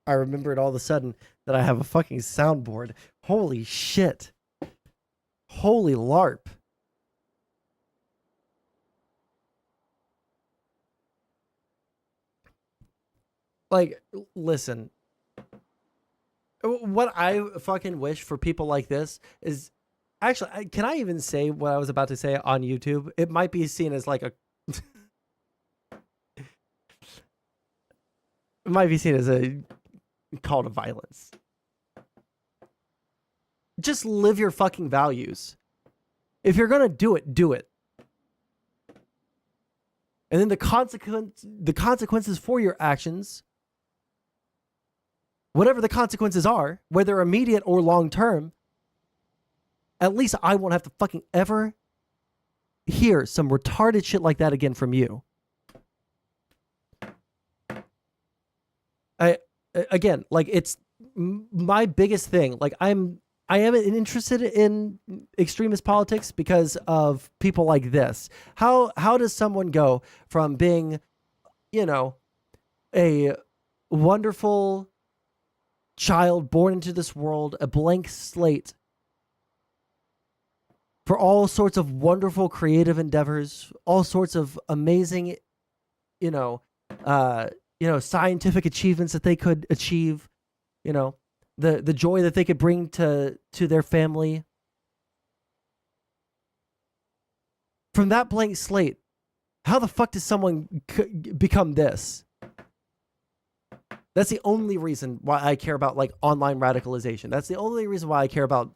I remembered all of a sudden that I have a fucking soundboard. Holy shit. Holy LARP. Like, listen. What I fucking wish for people like this is... Actually, can I even say what I was about to say on YouTube? It might be seen as like a... It might be seen as a call to violence. Just live your fucking values. If you're gonna do it, do it. And then the consequences for your actions, whatever the consequences are, whether immediate or long term, at least I won't have to fucking ever hear some retarded shit like that again from you. Again, like, it's my biggest thing. Like, I am interested in extremist politics because of people like this. How does someone go from being, you know, a wonderful child born into this world, a blank slate for all sorts of wonderful creative endeavors, all sorts of amazing, scientific achievements that they could achieve, the joy that they could bring to their family. From that blank slate, how the fuck does someone become this? That's the only reason why I care about, like, online radicalization. That's the only reason why I care about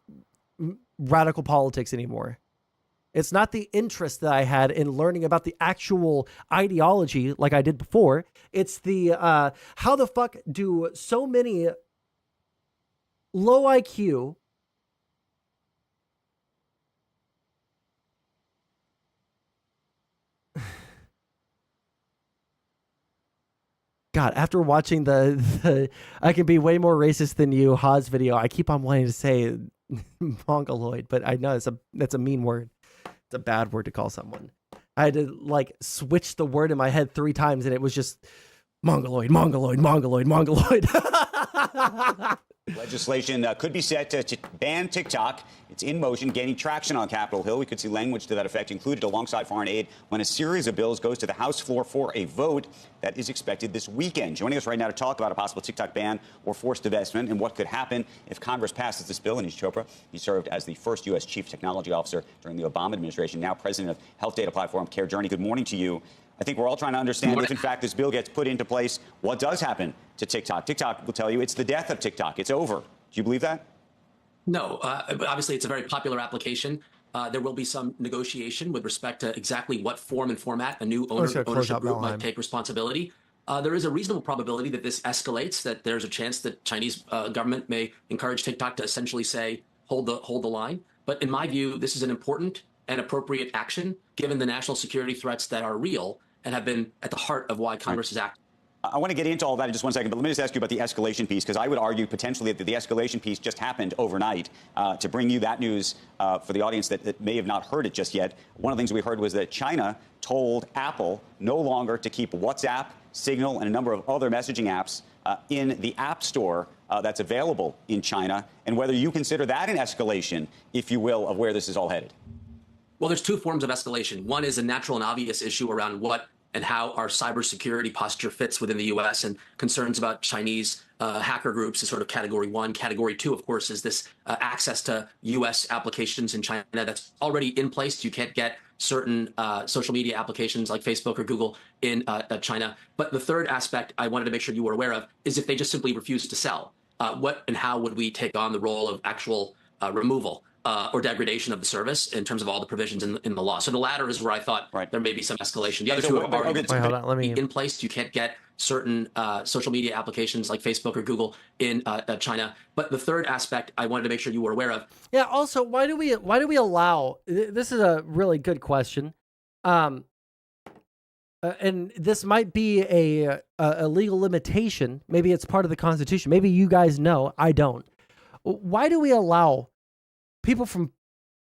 radical politics anymore. It's not the interest that I had in learning about the actual ideology like I did before. It's the how the fuck do so many low IQ God, after watching the I can be way more racist than you Haas video, I keep on wanting to say Mongoloid, but I know that's a mean word. It's a bad word to call someone. I had to, like, switch the word in my head 3 times, and it was just Mongoloid, Mongoloid, Mongoloid, Mongoloid. Legislation could be set to ban TikTok. It's in motion, gaining traction on Capitol Hill. We could see language to that effect included alongside foreign aid when a series of bills goes to the House floor for a vote that is expected this weekend. Joining us right now to talk about a possible TikTok ban or forced divestment and what could happen if Congress passes this bill, Anish Chopra. He served as the first U.S. Chief Technology Officer during the Obama administration, now president of health data platform Care Journey. Good morning to you. I think we're all trying to understand if, in fact, this bill gets put into place, what does happen to TikTok. TikTok will tell you it's the death of TikTok. It's over. Do you believe that? No. Obviously, it's a very popular application. There will be some negotiation with respect to exactly what form and format a new ownership group might take responsibility. there is a reasonable probability that this escalates, that there's a chance that Chinese government may encourage TikTok to essentially say, hold the line. But in my view, this is an important and appropriate action, given the national security threats that are real and have been at the heart of why Congress is acting. I want to get into all that in just one second, but let me just ask you about the escalation piece, because I would argue potentially that the escalation piece just happened overnight. To bring you that news for the audience that may have not heard it just yet, one of the things we heard was that China told Apple no longer to keep WhatsApp, Signal, and a number of other messaging apps in the App Store that's available in China, and whether you consider that an escalation, if you will, of where this is all headed. Well, there's two forms of escalation. One is a natural and obvious issue around what and how our cybersecurity posture fits within the U.S. and concerns about Chinese hacker groups is sort of category one. Category two, of course, is this access to U.S. applications in China that's already in place. You can't get certain social media applications like Facebook or Google in China. But the third aspect I wanted to make sure you were aware of is if they just simply refuse to sell, what and how would we take on the role of actual removal or degradation of the service in terms of all the provisions in the law. So the latter is where I thought there may be some escalation. The other two are already in place. You can't get certain social media applications like Facebook or Google in China. But the third aspect I wanted to make sure you were aware of. Yeah. Also, why do we allow? This is a really good question, and this might be a legal limitation. Maybe it's part of the Constitution. Maybe you guys know. I don't. Why do we allow people from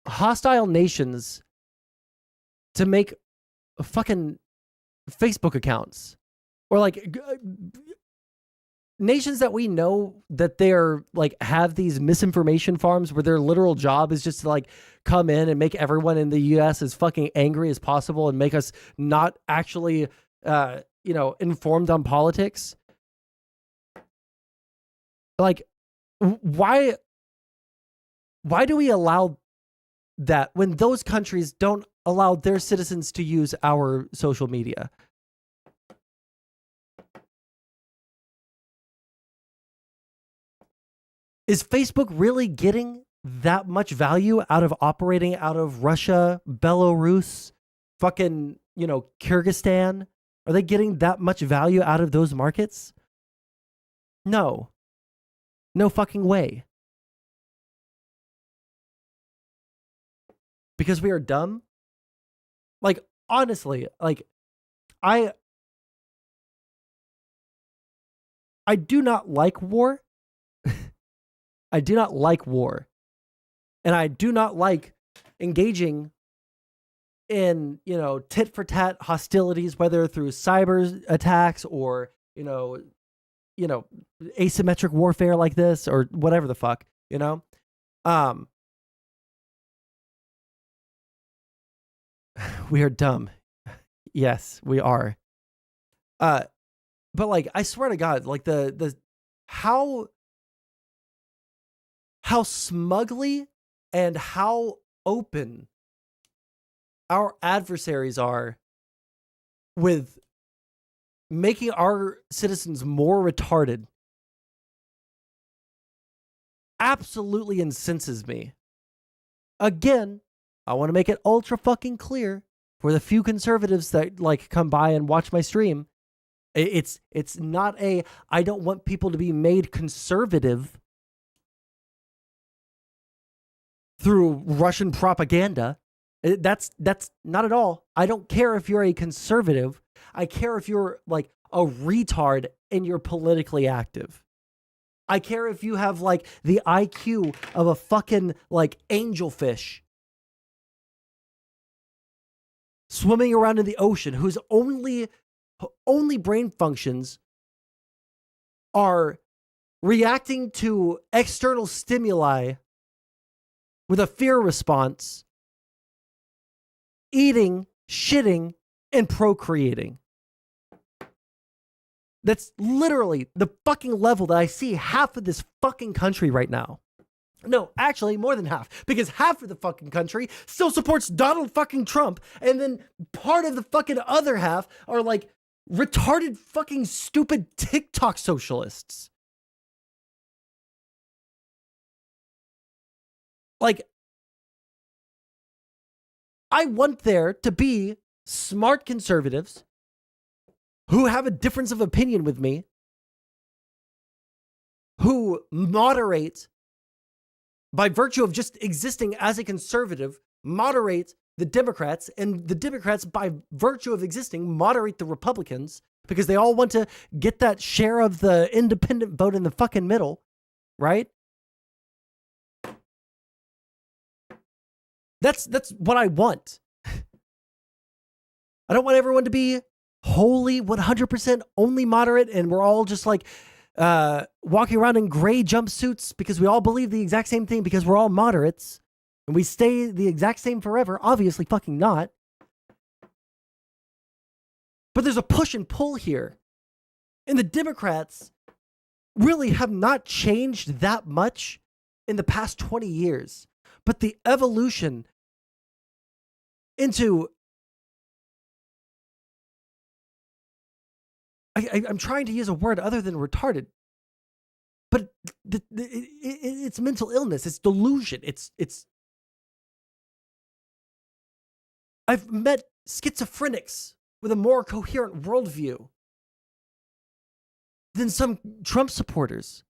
hostile nations to make fucking Facebook accounts, or like nations that we know that they're like have these misinformation farms where their literal job is just to like come in and make everyone in the US as fucking angry as possible and make us not actually, informed on politics. Like, why do we allow that when those countries don't allow their citizens to use our social media? Is Facebook really getting that much value out of operating out of Russia, Belarus, fucking, Kyrgyzstan? Are they getting that much value out of those markets? No. No fucking way. Because we are dumb? Like, honestly, like, I do not like war. I do not like war. And I do not like engaging in, tit for tat hostilities, whether through cyber attacks or, asymmetric warfare like this or whatever the fuck, we are dumb. Yes, we are. But like, I swear to God, like how smugly and how open our adversaries are with making our citizens more retarded absolutely incenses me. Again, I want to make it ultra fucking clear for the few conservatives that like come by and watch my stream. It's not I don't want people to be made conservative through Russian propaganda. That's not at all. I don't care if you're a conservative. I care if you're like a retard and you're politically active. I care if you have like the IQ of a fucking like angelfish swimming around in the ocean, whose only brain functions are reacting to external stimuli with a fear response, eating, shitting, and procreating. That's literally the fucking level that I see half of this fucking country right now. No, actually more than half, because half of the fucking country still supports Donald fucking Trump, and then part of the fucking other half are like retarded fucking stupid TikTok socialists. Like, I want there to be smart conservatives who have a difference of opinion with me, who moderate by virtue of just existing as a conservative, moderate the Democrats, and the Democrats, by virtue of existing, moderate the Republicans because they all want to get that share of the independent vote in the fucking middle, right? That's what I want. I don't want everyone to be wholly 100% only moderate and we're all just like walking around in gray jumpsuits because we all believe the exact same thing because we're all moderates and we stay the exact same forever. Obviously fucking not. But there's a push and pull here. And the Democrats really have not changed that much in the past 20 years. But the evolution into... I'm trying to use a word other than retarded. But it's mental illness. It's delusion. It's. I've met schizophrenics with a more coherent worldview than some Trump supporters.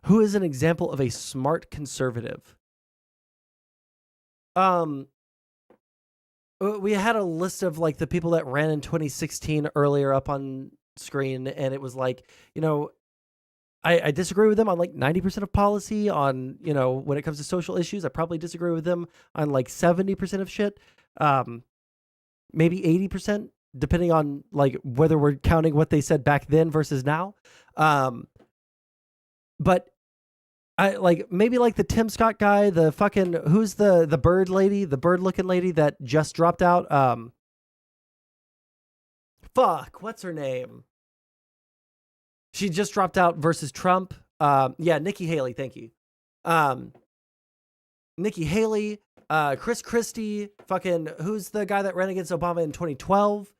Who is an example of a smart conservative? We had a list of like the people that ran in 2016 earlier up on screen, and it was like, you know, I disagree with them on like 90% of policy. On, you know, when it comes to social issues, I probably disagree with them on like 70% of shit, maybe 80%, depending on like whether we're counting what they said back then versus now. But I like maybe like the Tim Scott guy, the fucking who's the bird lady, the bird looking lady that just dropped out. What's her name? She just dropped out versus Trump. Yeah, Nikki Haley. Thank you. Nikki Haley, Chris Christie, fucking who's the guy that ran against Obama in 2012?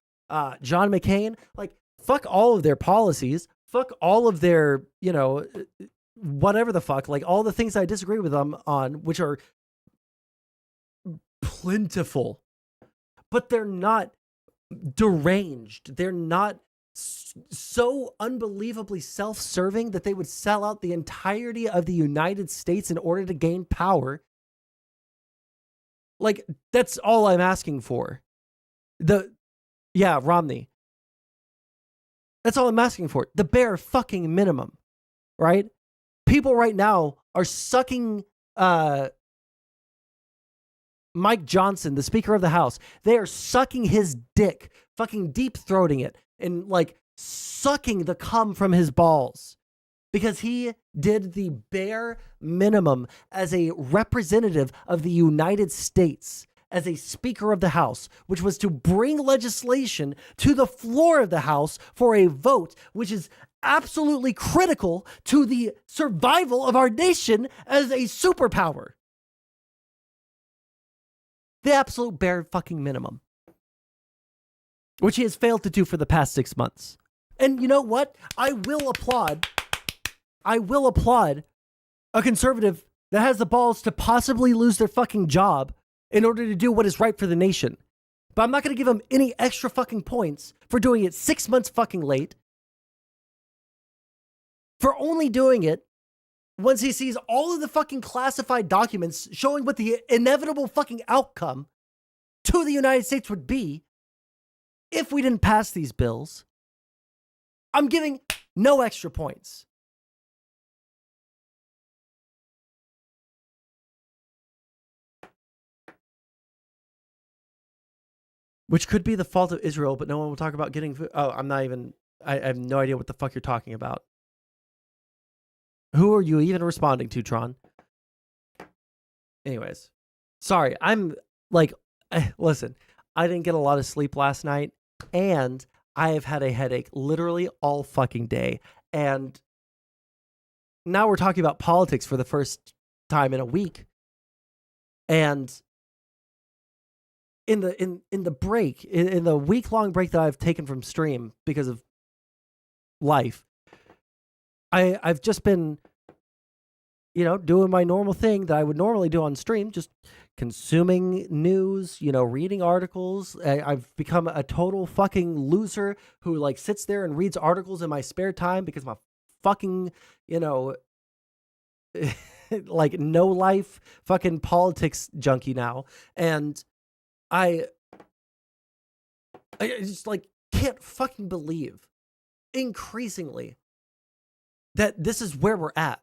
John McCain. Like, fuck all of their policies. Fuck all of their, you know, whatever the fuck, like all the things I disagree with them on, which are plentiful, but they're not deranged. They're not so unbelievably self-serving that they would sell out the entirety of the United States in order to gain power. Like, that's all I'm asking for. Romney. That's all I'm asking for. The bare fucking minimum, right? People right now are sucking Mike Johnson, the Speaker of the House. They are sucking his dick, fucking deep-throating it, and like sucking the cum from his balls because he did the bare minimum as a representative of the United States, as a Speaker of the House, which was to bring legislation to the floor of the House for a vote, which is absolutely critical to the survival of our nation as a superpower. The absolute bare fucking minimum, which he has failed to do for the past 6 months. And you know what? I will applaud a conservative that has the balls to possibly lose their fucking job in order to do what is right for the nation. But I'm not going to give him any extra fucking points for doing it 6 months fucking late, for only doing it once he sees all of the fucking classified documents showing what the inevitable fucking outcome to the United States would be if we didn't pass these bills. I'm giving no extra points. Which could be the fault of Israel, but no one will talk about getting food. Oh, I have no idea what the fuck you're talking about. Who are you even responding to, Tron? Anyways, sorry. I'm like, listen, I didn't get a lot of sleep last night, and I have had a headache literally all fucking day. And now we're talking about politics for the first time in a week. And in the break, in the week-long break that I've taken from stream because of life, I've just been, you know, doing my normal thing that I would normally do on stream, just consuming news, reading articles. I've become a total fucking loser who like sits there and reads articles in my spare time because I'm a fucking, like no life fucking politics junkie now. And I just like can't fucking believe increasingly that this is where we're at.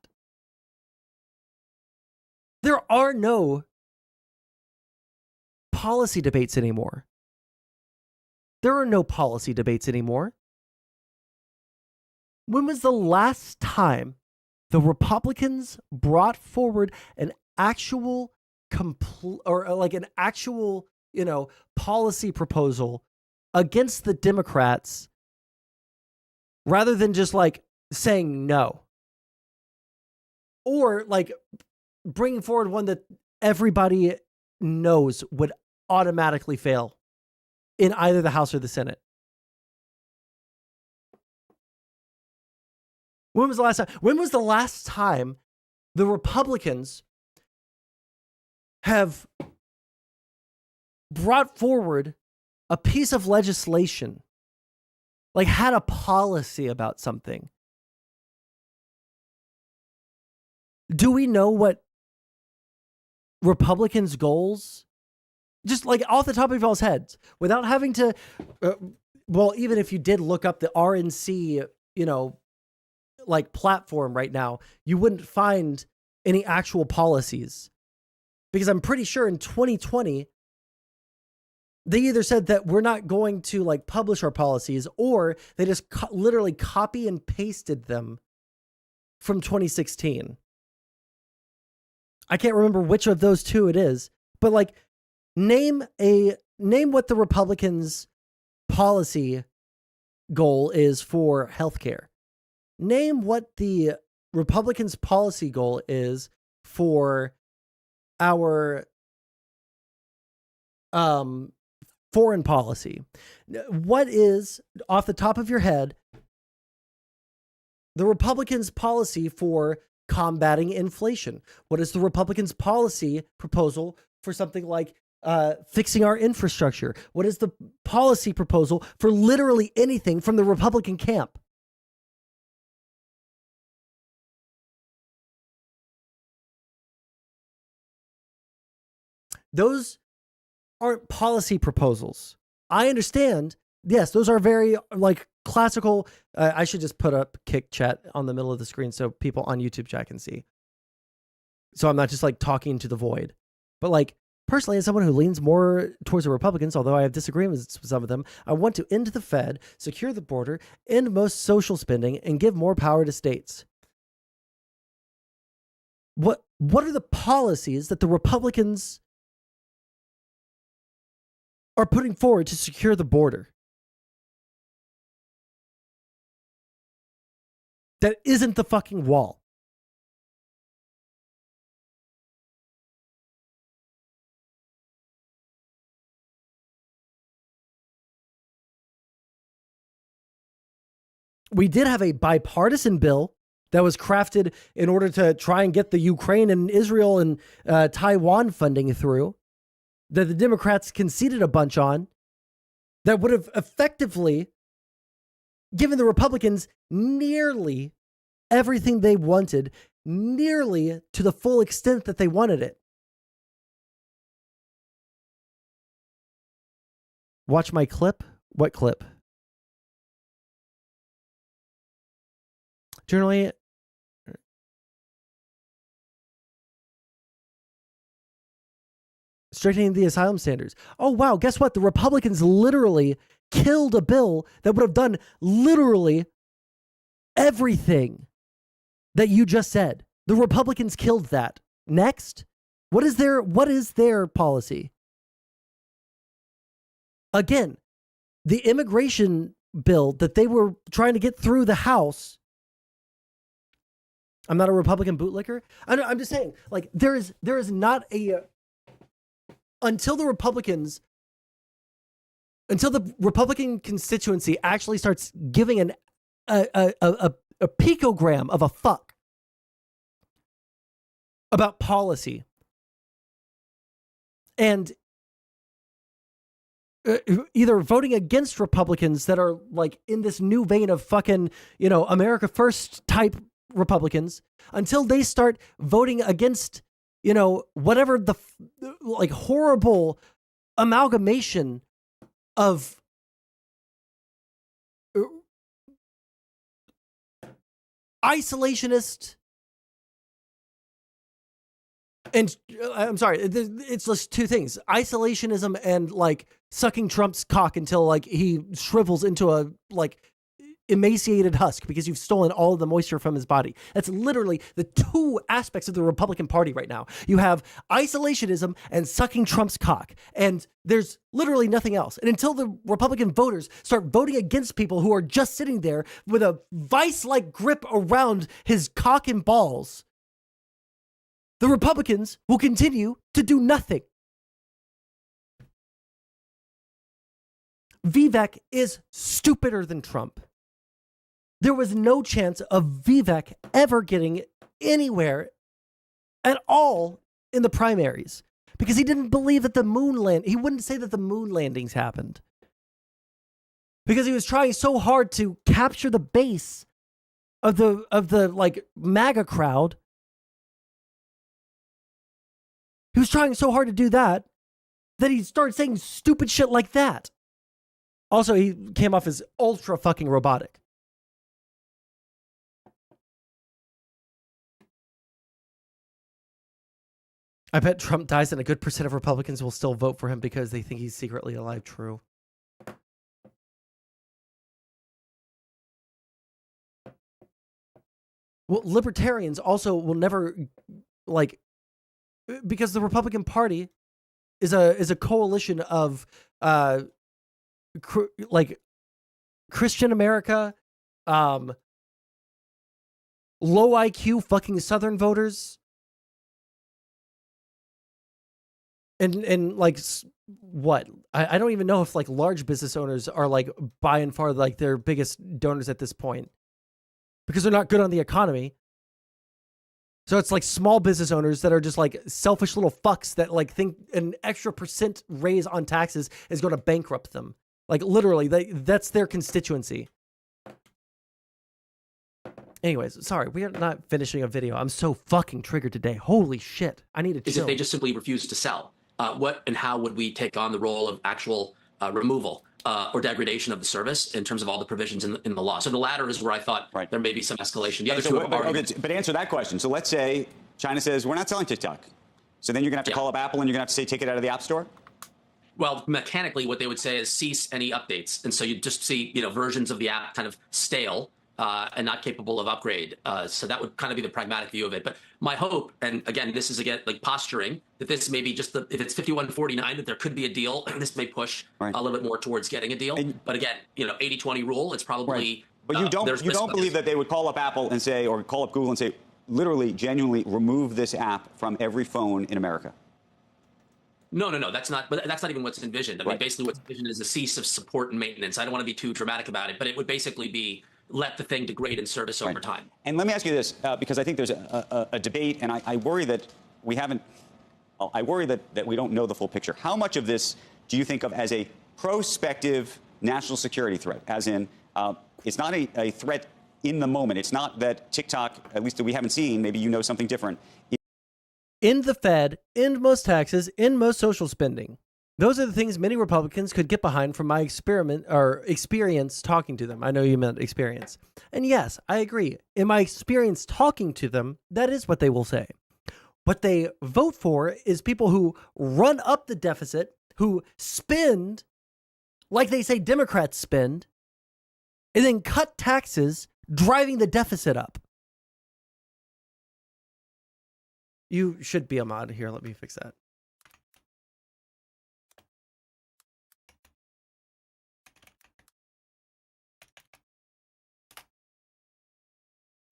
There are no policy debates anymore. There are no policy debates anymore. When was the last time the Republicans brought forward an actual policy proposal against the Democrats rather than just like saying no? Or like bringing forward one that everybody knows would automatically fail in either the House or the Senate. When was the last time? When was the last time the Republicans have brought forward a piece of legislation, like had a policy about something? Do we know what Republicans' goals, just like off the top of y'all's heads, without having to, even if you did look up the RNC, like platform right now, you wouldn't find any actual policies. Because I'm pretty sure in 2020, they either said that we're not going to like publish our policies, or they just literally copy and pasted them from 2016. I can't remember which of those two it is, but like name what the Republicans' policy goal is for healthcare. Name what the Republicans' policy goal is for our foreign policy. What is, off the top of your head, the Republicans' policy for combating inflation? What is the Republicans' policy proposal for something like fixing our infrastructure? What is the policy proposal for literally anything from the Republican camp? Those aren't policy proposals. I understand. Yes, those are very like classical. I should just put up kick chat on the middle of the screen so people on YouTube chat can see. So I'm not just like talking to the void. But like personally, as someone who leans more towards the Republicans, although I have disagreements with some of them, I want to end the Fed, secure the border, end most social spending, and give more power to states. What are the policies that the Republicans are putting forward to secure the border that isn't the fucking wall? We did have a bipartisan bill that was crafted in order to try and get the Ukraine and Israel and Taiwan funding through, that the Democrats conceded a bunch on, that would have effectively given the Republicans nearly everything they wanted, nearly to the full extent that they wanted it. Watch my clip? What clip? Generally, strengthening the asylum standards. Oh, wow. Guess what? The Republicans literally killed a bill that would have done literally everything that you just said. The Republicans killed that. Next, what is their policy? Again, the immigration bill that they were trying to get through the House. I'm not a Republican bootlicker. I'm just saying, like, there is not a until the Republican constituency actually starts giving a picogram of a fuck about policy. and either voting against Republicans that are like in this new vein of fucking, America First type Republicans, until they start voting against, whatever the like horrible amalgamation of isolationist and I'm sorry, it's just two things: isolationism and like sucking Trump's cock until like he shrivels into a like emaciated husk because you've stolen all of the moisture from his body. That's literally the two aspects of the Republican Party right now. You have isolationism and sucking Trump's cock, and there's literally nothing else. And until the Republican voters start voting against people who are just sitting there with a vice-like grip around his cock and balls, the Republicans will continue to do nothing. Vivek is stupider than Trump. There was no chance of Vivek ever getting anywhere at all in the primaries because he didn't believe that he wouldn't say that the moon landings happened because he was trying so hard to capture the base of the like MAGA crowd. He was trying so hard to do that he started saying stupid shit like that. Also, he came off as ultra fucking robotic. I bet Trump dies and a good percent of Republicans will still vote for him because they think he's secretly alive. True. Well, libertarians also will never like, because the Republican Party is a coalition of like Christian America, low IQ fucking Southern voters, and like what? I don't even know if like large business owners are like by and far like their biggest donors at this point because they're not good on the economy. So it's like small business owners that are just like selfish little fucks that like think an extra % raise on taxes is going to bankrupt them. Like literally, that's their constituency. Anyways, sorry, we are not finishing a video. I'm so fucking triggered today. Holy shit. I need to chill. Is if they just simply refuse to sell. What and how would we take on the role of actual removal or degradation of the service in terms of all the provisions in the law? So the latter is where I thought there may be some escalation. The other two but answer that question. So let's say China says, we're not selling TikTok. So then you're going to have to call up Apple and you're going to have to say, take it out of the App Store? Well, mechanically, what they would say is cease any updates. And so you just see, versions of the app kind of stale and not capable of upgrade. So that would kind of be the pragmatic view of it. But my hope, and again, this is again like posturing, that this may be just if it's 51-49, that there could be a deal, and this may push a little bit more towards getting a deal. But again, 80-20 rule, it's probably. But you don't believe that they would call up Apple and say, or call up Google and say, literally, genuinely remove this app from every phone in America? No, that's not. But that's not even what's envisioned. I mean, basically, what's envisioned is a cease of support and maintenance. I don't want to be too dramatic about it, but it would basically be let the thing degrade in service over time. And let me ask you this, because I think there's a debate, and I worry that we haven't. I worry that we don't know the full picture. How much of this do you think of as a prospective national security threat? As in, it's not a threat in the moment. It's not that TikTok, at least that we haven't seen. Maybe you know something different. End the Fed, end most taxes, end most social spending. Those are the things many Republicans could get behind from my experience talking to them. I know you meant experience. And yes, I agree. In my experience talking to them, that is what they will say. What they vote for is people who run up the deficit, who spend like they say Democrats spend, and then cut taxes, driving the deficit up. You should be a mod here. Let me fix that.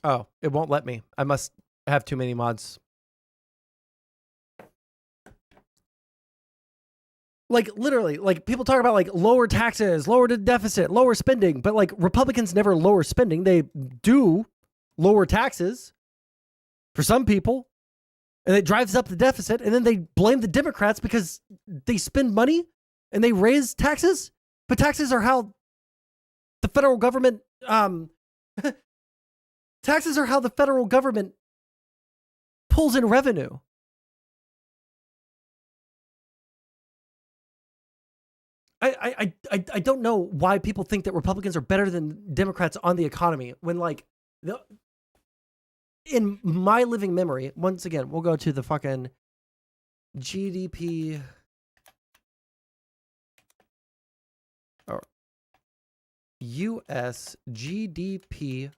Oh, it won't let me. I must have too many mods. Like literally, like people talk about like lower taxes, lower the deficit, lower spending, but like Republicans never lower spending. They do lower taxes for some people. And it drives up the deficit, and then they blame the Democrats because they spend money and they raise taxes. But taxes are how the federal government taxes are how the federal government pulls in revenue. I don't know why people think that Republicans are better than Democrats on the economy when, like, in my living memory, once again, we'll go to the fucking GDP or US GDP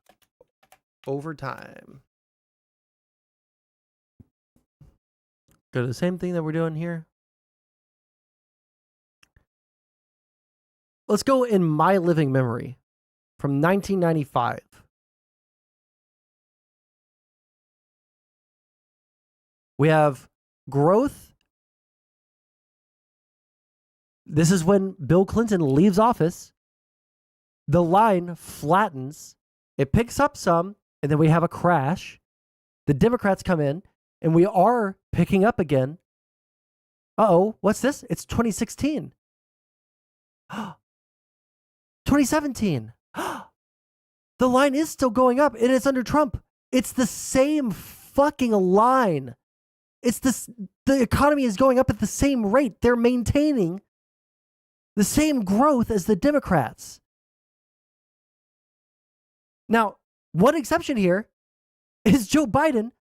over time. Go to the same thing that we're doing here. Let's go in my living memory from 1995. We have growth. This is when Bill Clinton leaves office. The line flattens. It picks up some, and then we have a crash. The Democrats come in, and we are picking up again. Uh-oh, what's this? It's 2016. 2017. The line is still going up, and it's under Trump. It's the same fucking line. It's this, the economy is going up at the same rate. They're maintaining the same growth as the Democrats. Now, one exception here is Joe Biden,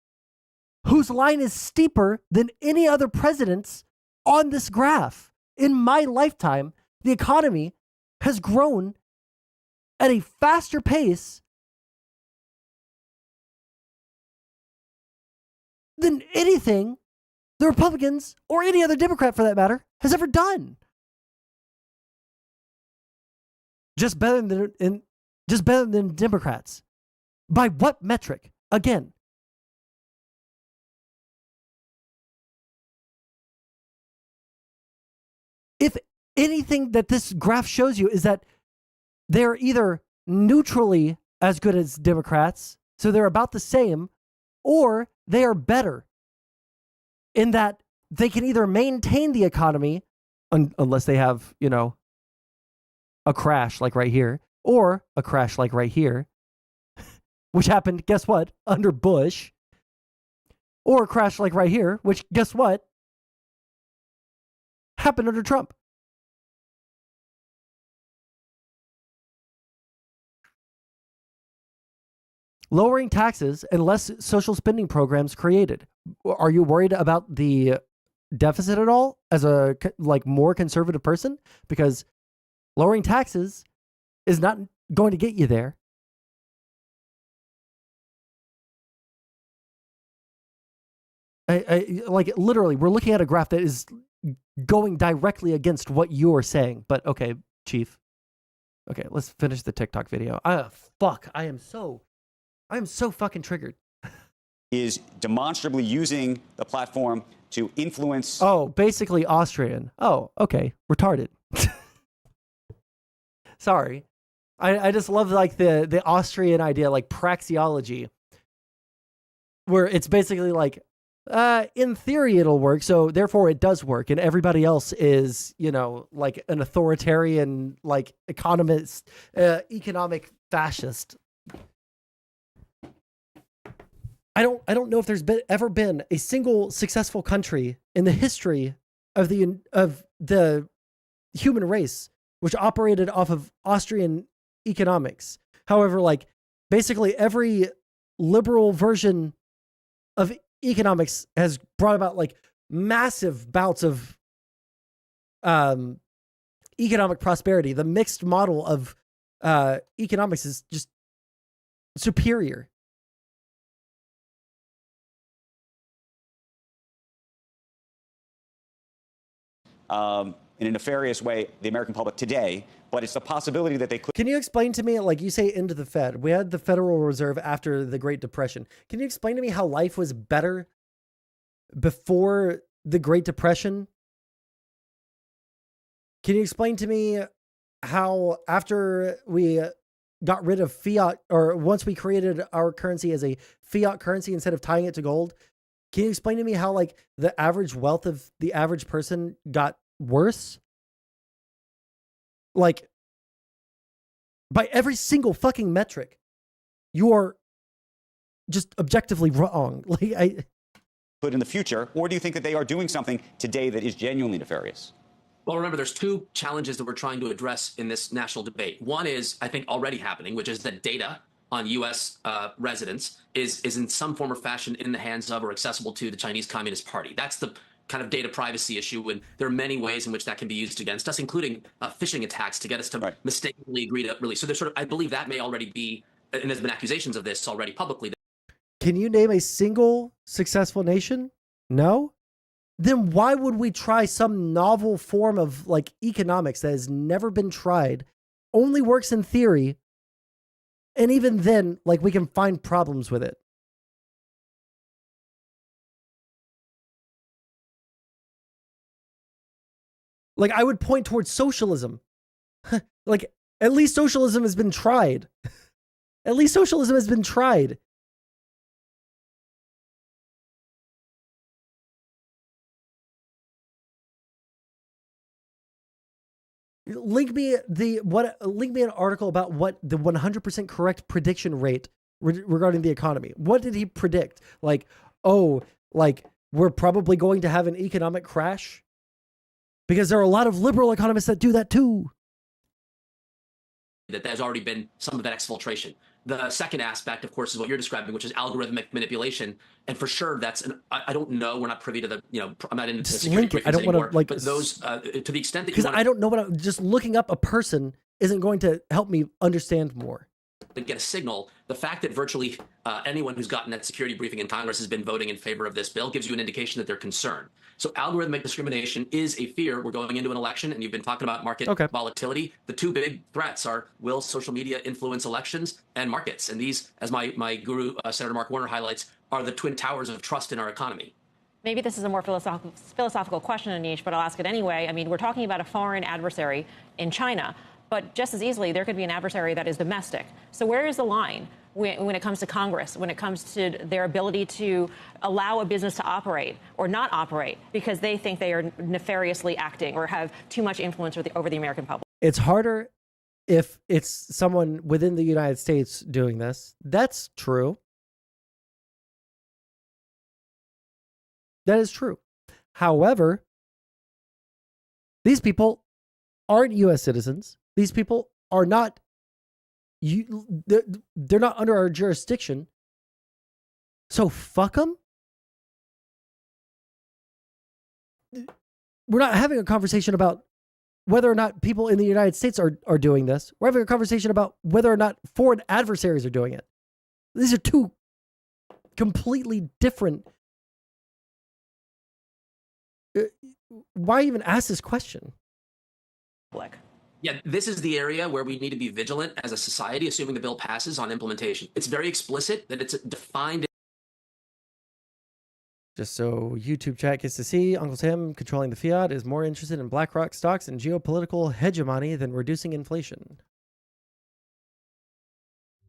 whose line is steeper than any other president's on this graph. In my lifetime, the economy has grown at a faster pace than anything the Republicans, or any other Democrat for that matter, has ever done. Just better than Democrats. By what metric? Again, if anything that this graph shows you is that they're either neutrally as good as Democrats, so they're about the same, or they are better in that they can either maintain the economy unless they have, you know, a crash like right here, or a crash like right here, which happened, guess what, under Bush, or a crash like right here, which, guess what, happened under Trump. Lowering taxes and less social spending programs created. Are you worried about the deficit at all as a more conservative person? Because lowering taxes is not going to get you there. Like literally, we're looking at a graph that is going directly against what you're saying. But okay, Chief. Okay, let's finish the TikTok video. Fuck, I am so fucking triggered. Is demonstrably using the platform to influence. Oh, basically Austrian. Oh, okay. Retarded. Sorry. I just love like the Austrian idea, like praxeology, where it's basically like, in theory it'll work, so therefore it does work, and everybody else is, you know, like an authoritarian, like economist, economic fascist. I don't know if there's ever been a single successful country in the history of the human race which operated off of Austrian economics. However, like basically every liberal version of economics has brought about like massive bouts of economic prosperity. The mixed model of economics is just superior. In a nefarious way, the American public today, but it's the possibility that they could. Can you explain to me, like you say, into the Fed? We had the Federal Reserve after the Great Depression. Can you explain to me how life was better before the Great Depression? Can you explain to me how after we got rid of fiat, or once we created our currency as a fiat currency instead of tying it to gold, Can you explain to me how like the average wealth of the average person got worse? Like by every single fucking metric, you are just objectively wrong. Like put in the future, or do you think that they are doing something today that is genuinely nefarious? Well, remember, there's two challenges that we're trying to address in this national debate. One is, I think, already happening, which is that data on U.S. Residents is in some form or fashion in the hands of or accessible to the Chinese Communist Party. That's the kind of data privacy issue, and there are many ways in which that can be used against us, including phishing attacks to get us to mistakenly agree to release. So there's sort of, I believe that may already be, and there's been accusations of this already publicly. can you name a single successful nation? No? Then why would we try some novel form of like economics that has never been tried, only works in theory, and even then, like we can find problems with it? Like I would point towards socialism. Like at least socialism has been tried. At least socialism has been tried. Link me an article about what the 100% correct prediction rate regarding the economy. What did he predict? Like, oh, like we're probably going to have an economic crash? Because there are a lot of liberal economists that do that too. That there's already been some of that exfiltration. The second aspect, of course, is what you're describing, which is algorithmic manipulation. And for sure, that's I don't know. We're not privy to the, I'm not into Just security link it. I briefings don't anymore. want to like, but those, to the extent that you because want I don't know what just looking up a person isn't going to help me understand more. to get a signal, the fact that virtually anyone who's gotten that security briefing in Congress has been voting in favor of this bill gives you an indication that they're concerned. So algorithmic discrimination is a fear. We're going into an election, and you've been talking about market volatility. The two big threats are, will social media influence elections and markets? And these, as my guru, Senator Mark Warner, highlights, are the twin towers of trust in our economy. Maybe this is a more philosophical question, Anish, but I'll ask it anyway. I mean, we're talking about a foreign adversary in China, but just as easily, there could be an adversary that is domestic. So where is the line when it comes to Congress, when it comes to their ability to allow a business to operate or not operate because they think they are nefariously acting or have too much influence over the American public? It's harder if it's someone within the United States doing this. That's true. That is true. However, these people aren't U.S. citizens. These people are not, they're not under our jurisdiction. So fuck them. We're not having a conversation about whether or not people in the United States are doing this. We're having a conversation about whether or not foreign adversaries are doing it. These are two completely different. Why even ask this question? Yeah, this is the area where we need to be vigilant as a society, assuming the bill passes, on implementation. It's very explicit that it's defined. Just so YouTube chat gets to see, Uncle Sam controlling the fiat is more interested in BlackRock stocks and geopolitical hegemony than reducing inflation.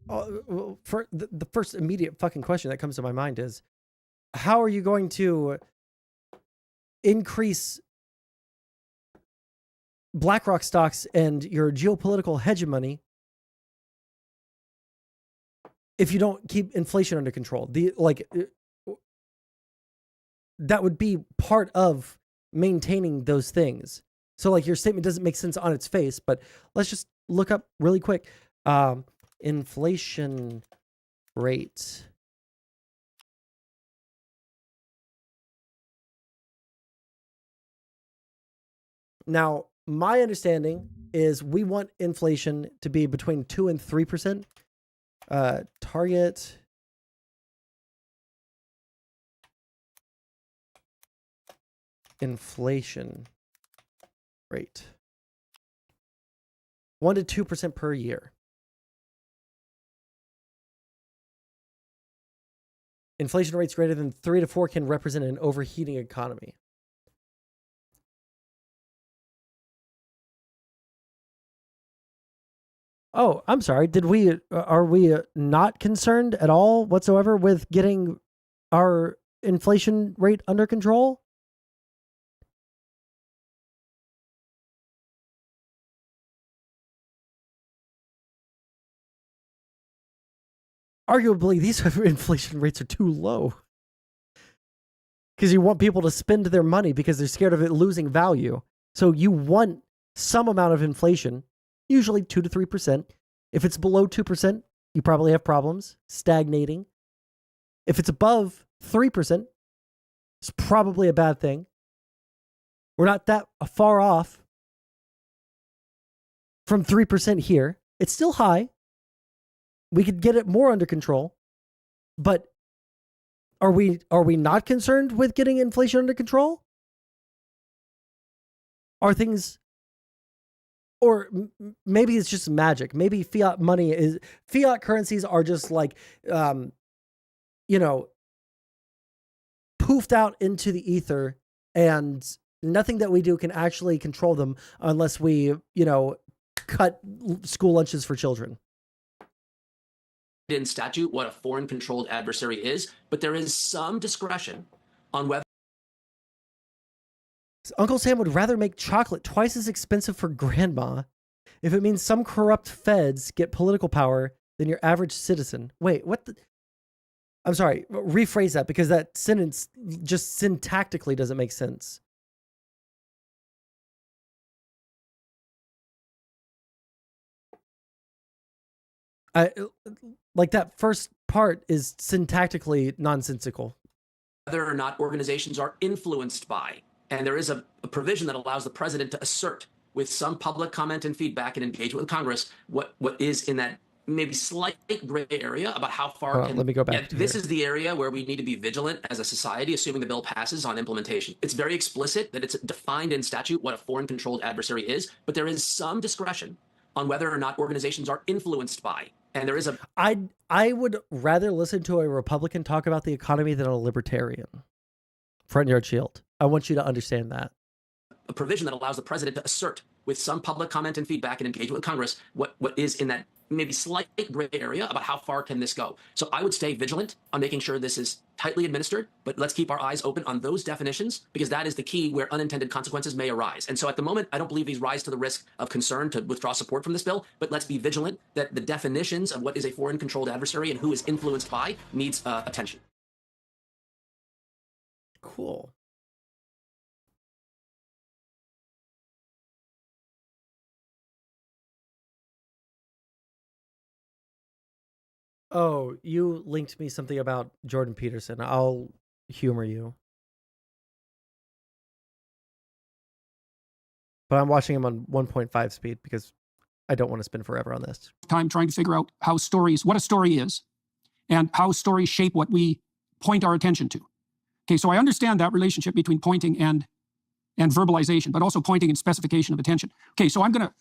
For the first immediate fucking question that comes to my mind is, how are you going to increase BlackRock stocks and your geopolitical hegemony if you don't keep inflation under control? That would be part of maintaining those things. So like your statement doesn't make sense on its face, but let's just look up really quick. Inflation rate. Now, my understanding is we want inflation to be between 2 and 3%. Target inflation rate 1 to 2% per year. Inflation rates greater than 3 to 4 can represent an overheating economy. Oh, I'm sorry. Are we not concerned at all whatsoever with getting our inflation rate under control? Arguably, these inflation rates are too low. Because you want people to spend their money because they're scared of it losing value. So you want some amount of inflation, usually 2 to 3%. If it's below 2%, you probably have problems, stagnating. If it's above 3%, it's probably a bad thing. We're not that far off from 3% here. It's still high. We could get it more under control. But are we not concerned with getting inflation under control? Are things, or maybe it's just magic. Maybe fiat currencies are just like, poofed out into the ether, and nothing that we do can actually control them unless we, cut school lunches for children. In statute what a foreign controlled adversary is, but there is some discretion on whether Uncle Sam would rather make chocolate twice as expensive for grandma if it means some corrupt feds get political power than your average citizen. Wait, what the? I'm sorry, rephrase that, because that sentence just syntactically doesn't make sense. Like that first part is syntactically nonsensical. whether or not organizations are influenced by. And there is a provision that allows the president to assert with some public comment and feedback and engagement with Congress what is in that maybe slight gray area about how far let me go back to this here. is the area where we need to be vigilant as a society, assuming the bill passes, on implementation. It's very explicit that it's defined in statute what a foreign controlled adversary is, but there is some discretion on whether or not organizations are influenced by. And there is a I would rather listen to a Republican talk about the economy than a libertarian. Front Yard Shield. I want you to understand that. A provision that allows the president to assert with some public comment and feedback and engagement with Congress what is in that maybe slight gray area about how far can this go. So I would stay vigilant on making sure this is tightly administered, but let's keep our eyes open on those definitions, because that is the key where unintended consequences may arise. And so at the moment, I don't believe these rise to the risk of concern to withdraw support from this bill, but let's be vigilant that the definitions of what is a foreign controlled adversary and who is influenced by needs attention. Cool. Oh, you linked me something about Jordan Peterson. I'll humor you. But I'm watching him on 1.5 speed because I don't want to spend forever on this. Time trying to figure out what a story is and how stories shape what we point our attention to. Okay, so I understand that relationship between pointing and verbalization, but also pointing and specification of attention. Okay, so I'm gonna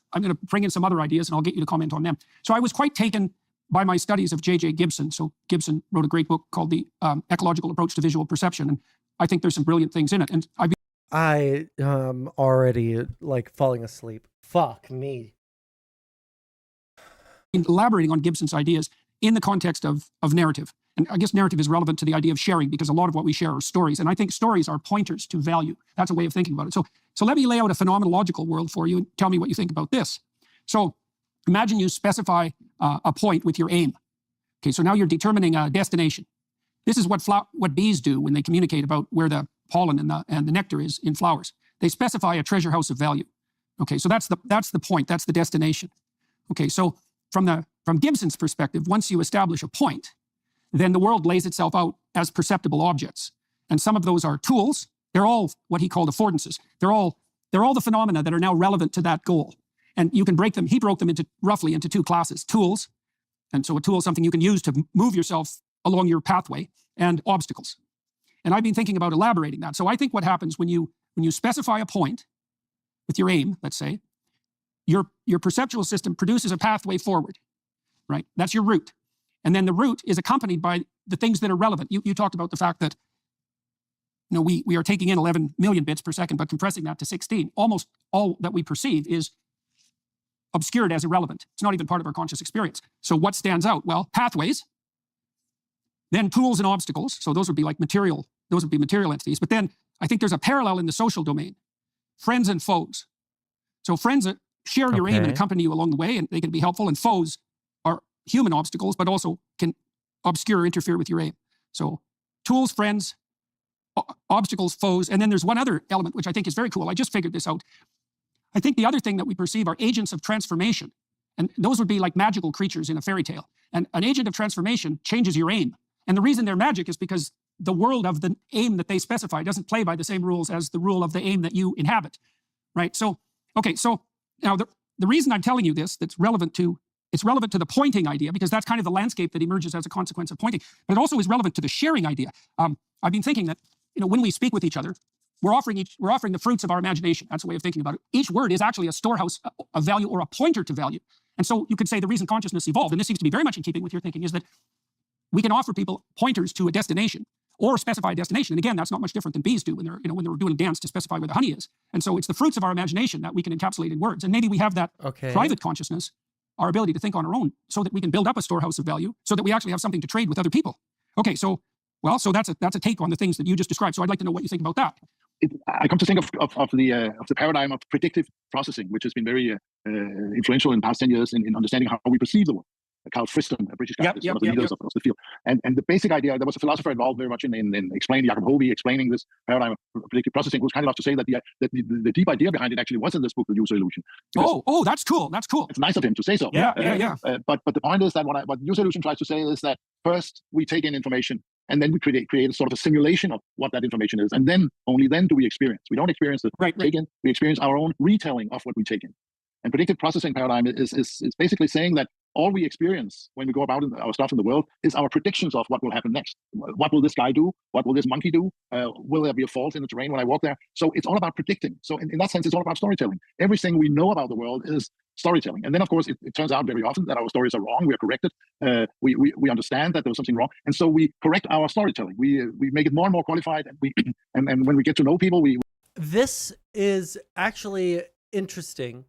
bring in some other ideas and I'll get you to comment on them. So I was quite taken by my studies of J.J. Gibson. So Gibson wrote a great book called The Ecological Approach to Visual Perception, and I think there's some brilliant things in it. And I already like falling asleep. Fuck me. Elaborating on Gibson's ideas in the context of narrative. And I guess narrative is relevant to the idea of sharing, because a lot of what we share are stories. And I think stories are pointers to value. That's a way of thinking about it. So let me lay out a phenomenological world for you and tell me what you think about this. So imagine you specify a point with your aim. Okay, so now you're determining a destination. This is what bees do when they communicate about where the pollen and the nectar is in flowers. They specify a treasure house of value. Okay, so that's the point. That's the destination. Okay, so from Gibson's perspective, once you establish a point, then the world lays itself out as perceptible objects. And some of those are tools. They're all what he called affordances. They're all the phenomena that are now relevant to that goal. And you can break them. He broke them roughly into two classes: tools, and so a tool is something you can use to move yourself along your pathway, and obstacles. And I've been thinking about elaborating that. So I think what happens when you specify a point with your aim, let's say, your perceptual system produces a pathway forward, right? That's your route. And then the route is accompanied by the things that are relevant. You talked about the fact that we are taking in 11 million bits per second, but compressing that to 16. Almost all that we perceive is obscured as irrelevant. It's not even part of our conscious experience. So what stands out? Well, pathways, then tools and obstacles. So those would be like material those would be material entities. But then I think there's a parallel in the social domain, friends and foes. So friends share your aim and Okay. accompany you along the way, and they can be helpful. And foes are human obstacles, but also can obscure or interfere with your aim. So tools, friends, obstacles, foes. And then there's one other element, which I think is very cool. I just figured this out. I think the other thing that we perceive are agents of transformation. And those would be like magical creatures in a fairy tale. And an agent of transformation changes your aim. And the reason they're magic is because the world of the aim that they specify doesn't play by the same rules as the rule of the aim that you inhabit, right? So, okay, so now the reason I'm telling you this, it's relevant to the pointing idea, because that's kind of the landscape that emerges as a consequence of pointing, but it also is relevant to the sharing idea. I've been thinking that, when we speak with each other, we're offering the fruits of our imagination. That's a way of thinking about it. Each word is actually a storehouse of value or a pointer to value. And so you could say the reason consciousness evolved, and this seems to be very much in keeping with your thinking, is that we can offer people pointers to a destination or specify a destination. And again, that's not much different than bees do when they're doing a dance to specify where the honey is. And so it's the fruits of our imagination that we can encapsulate in words. And maybe we have that private consciousness, our ability to think on our own, so that we can build up a storehouse of value, so that we actually have something to trade with other people. Okay, so that's a take on the things that you just described. So I'd like to know what you think about that. I come to think of the paradigm of predictive processing, which has been very influential in the past 10 years in understanding how we perceive the world. Carl Friston, a British guy, is one of the leaders of the field. And the basic idea, there was a philosopher involved very much in explaining, Jacob Hovey, explaining this paradigm of predictive processing, who was kind enough to say that the deep idea behind it actually was in this book, The User Illusion. Oh, that's cool. That's cool. It's nice of him to say so. Yeah. But the point is that what User Illusion tries to say is that first we take in information, and then we create a sort of a simulation of what that information is. And then, only then do we experience. We don't experience the take-in, we experience our own retelling of what we take in. And predictive processing paradigm is basically saying that all we experience when we go about our stuff in the world is our predictions of what will happen next. What will this guy do? What will this monkey do? Will there be a fault in the terrain when I walk there? So it's all about predicting. So in that sense, it's all about storytelling. Everything we know about the world is storytelling. And then, of course, it turns out very often that our stories are wrong. We are corrected. We understand that there was something wrong. And so we correct our storytelling. We make it more and more qualified. And and when we get to know people, This is actually interesting.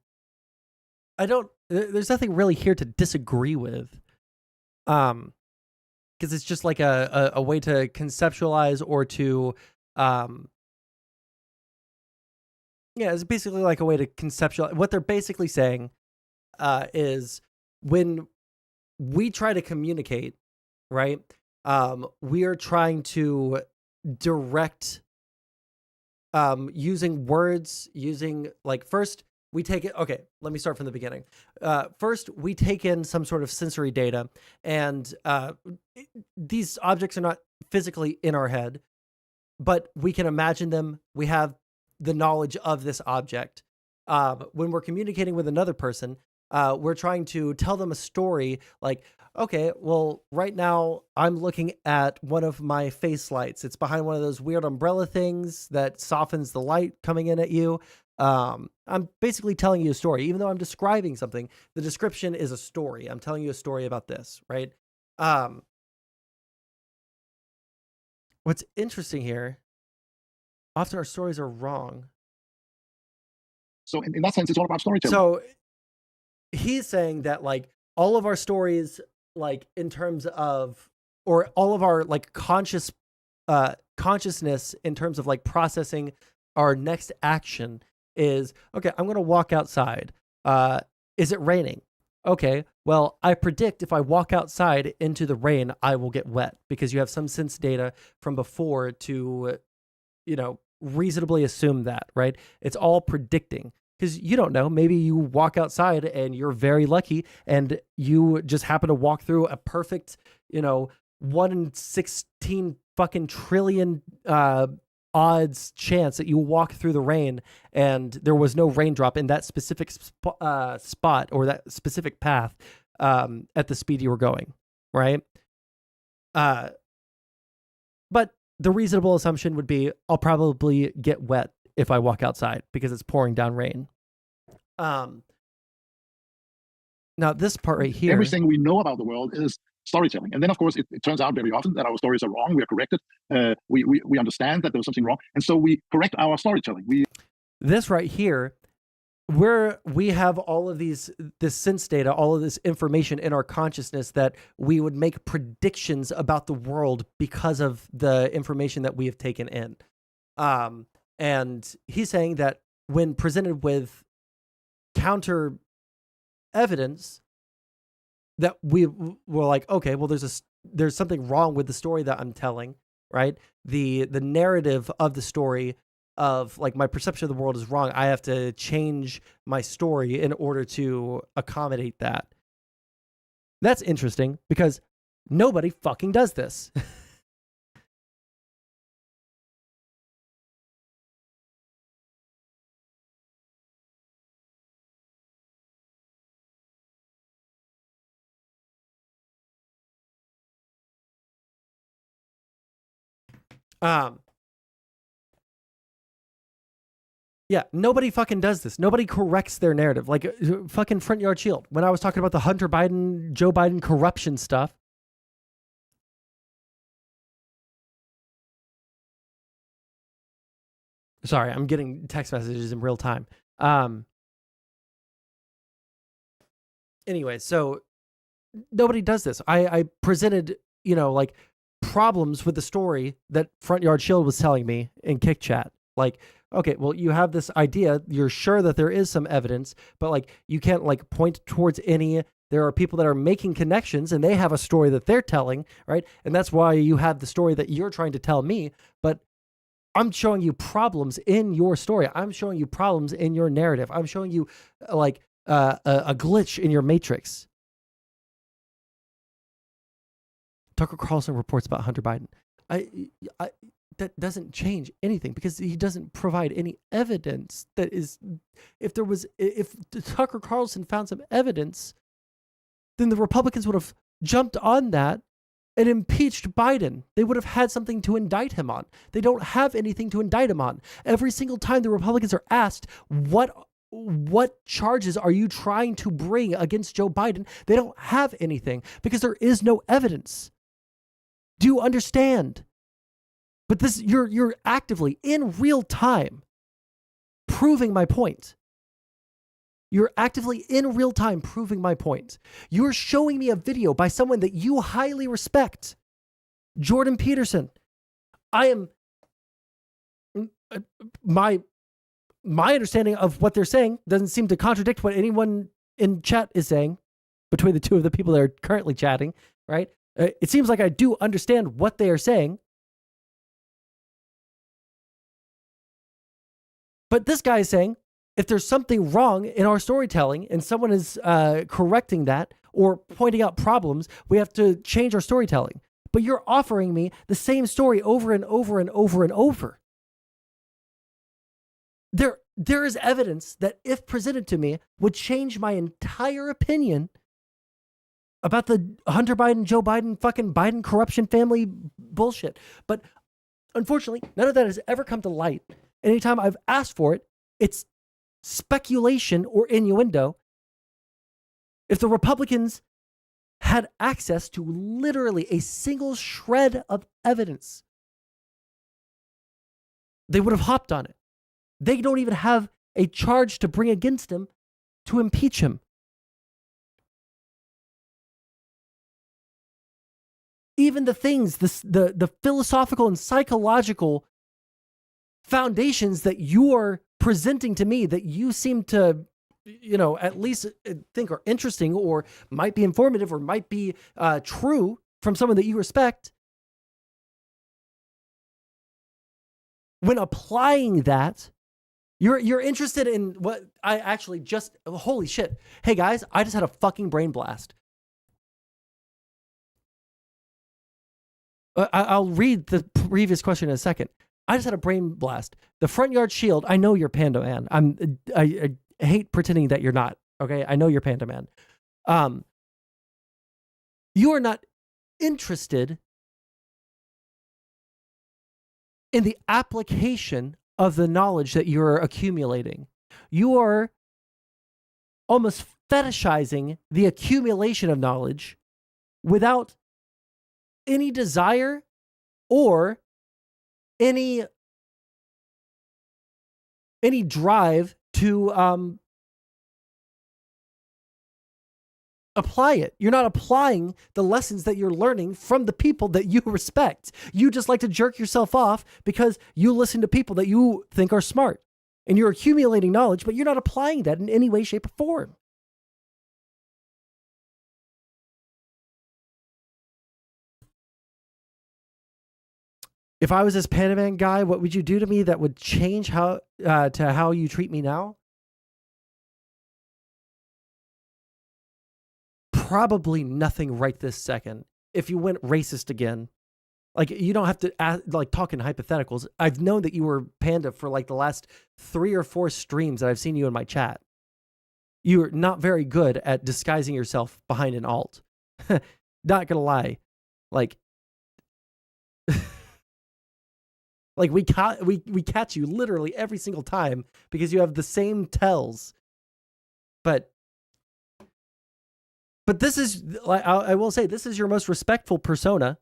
There's nothing really here to disagree with. Because it's just like a way to conceptualize or to, it's basically like a way to conceptualize. What they're basically saying is when we try to communicate, right, we are trying to direct using words, first, we take it. Okay, let me start from the beginning. First, we take in some sort of sensory data, and these objects are not physically in our head, but we can imagine them. We have the knowledge of this object. When we're communicating with another person, we're trying to tell them a story like, okay, well, right now I'm looking at one of my face lights. It's behind one of those weird umbrella things that softens the light coming in at you. I'm basically telling you a story. Even though I'm describing something, the description is a story. I'm telling you a story about this, right? What's interesting here, often our stories are wrong. So in that sense, it's all about storytelling. So he's saying that all of our stories, in terms of, or all of our consciousness in terms of processing our next action is, okay, I'm going to walk outside. Is it raining? Okay, well, I predict if I walk outside into the rain, I will get wet, because you have some sense data from before to, reasonably assume that, right? It's all predicting, because you don't know. Maybe you walk outside and you're very lucky and you just happen to walk through a perfect, 1 in 16 fucking trillion odds chance that you walk through the rain and there was no raindrop in that specific spot or that specific path at the speed you were going, right? But the reasonable assumption would be I'll probably get wet if I walk outside because it's pouring down rain. Now this part right here, everything we know about the world is storytelling. And then, of course, it turns out very often that our stories are wrong. We are corrected. We understand that there was something wrong. And so we correct our storytelling. This right here, we have all of this sense data, all of this information in our consciousness that we would make predictions about the world because of the information that we have taken in. And he's saying that when presented with counter evidence, that we were like, okay, well, there's something wrong with the story that I'm telling, right? The narrative of the story of like my perception of the world is wrong. I have to change my story in order to accommodate that. That's interesting because nobody fucking does this. Yeah, nobody fucking does this. Nobody corrects their narrative. Like fucking Front Yard Shield. When I was talking about the Hunter Biden, Joe Biden corruption stuff. Sorry, I'm getting text messages in real time. Anyway, so nobody does this. I presented, like problems with the story that Front Yard Shield was telling me in Kick Chat. Like, okay, well, you have this idea. You're sure that there is some evidence, but like you can't like point towards any. There are people that are making connections and they have a story that they're telling, right? And that's why you have the story that you're trying to tell me. But I'm showing you problems in your story. I'm showing you problems in your narrative. I'm showing you like a glitch in your matrix. Tucker Carlson reports about Hunter Biden. That doesn't change anything because he doesn't provide any evidence that is, if Tucker Carlson found some evidence, then the Republicans would have jumped on that and impeached Biden. They would have had something to indict him on. They don't have anything to indict him on. Every single time the Republicans are asked, what charges are you trying to bring against Joe Biden? They don't have anything because there is no evidence. Do you understand? But this, you're actively in real time proving my point. You're actively in real time proving my point. You're showing me a video by someone that you highly respect, Jordan Peterson. I am my understanding of what they're saying doesn't seem to contradict what anyone in chat is saying between the two of the people that are currently chatting, right? It seems like I do understand what they are saying. But this guy is saying, if there's something wrong in our storytelling and someone is correcting that or pointing out problems, we have to change our storytelling. But you're offering me the same story over and over and over and over. There is evidence that if presented to me would change my entire opinion about the Hunter Biden, Joe Biden, fucking Biden corruption family bullshit. But unfortunately, none of that has ever come to light. Anytime I've asked for it, it's speculation or innuendo. If the Republicans had access to literally a single shred of evidence, they would have hopped on it. They don't even have a charge to bring against him to impeach him. Even the things, the philosophical and psychological foundations that you are presenting to me that you seem to, at least think are interesting or might be informative or might be true from someone that you respect. When applying that, you're interested in what I actually just, holy shit. Hey guys, I just had a fucking brain blast. I'll read the previous question in a second. I just had a brain blast. The Front Yard Shield, I know you're Panda Man. I hate pretending that you're not, okay? I know you're Panda Man. You are not interested in the application of the knowledge that you're accumulating. You are almost fetishizing the accumulation of knowledge without any desire or any drive to apply it. You're not applying the lessons that you're learning from the people that you respect. You just like to jerk yourself off because you listen to people that you think are smart. And you're accumulating knowledge, but you're not applying that in any way, shape, or form. If I was this Panda Man guy, what would you do to me that would change how you treat me now? Probably nothing right this second. If you went racist again, like, you don't have to talk in hypotheticals. I've known that you were Panda for like the last 3 or 4 streams that I've seen you in my chat. You're not very good at disguising yourself behind an alt. Not gonna lie, like, like we catch you literally every single time because you have the same tells. But this is, I will say, this is your most respectful persona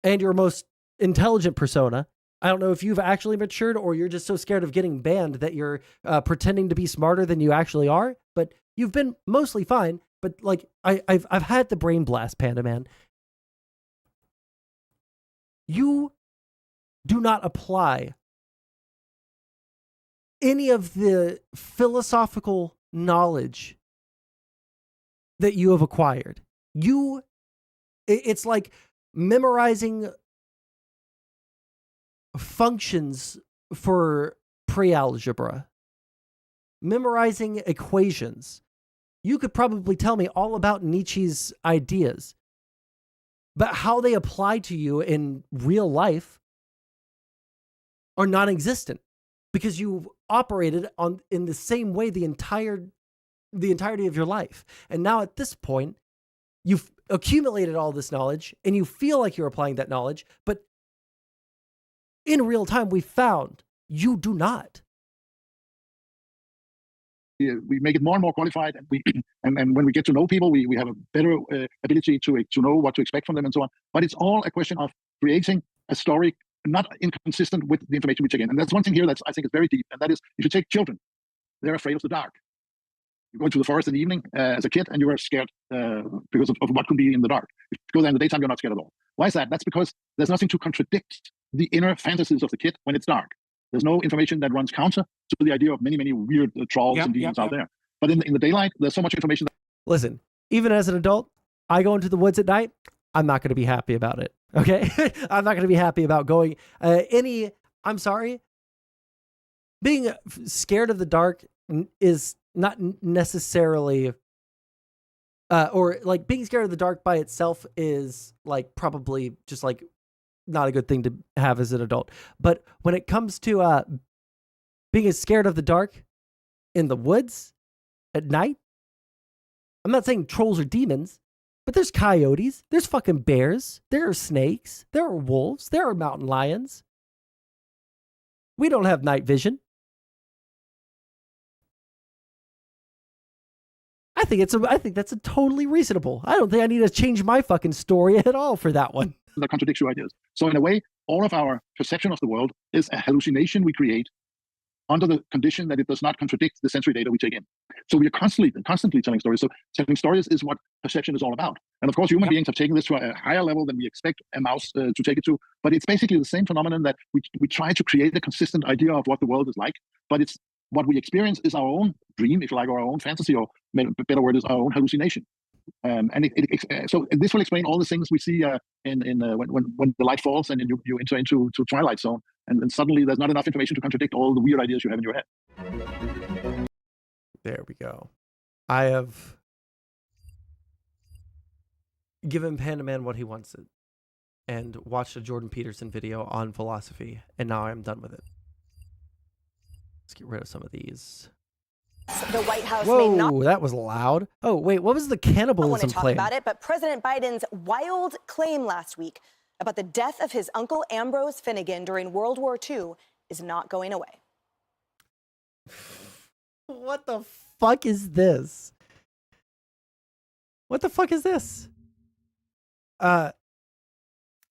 and your most intelligent persona. I don't know if you've actually matured or you're just so scared of getting banned that you're pretending to be smarter than you actually are. But you've been mostly fine. But like, I've had the brain blast, Panda Man. You do not apply any of the philosophical knowledge that you have acquired. It's like memorizing functions for pre-algebra, memorizing equations. You could probably tell me all about Nietzsche's ideas, but how they apply to you in real life are non-existent because you've operated in the same way the entirety of your life. And now at this point, you've accumulated all this knowledge and you feel like you're applying that knowledge, but in real time, we found you do not. We make it more and more qualified, and and when we get to know people, we have a better ability to know what to expect from them and so on. But it's all a question of creating a story not inconsistent with the information we take in. And that's one thing here that's, I think, is very deep, and that is, if you take children, they're afraid of the dark. You go into the forest in the evening as a kid, and you are scared because of what could be in the dark. If you go there in the daytime, you're not scared at all. Why is that? That's because there's nothing to contradict the inner fantasies of the kid when it's dark. There's no information that runs counter to the idea of many, many weird trolls and demons out there. But in the daylight, there's so much information. Listen, even as an adult, I go into the woods at night. I'm not going to be happy about it. Okay? I'm not going to be happy about going I'm sorry. Being scared of the dark is not necessarily or like being scared of the dark by itself is like probably just like not a good thing to have as an adult. But when it comes to being scared of the dark in the woods at night, I'm not saying trolls are demons, but there's coyotes, there's fucking bears, there are snakes, there are wolves, there are mountain lions. We don't have night vision. I think that's a totally reasonable. I don't think I need to change my fucking story at all for that one. That contradicts your ideas. So in a way, all of our perception of the world is a hallucination we create under the condition that it does not contradict the sensory data we take in. So we are constantly telling stories. So telling stories is what perception is all about. And of course, human beings have taken this to a higher level than we expect a mouse to take it to. But it's basically the same phenomenon that we try to create a consistent idea of what the world is like. But it's what we experience is our own dream, if you like, or our own fantasy, or better word is our own hallucination. So this will explain all the things we see when the light falls and you enter into twilight zone, and suddenly there's not enough information to contradict all the weird ideas you have in your head. There we go. I have given Panda Man what he wants it and watched a Jordan Peterson video on philosophy, and now I'm done with it. Let's get rid of some of these. The White House Whoa, may not that was loud. Oh, wait, what was the cannibalism want to talk claim? about it, but President Biden's wild claim last week about the death of his uncle Ambrose Finnegan during World War II is not going away. What the fuck is this? What the fuck is this?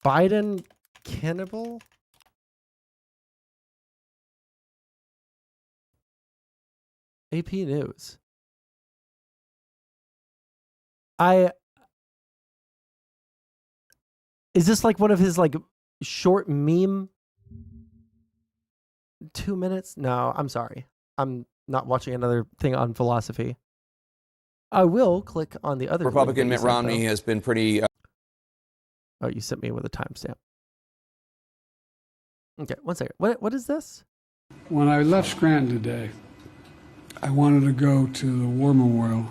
Biden cannibal? AP News. Is this like one of his like short meme 2 minutes? No, I'm sorry. I'm not watching another thing on philosophy. I will click on the other Republican Mitt Romney has been pretty. Oh, you sent me with a timestamp. Okay, 1 second. What is this? When I left Scranton today, I wanted to go to the war memorial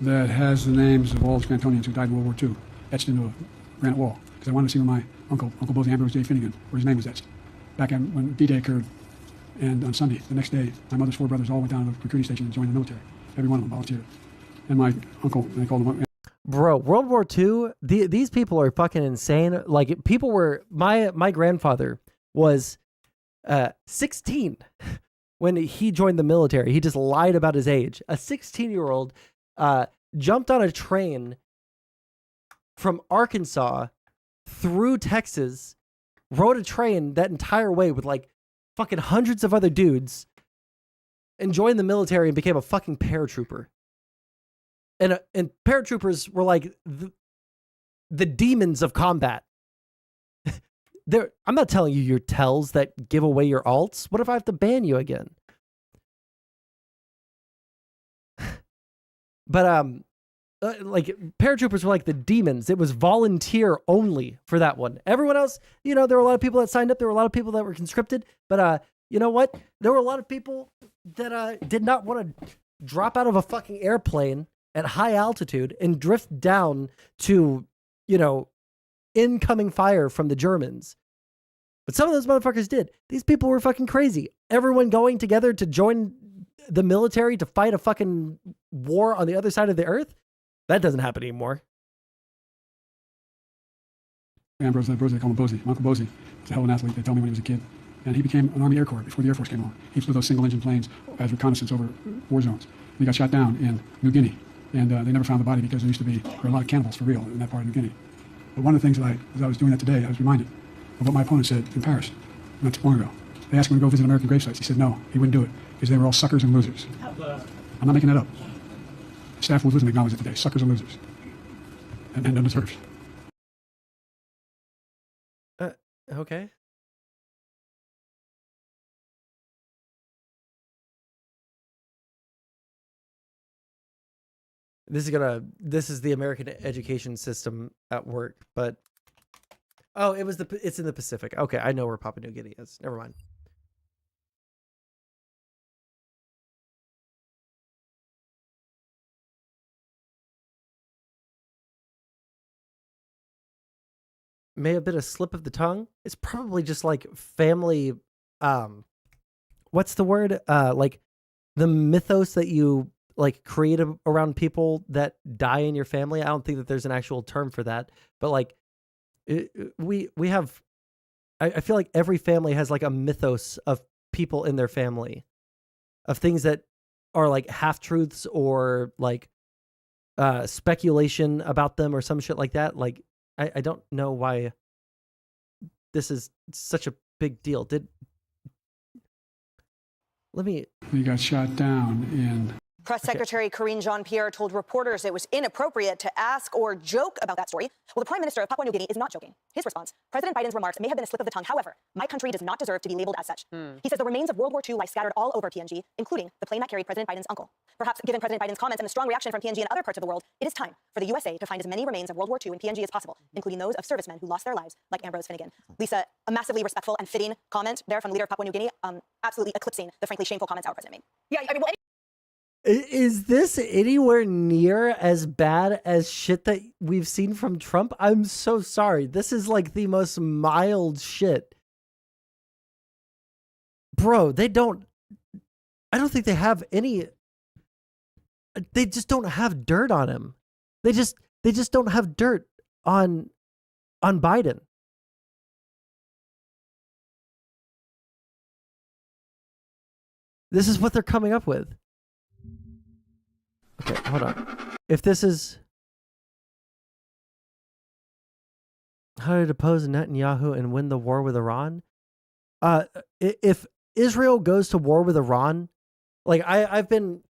that has the names of all the Scrantonians who died in World War II etched into a granite wall, because I wanted to see where my Uncle Bosie Ambrose J. Finnegan, where his name was etched, back when D-Day occurred. And on Sunday, the next day, my mother's 4 brothers all went down to the recruiting station and joined the military. Every one of them volunteered. And my uncle, they called him... Bro, World War II, these people are fucking insane. Like, people were... My grandfather was 16 when he joined the military. He just lied about his age. A 16-year-old jumped on a train from Arkansas through Texas, rode a train that entire way with like fucking hundreds of other dudes, and joined the military and became a fucking paratrooper. And paratroopers were like the demons of combat. I'm not telling you your tells that give away your alts. What if I have to ban you again? But like paratroopers were like the demons. It was volunteer only for that one. Everyone else, you know, there were a lot of people that signed up. There were a lot of people that were conscripted. But you know what? There were a lot of people that did not want to drop out of a fucking airplane at high altitude and drift down to, you know, incoming fire from the Germans. But some of those motherfuckers did. These people were fucking crazy. Everyone going together to join the military to fight a fucking war on the other side of the earth? That doesn't happen anymore. Ambrose, they call him Bosie. My Uncle Bosie was a hell of an athlete. They told me when he was a kid. And he became an Army Air Corps before the Air Force came along. He flew those single-engine planes as reconnaissance over war zones. He got shot down in New Guinea. And they never found the body because there used to be a lot of cannibals for real in that part of New Guinea. But one of the things that as I was doing that today, I was reminded of what my opponent said in Paris not too long ago. They asked him to go visit American grave sites. He said no, he wouldn't do it because they were all suckers and losers. I'm not making that up. Staff was listening, acknowledge it today. Suckers and losers. And undeserved. Okay. This is the American education system at work, but oh, it's in the Pacific. Okay, I know where Papua New Guinea is. Never mind. May have been a slip of the tongue. It's probably just like family, what's the word? Like the mythos that you like create around people that die in your family. I don't think that there's an actual term for that, but like we have, I feel like every family has like a mythos of people in their family, of things that are like half truths or like speculation about them or some shit like that. Like, I don't know why this is such a big deal. He got shot down in... Press Secretary Karine Jean-Pierre told reporters it was inappropriate to ask or joke about that story. Well, the Prime Minister of Papua New Guinea is not joking. His response, President Biden's remarks may have been a slip of the tongue. However, my country does not deserve to be labeled as such. He says the remains of World War II lie scattered all over PNG, including the plane that carried President Biden's uncle. Perhaps given President Biden's comments and the strong reaction from PNG and other parts of the world, it is time for the USA to find as many remains of World War II in PNG as possible, including those of servicemen who lost their lives, like Ambrose Finnegan. Lisa, a massively respectful and fitting comment there from the leader of Papua New Guinea, absolutely eclipsing the frankly shameful comments our president made. Yeah, I mean, well, is this anywhere near as bad as shit that we've seen from Trump? I'm so sorry. This is like the most mild shit. Bro, I don't think they have any, they just don't have dirt on him. They just don't have dirt on Biden. This is what they're coming up with. Okay, hold on. If this is how to depose Netanyahu and win the war with Iran, if Israel goes to war with Iran, like I've been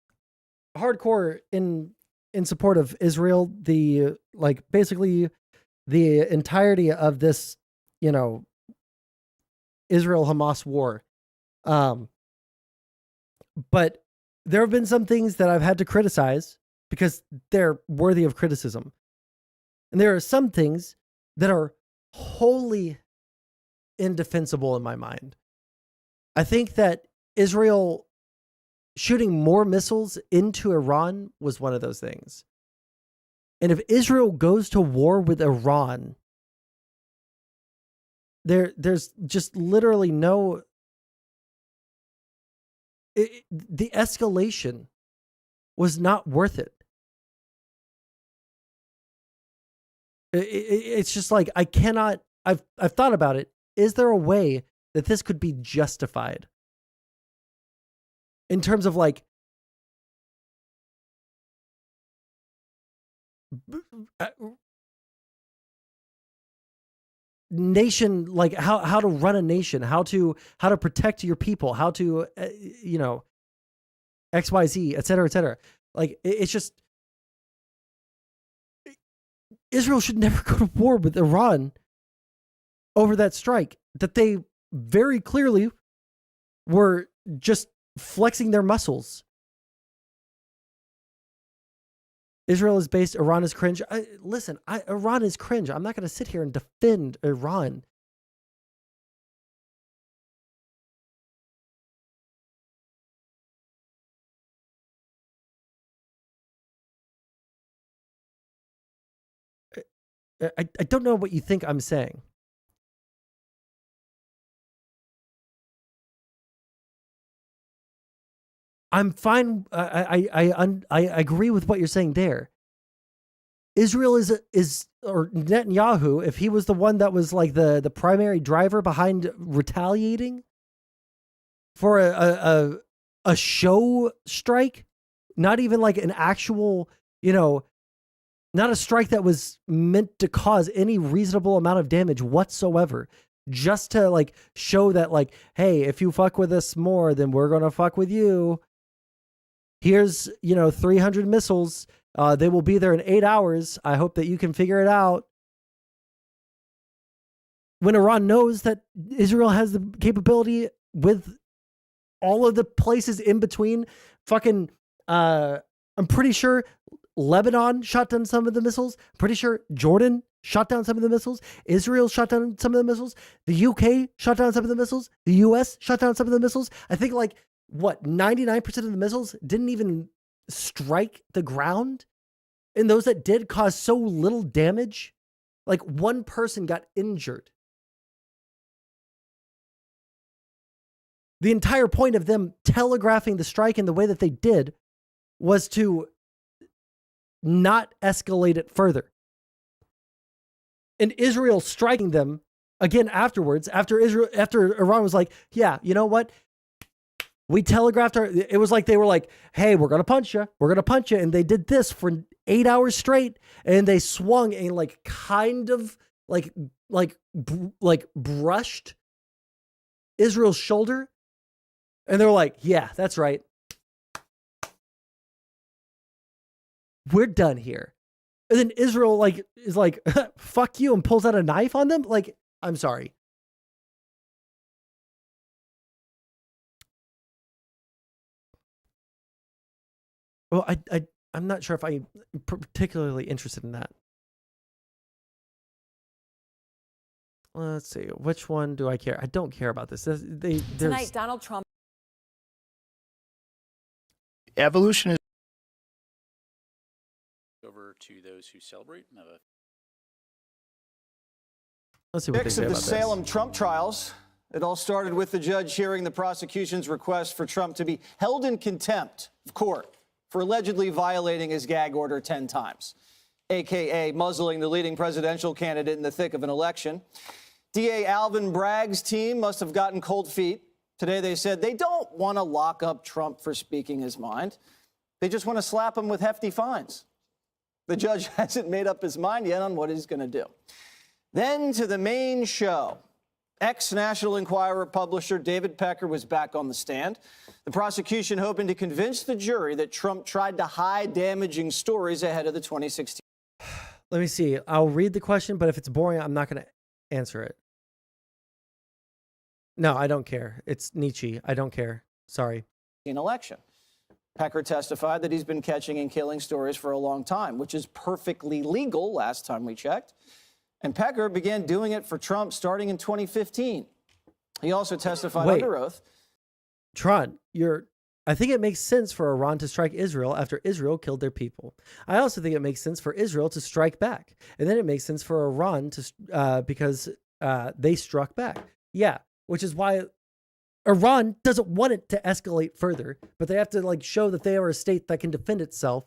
hardcore in in support of Israel. The basically the entirety of this, Israel-Hamas war. But there have been some things that I've had to criticize because they're worthy of criticism. And there are some things that are wholly indefensible in my mind. I think that Israel shooting more missiles into Iran was one of those things. And if Israel goes to war with Iran, there's just literally no... the escalation was not worth it. It's just like, I cannot... I've thought about it. Is there a way that this could be justified? In terms of nation, how to run a nation, how to protect your people, how to XYZ, et cetera, et cetera. It's just, Israel should never go to war with Iran over that strike that they very clearly were just flexing their muscles. Israel is based, Iran is cringe. Listen, Iran is cringe. I'm not going to sit here and defend Iran. I don't know what you think I'm saying. I'm fine. I agree with what you're saying there. Israel or Netanyahu, if he was the one that was the primary driver behind retaliating for a show strike, not even an actual, not a strike that was meant to cause any reasonable amount of damage whatsoever. Just to show that hey, if you fuck with us more, then we're going to fuck with you. Here's, 300 missiles. They will be there in 8 hours. I hope that you can figure it out. When Iran knows that Israel has the capability with all of the places in between, fucking, I'm pretty sure Lebanon shot down some of the missiles. Pretty sure Jordan shot down some of the missiles. Israel shot down some of the missiles. The UK shot down some of the missiles. The US shot down some of the missiles. I think 99% of the missiles didn't even strike the ground. And those that did caused so little damage. One person got injured. The entire point of them telegraphing the strike in the way that they did was to not escalate it further. And Israel striking them again afterwards, after Iran was like, yeah, you know what? We telegraphed it was they were hey, we're going to punch you. We're going to punch you. And they did this for 8 hours straight. And they swung and kind of brushed Israel's shoulder. And they were like, yeah, that's right. We're done here. And then Israel is fuck you, and pulls out a knife on them. I'm sorry. Well, I'm not sure if I'm particularly interested in that. Let's see. Which one do I care? I don't care about this. Tonight, Donald Trump. Evolution is over to those who celebrate. Let's see what they say about the Salem Trump trials. It all started with the judge hearing the prosecution's request for Trump to be held in contempt of court for allegedly violating his gag order 10 times, a.k.a. muzzling the leading presidential candidate in the thick of an election. DA Alvin Bragg's team must have gotten cold feet. Today they said they don't want to lock up Trump for speaking his mind. They just want to slap him with hefty fines. The judge hasn't made up his mind yet on what he's going to do. Then to the main show. Ex-National Enquirer publisher David Pecker was back on the stand. The prosecution hoping to convince the jury that Trump tried to hide damaging stories ahead of the 2016. Let me see. I'll read the question, but if it's boring, I'm not going to answer it. No, I don't care. It's Nietzsche. I don't care. Sorry. Election. Pecker testified that he's been catching and killing stories for a long time, which is perfectly legal last time we checked. And Pecker began doing it for Trump starting in 2015. He also testified under oath. Tron, I think it makes sense for Iran to strike Israel after Israel killed their people. I also think it makes sense for Israel to strike back. And then it makes sense for Iran to, because they struck back. Yeah, which is why Iran doesn't want it to escalate further, but they have to like show that they are a state that can defend itself,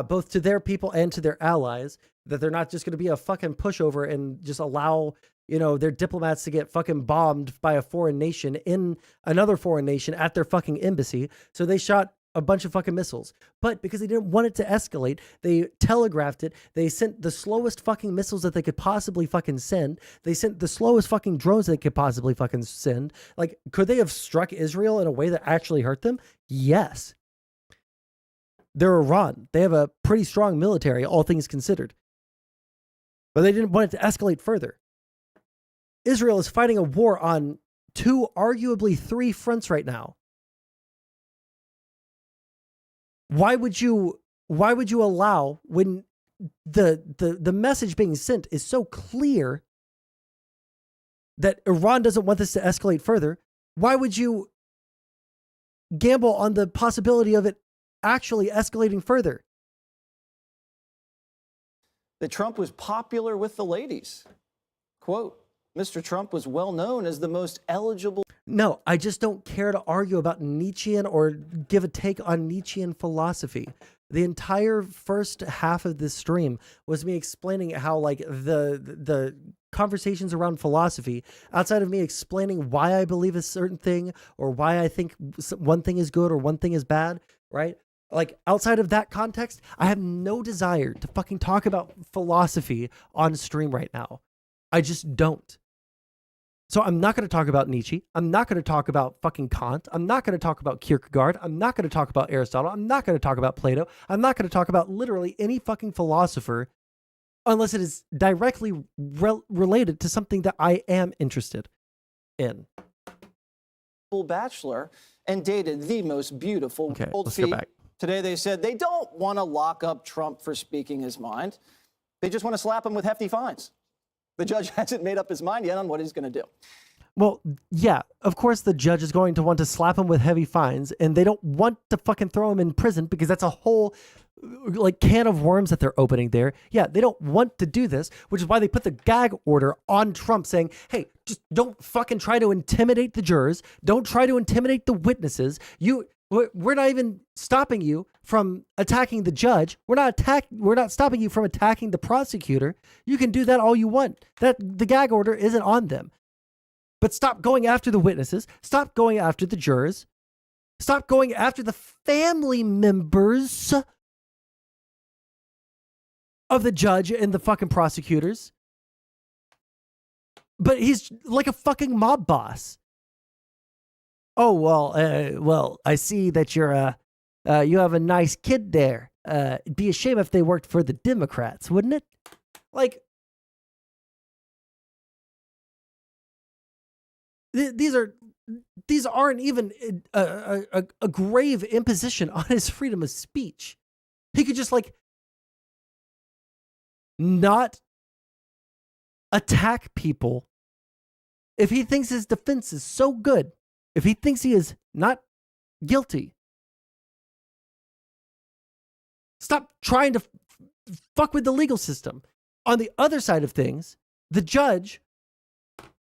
both to their people and to their allies, that they're not just going to be a fucking pushover and just allow, you know, their diplomats to get fucking bombed by a foreign nation in another foreign nation at their fucking embassy. So they shot a bunch of fucking missiles, but because they didn't want it to escalate, they telegraphed it. They sent the slowest fucking missiles that they could possibly fucking send. They sent the slowest fucking drones they could possibly fucking send. Like, could they have struck Israel in a way that actually hurt them? Yes. They're Iran. They have a pretty strong military, all things considered. But they didn't want it to escalate further. Israel is fighting a war on 2, arguably 3 fronts right now. Why would you allow, when the message being sent is so clear that Iran doesn't want this to escalate further, why would you gamble on the possibility of it actually escalating further? That Trump was popular with the ladies. Quote, Mr. Trump was well known as the most eligible. No, I just don't care to argue about Nietzschean or give a take on Nietzschean philosophy. The entire first half of this stream was me explaining how like the conversations around philosophy, outside of me explaining why I believe a certain thing or why I think one thing is good or one thing is bad, right? Like outside of that context, I have no desire to fucking talk about philosophy on stream right now. I just don't. So I'm not going to talk about Nietzsche. I'm not going to talk about fucking Kant. I'm not going to talk about Kierkegaard. I'm not going to talk about Aristotle. I'm not going to talk about Plato. I'm not going to talk about literally any fucking philosopher unless it is directly related to something that I am interested in. Bachelor and dated the most beautiful gold let's go feet. back. Today they said they don't want to lock up Trump for speaking his mind. They just want to slap him with hefty fines. The judge hasn't made up his mind yet on what he's going to do. Well, yeah, of course the judge is going to want to slap him with heavy fines, and they don't want to fucking throw him in prison because that's a whole like can of worms that they're opening there. Yeah, they don't want to do this, which is why they put the gag order on Trump saying, hey, just don't fucking try to intimidate the jurors. Don't try to intimidate the witnesses. We're not even stopping you from attacking the judge. We're not stopping you from attacking the prosecutor. You can do that all you want. That the gag order isn't on them. But stop going after the witnesses. Stop going after the jurors. Stop going after the family members of the judge and the fucking prosecutors. But he's like a fucking mob boss. Oh, well, I see that you have a nice kid there. It'd be a shame if they worked for the Democrats, wouldn't it? Like, these aren't even a grave imposition on his freedom of speech. He could just like not attack people if he thinks his defense is so good. If he thinks he is not guilty, stop trying to fuck with the legal system. On the other side of things, the judge,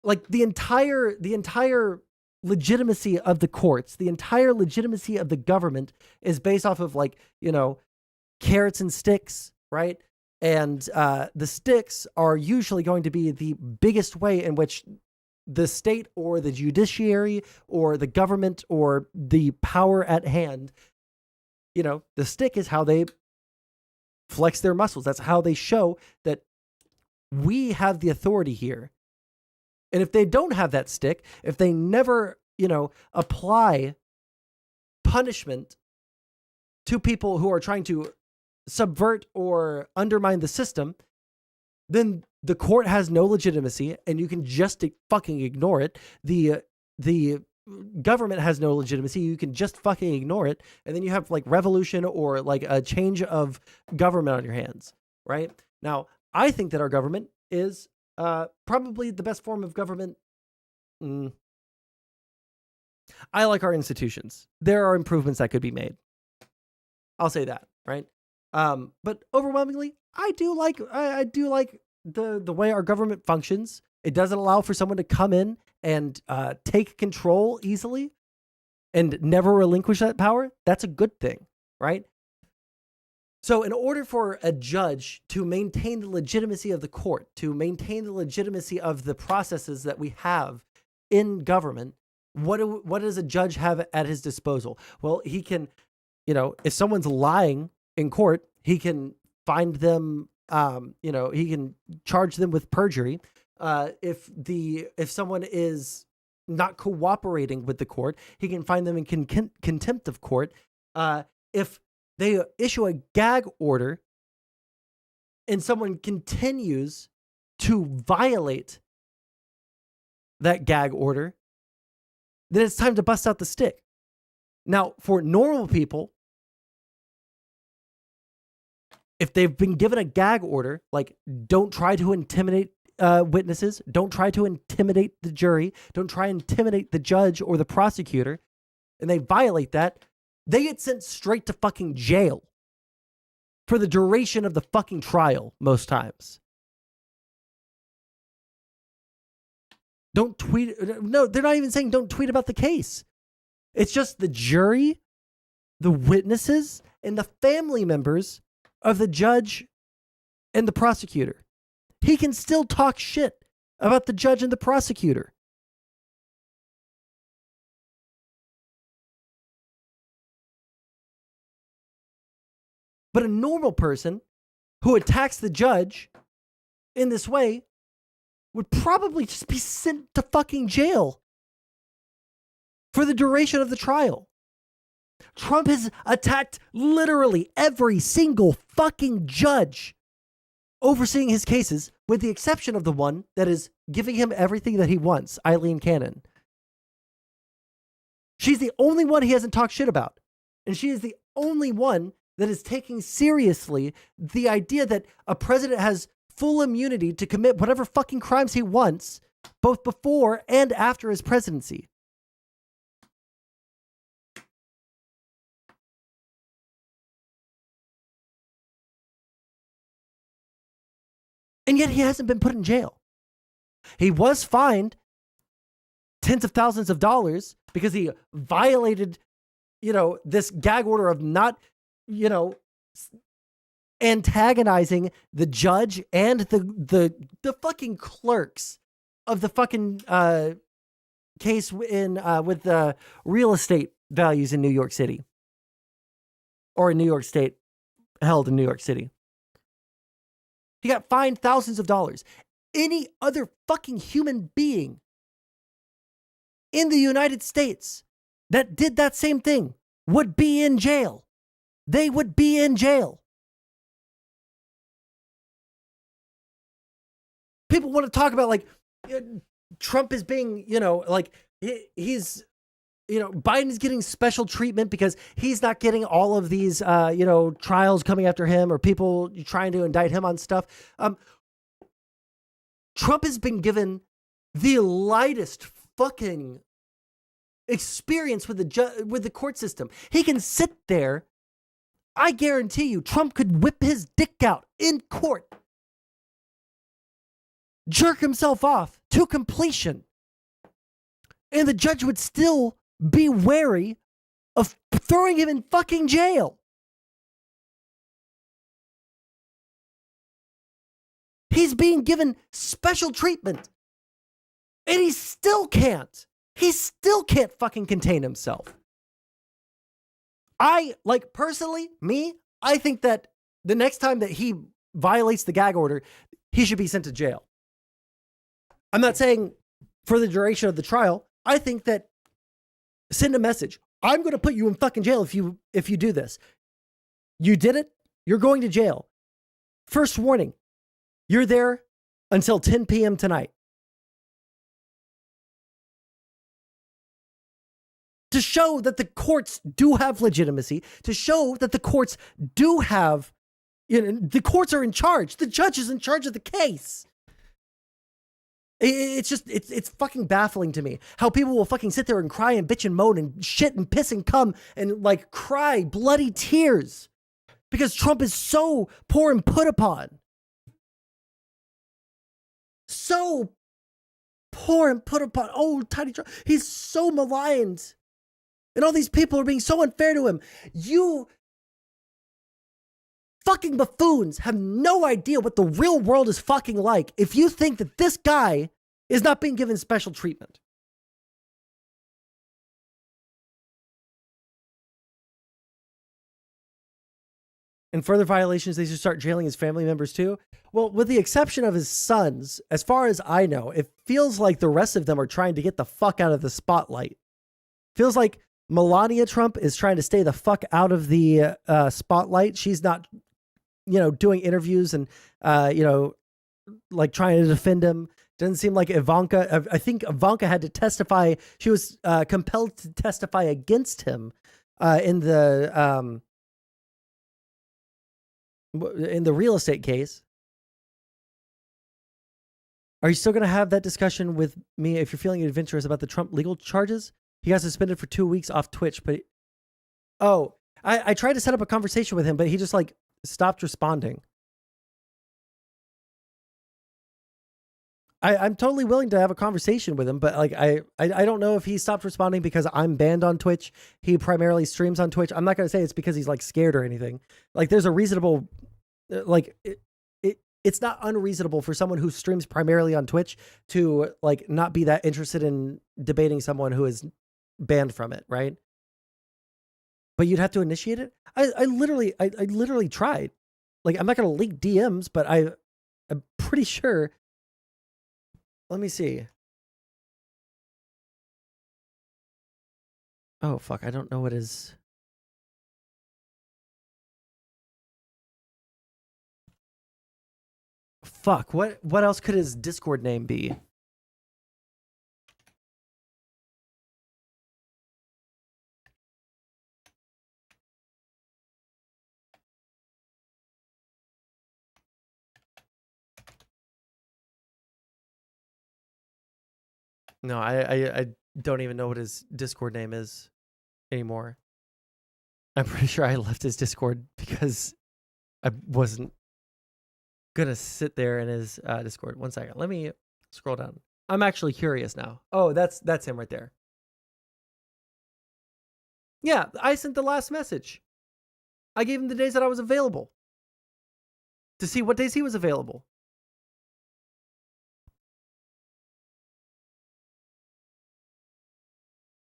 like the entire legitimacy of the courts, the entire legitimacy of the government is based off of like, you know, carrots and sticks, right? And the sticks are usually going to be the biggest way in which the state or the judiciary or the government or the power at hand, you know, the stick is how they flex their muscles. That's how they show that we have the authority here And if they don't have that stick, if they never, apply punishment to people who are trying to subvert or undermine the system, then the court has no legitimacy and you can just fucking ignore it. The government has no legitimacy. You can just fucking ignore it. And then you have like revolution or like a change of government on your hands, right? Now, I think that our government is probably the best form of government. I like our institutions. There are improvements that could be made. I'll say that, right? But overwhelmingly, I do like the way our government functions. It doesn't allow for someone to come in and take control easily and never relinquish that power. That's a good thing, right? So in order for a judge to maintain the legitimacy of the court, to maintain the legitimacy of the processes that we have in government, what does a judge have at his disposal? Well, he can, if someone's lying in court, he can find them, he can charge them with perjury. If someone is not cooperating with the court, he can find them in contempt of court. If they issue a gag order and someone continues to violate that gag order, then it's time to bust out the stick. Now, for normal people, if they've been given a gag order, like don't try to intimidate witnesses, don't try to intimidate the jury, don't try and intimidate the judge or the prosecutor, and they violate that, they get sent straight to fucking jail for the duration of the fucking trial most times. Don't tweet. No, they're not even saying don't tweet about the case. It's just the jury, the witnesses, and the family members of the judge and the prosecutor. He can still talk shit about the judge and the prosecutor. But a normal person who attacks the judge in this way would probably just be sent to fucking jail for the duration of the trial. Trump has attacked literally every single fucking judge overseeing his cases, with the exception of the one that is giving him everything that he wants, Eileen Cannon. She's the only one he hasn't talked shit about. And she is the only one that is taking seriously the idea that a president has full immunity to commit whatever fucking crimes he wants, both before and after his presidency. And yet he hasn't been put in jail. He was fined tens of thousands of dollars because he violated, this gag order of not, antagonizing the judge and the fucking clerks of the fucking case with the real estate values in New York City, or in New York State, held in New York City. He got fined thousands of dollars. Any other fucking human being in the United States that did that same thing would be in jail. They would be in jail. People want to talk about like Trump is being, he's, Biden is getting special treatment because he's not getting all of these, trials coming after him or people trying to indict him on stuff. Trump has been given the lightest fucking experience with the court system. He can sit there. I guarantee you, Trump could whip his dick out in court, jerk himself off to completion, and the judge would still be wary of throwing him in fucking jail. He's being given special treatment, and he still can't. He still can't fucking contain himself. I think that the next time that he violates the gag order, he should be sent to jail. I'm not saying for the duration of the trial, I think that send a message. I'm going to put you in fucking jail if you do this. You did it. You're going to jail. First warning. You're there until 10 p.m. tonight. To show that the courts do have legitimacy, to show that the courts do have, the courts are in charge. The judge is in charge of the case. It's fucking baffling to me how people will fucking sit there and cry and bitch and moan and shit and piss and cum and like cry bloody tears because Trump is so poor and put upon. So poor and put upon. Oh, tiny Trump. He's so maligned. And all these people are being so unfair to him. You fucking buffoons have no idea what the real world is fucking like if you think that this guy is not being given special treatment. And further violations, they should start jailing his family members too. Well, with the exception of his sons, as far as I know, it feels like the rest of them are trying to get the fuck out of the spotlight. Feels like Melania Trump is trying to stay the fuck out of the spotlight. She's not, doing interviews and, like trying to defend him. Doesn't seem like Ivanka. I think Ivanka had to testify. She was compelled to testify against him in the real estate case. Are you still going to have that discussion with me if you're feeling adventurous about the Trump legal charges? He got suspended for 2 weeks off Twitch, but I tried to set up a conversation with him, but he just like stopped responding. I'm totally willing to have a conversation with him, but like I don't know if he stopped responding because I'm banned on Twitch. He primarily streams on Twitch. I'm not gonna say it's because he's like scared or anything. Like there's a reasonable, like it's not unreasonable for someone who streams primarily on Twitch to like not be that interested in debating someone who is banned from it, right? But you'd have to initiate it. I literally tried. Like I'm not gonna leak DMs, but I'm pretty sure. Let me see. Oh, fuck. I don't know what his... Fuck. What else could his Discord name be? No, I don't even know what his Discord name is anymore. I'm pretty sure I left his Discord because I wasn't gonna sit there in his Discord. 1 second. Let me scroll down. I'm actually curious now. Oh, that's him right there. Yeah, I sent the last message. I gave him the days that I was available to see what days he was available.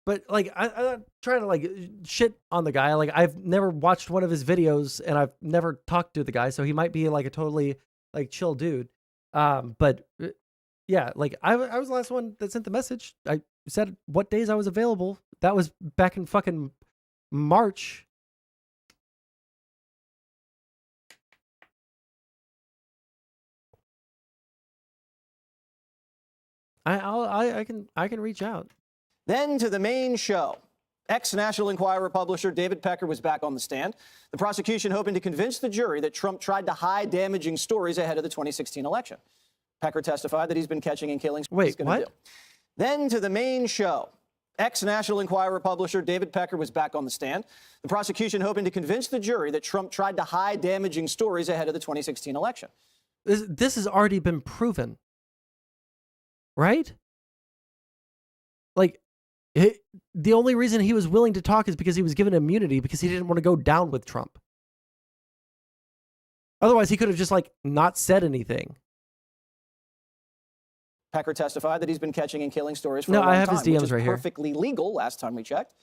But like, I'm not trying to like shit on the guy. Like I've never watched one of his videos and I've never talked to the guy. So he might be like a totally like chill dude. But yeah, like I was the last one that sent the message. I said what days I was available. That was back in fucking March. I can reach out. Then to the main show. Ex-National Enquirer publisher David Pecker was back on the stand. The prosecution hoping to convince the jury that Trump tried to hide damaging stories ahead of the 2016 election. Pecker testified that he's been catching and killing. Wait, what? Do. Then to the main show. Ex-National Enquirer publisher David Pecker was back on the stand. The prosecution hoping to convince the jury that Trump tried to hide damaging stories ahead of the 2016 election. This has already been proven, right? Like, the only reason he was willing to talk is because he was given immunity because he didn't want to go down with Trump. Otherwise, he could have just like not said anything. Pecker testified that he's been catching and killing stories for a No, long I have time, his DMs which is right here. perfectly legal last time we checked.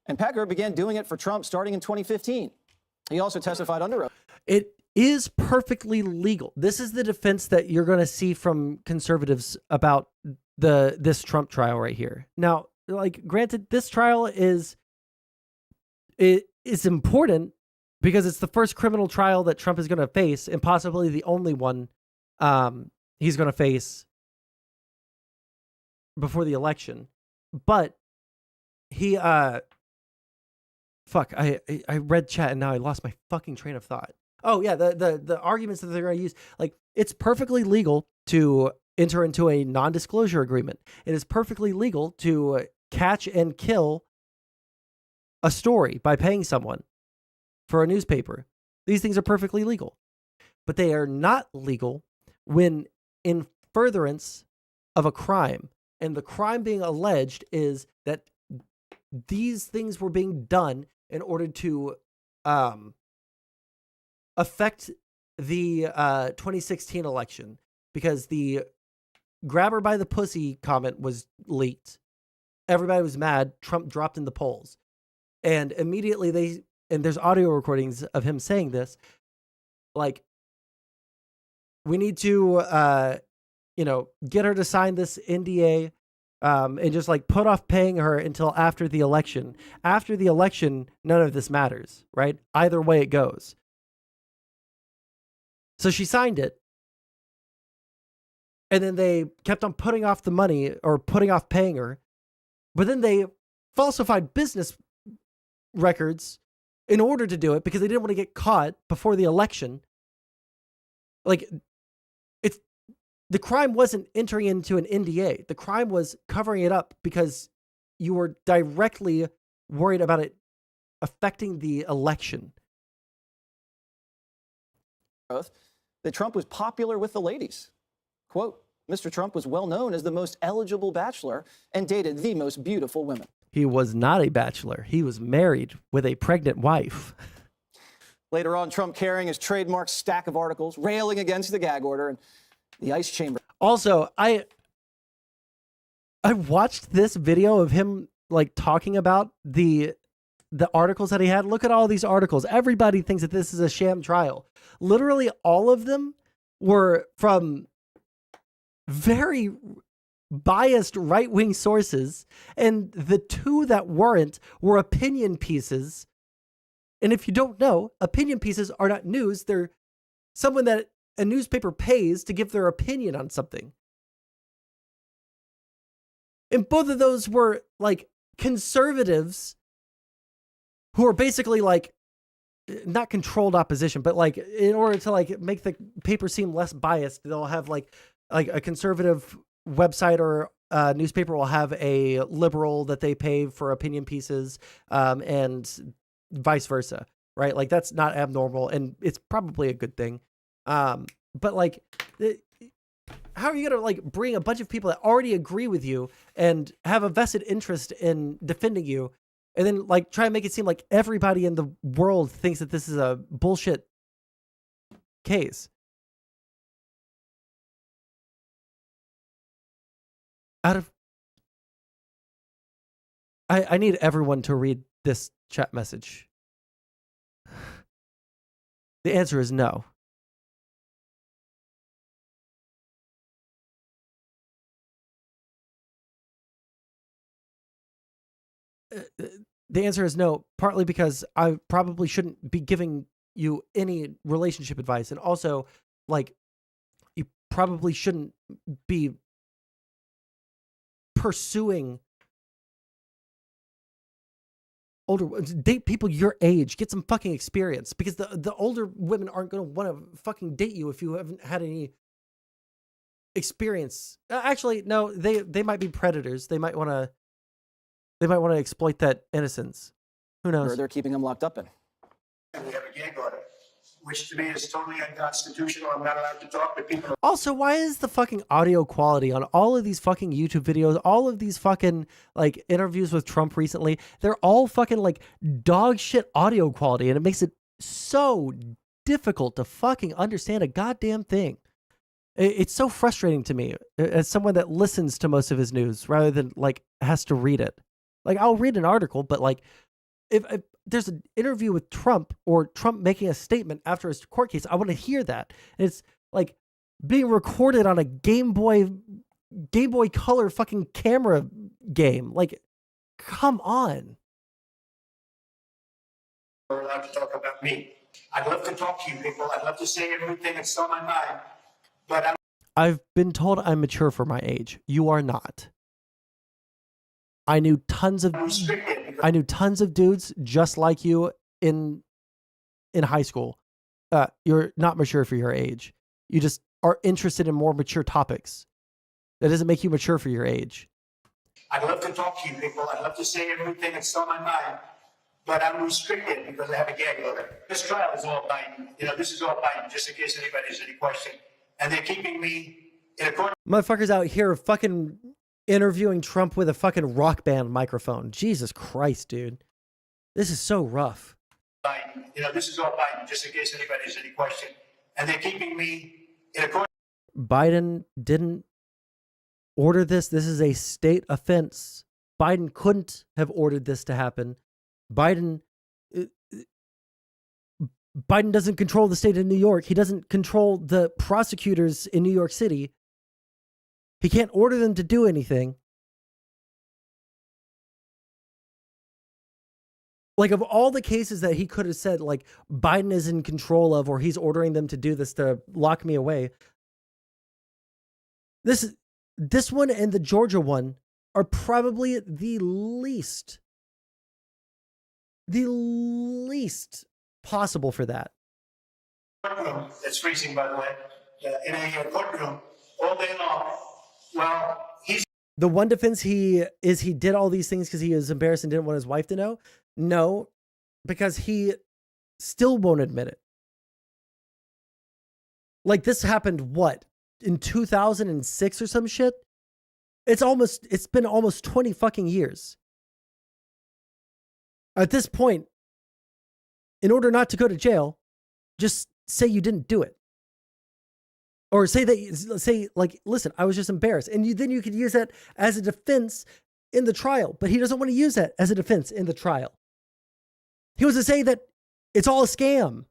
And Pecker began doing it for Trump starting in 2015. He also testified under oath. It is perfectly legal. This is the defense that you're going to see from conservatives about this Trump trial right here. Now, like, granted, this trial is important because it's the first criminal trial that Trump is going to face, and possibly the only one he's going to face before the election. But he fuck, I read chat and now I lost my fucking train of thought. Oh yeah, the arguments that they're going to use, like, it's perfectly legal to enter into a non-disclosure agreement. It is perfectly legal to catch and kill a story by paying someone for a newspaper. These things are perfectly legal, but they are not legal when in furtherance of a crime. And the crime being alleged is that these things were being done in order to affect the 2016 election, because the grab her by the pussy comment was leaked. Everybody was mad. Trump dropped in the polls. And immediately and there's audio recordings of him saying this, like, we need to, get her to sign this NDA and just, like, put off paying her until after the election. After the election, none of this matters, right? Either way it goes. So she signed it. And then they kept on putting off the money or putting off paying her. But then they falsified business records in order to do it because they didn't want to get caught before the election. Like, the crime wasn't entering into an NDA. The crime was covering it up because you were directly worried about it affecting the election. That Trump was popular with the ladies. Quote, Mr. Trump was well known as the most eligible bachelor and dated the most beautiful women. He was not a bachelor. He was married with a pregnant wife. Later on, Trump carrying his trademark stack of articles, railing against the gag order and the ICE chamber. Also, I watched this video of him, like, talking about the articles that he had. Look at all these articles. Everybody thinks that this is a sham trial. Literally all of them were from very biased right-wing sources, and the two that weren't were opinion pieces. And if you don't know, opinion pieces are not news. They're someone that a newspaper pays to give their opinion on something. And both of those were, like, conservatives who are basically, like, not controlled opposition, but, like, in order to, like, make the paper seem less biased, they'll have, like a conservative website or newspaper will have a liberal that they pay for opinion pieces, and vice versa, right? Like, that's not abnormal, and it's probably a good thing. But, like, how are you going to, like, bring a bunch of people that already agree with you and have a vested interest in defending you, and then, like, try and make it seem like everybody in the world thinks that this is a bullshit case? I need everyone to read this chat message. The answer is no. The answer is no, partly because I probably shouldn't be giving you any relationship advice. And also, like, you probably shouldn't be pursuing date people your age. Get some fucking experience, because the older women aren't going to want to fucking date you if you haven't had any experience. Actually, no, they might be predators. They might want to exploit that innocence. Who knows? They're keeping them locked up in. And we have a gag order, which to me is totally unconstitutional. I'm not allowed to talk to people. Also, why is the fucking audio quality on all of these fucking YouTube videos, all of these fucking, like, interviews with Trump recently, they're all fucking, like, dog shit audio quality, and it makes it so difficult to fucking understand a goddamn thing. It's so frustrating to me as someone that listens to most of his news rather than, like, has to read it. Like, I'll read an article, but, like, if there's an interview with Trump or Trump making a statement after his court case, I want to hear that. And it's, like, being recorded on a Game Boy Game Boy Color fucking camera game. Like, come on. We're allowed to talk about me. I'd love to talk to you people. I'd love to say everything that's on my mind. But I've been told I'm mature for my age. You are not. I knew tons of dudes just like you in high school. You're not mature for your age. You just are interested in more mature topics. That doesn't make you mature for your age. I'd love to talk to you people. I'd love to say everything that's on my mind. But I'm restricted because I have a gag order. This trial is all Biden. This is all Biden, just in case anybody has any question. And they're keeping me in a court. Motherfuckers out here fucking interviewing Trump with a fucking rock band microphone. Jesus Christ, dude. This is so rough. Biden. This is all Biden, just in case anybody has any question. And they're keeping me in a court. Biden didn't order this. This is a state offense. Biden couldn't have ordered this to happen. Biden doesn't control the state of New York. He doesn't control the prosecutors in New York City. He can't order them to do anything. Like, of all the cases that he could have said, like, Biden is in control of, or he's ordering them to do this to lock me away, this one and the Georgia one are probably the least possible for that. Courtroom. It's freezing, by the way. In a courtroom all day long. Well, the one defense he did all these things because he was embarrassed and didn't want his wife to know. No, because he still won't admit it. Like, this happened, what, in 2006 or some shit? It's been almost 20 fucking years. At this point, in order not to go to jail, just say you didn't do it. Or say, like, listen, I was just embarrassed. And then you could use that as a defense in the trial. But he doesn't want to use that as a defense in the trial. He wants to say that it's all a scam.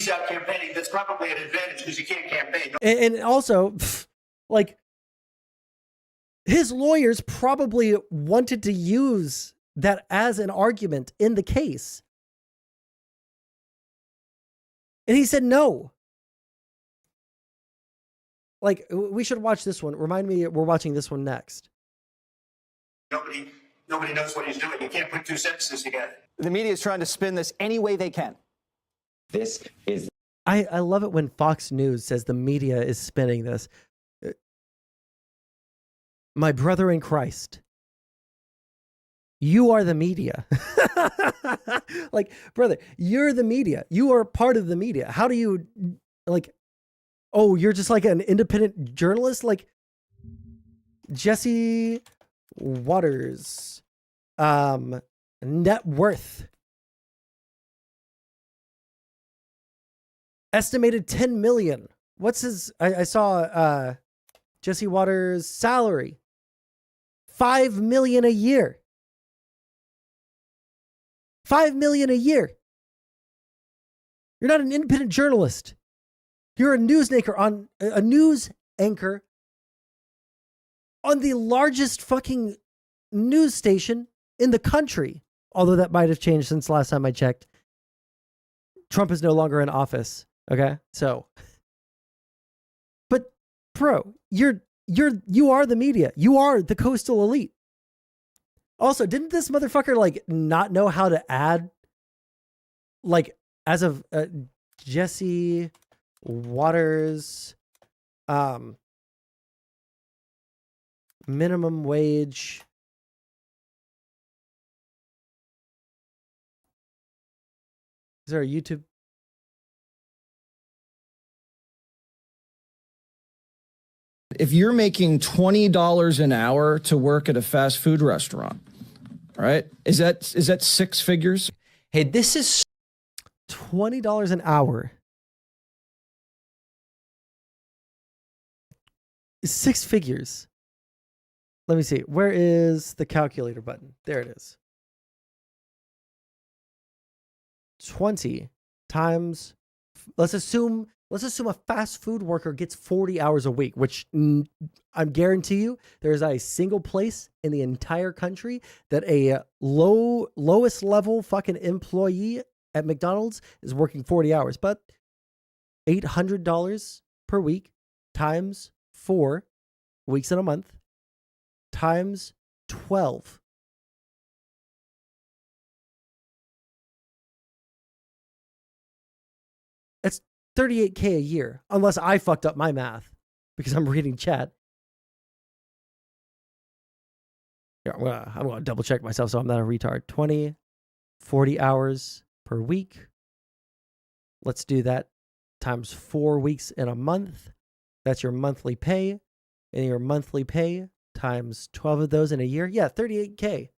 he's out campaigning. That's probably an advantage because he can't campaign. And also, like, his lawyers probably wanted to use that as an argument in the case. And he said no. Like, we should watch this one. Remind me we're watching this one next. Nobody knows what he's doing. You can't put two sentences together. The media is trying to spin this any way they can. This is... I love it when Fox News says the media is spinning this. My brother in Christ, you are the media. Like, brother, you're the media. You are part of the media. How do you, like, oh, you're just like an independent journalist? Like, Jesse Waters, net worth. Estimated 10 million. What's his, I saw Jesse Waters' salary. 5 million a year. 5 million a year. You're not an independent journalist. You're a news anchor on the largest fucking news station in the country. Although that might have changed since last time I checked. Trump is no longer in office. Okay, so, but bro, you are the media. You are the coastal elite. Also, didn't this motherfucker like not know how to add, like, as of Jesse Waters, minimum wage. Is there a YouTube? If you're making $20 an hour to work at a fast food restaurant, all right, is that six figures? Hey, this is $20 an hour. Six figures. Let me see. Where is the calculator button? There it is. 20 times, let's assume Let's assume a fast food worker gets 40 hours a week, which I guarantee you there is not a single place in the entire country that a lowest level fucking employee at McDonald's is working 40 hours. But $800 per week times 4 weeks in a month times 12. It's $38K a year, unless I fucked up my math because I'm reading chat. Yeah, I'm gonna double check myself so I'm not a retard. 40 hours per week. Let's do that times 4 weeks in a month. That's your monthly pay. And your monthly pay times 12 of those in a year. Yeah, $38K.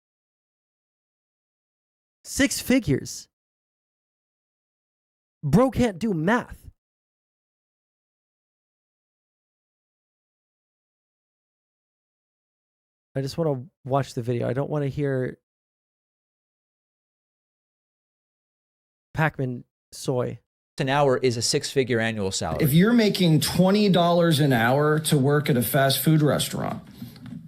6 figures. Bro can't do math. I just want to watch the video. I don't want to hear Pac-Man soy. An hour is a 6-figure annual salary. If you're making $20 an hour to work at a fast food restaurant,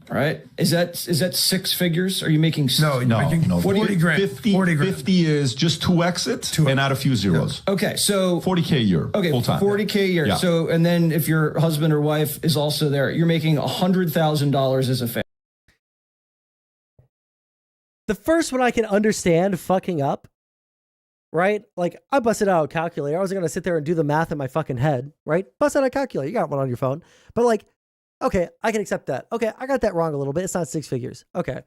right? Is that 6 figures? Are you making no 40 grand 50 is just 2 exits and add a few zeros. Okay, so 40K a year. Okay, full time. 40K a year. Yeah. So, and then if your husband or wife is also there, you're making $100,000 as a family. The first one I can understand fucking up, right? Like, I busted out a calculator. I wasn't going to sit there and do the math in my fucking head, right? Bust out a calculator. You got one on your phone. But like, okay, I can accept that. Okay, I got that wrong a little bit. It's not 6 figures. Okay.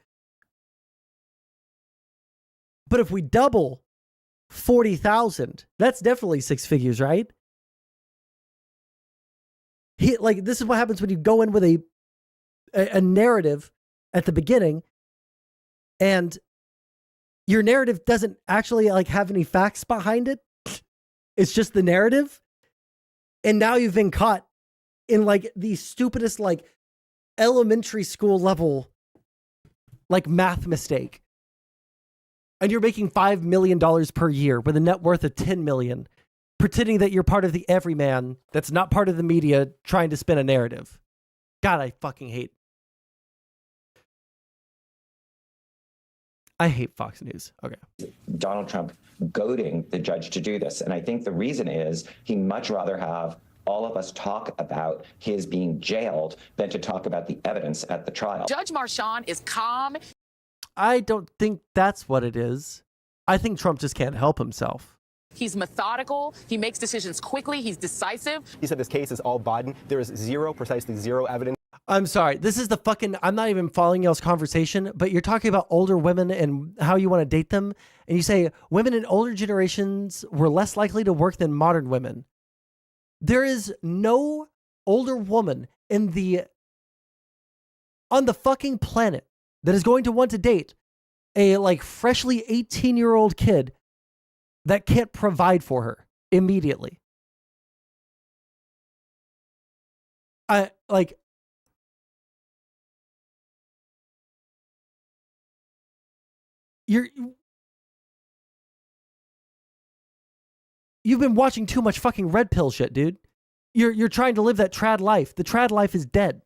But if we double 40,000, that's definitely 6 figures, right? Like, this is what happens when you go in with a narrative at the beginning and your narrative doesn't actually like have any facts behind it. It's just the narrative. And now you've been caught in like the stupidest, like elementary school level, like math mistake. And you're making $5 million per year with a net worth of 10 million, pretending that you're part of the everyman that's not part of the media trying to spin a narrative. God, I fucking hate. I hate Fox News. Okay. Donald Trump goading the judge to do this. And I think the reason is he'd much rather have all of us talk about his being jailed than to talk about the evidence at the trial. Judge Marchand is calm. I don't think that's what it is. I think Trump just can't help himself. He's methodical. He makes decisions quickly. He's decisive. He said this case is all Biden. There is precisely zero evidence. I'm sorry. This is the fucking, I'm not even following y'all's conversation, but you're talking about older women and how you want to date them. And you say women in older generations were less likely to work than modern women. There is no older woman on the fucking planet that is going to want to date a like freshly 18-year-old kid that can't provide for her immediately. You've been watching too much fucking red pill shit, dude. You're trying to live that trad life. The trad life is dead.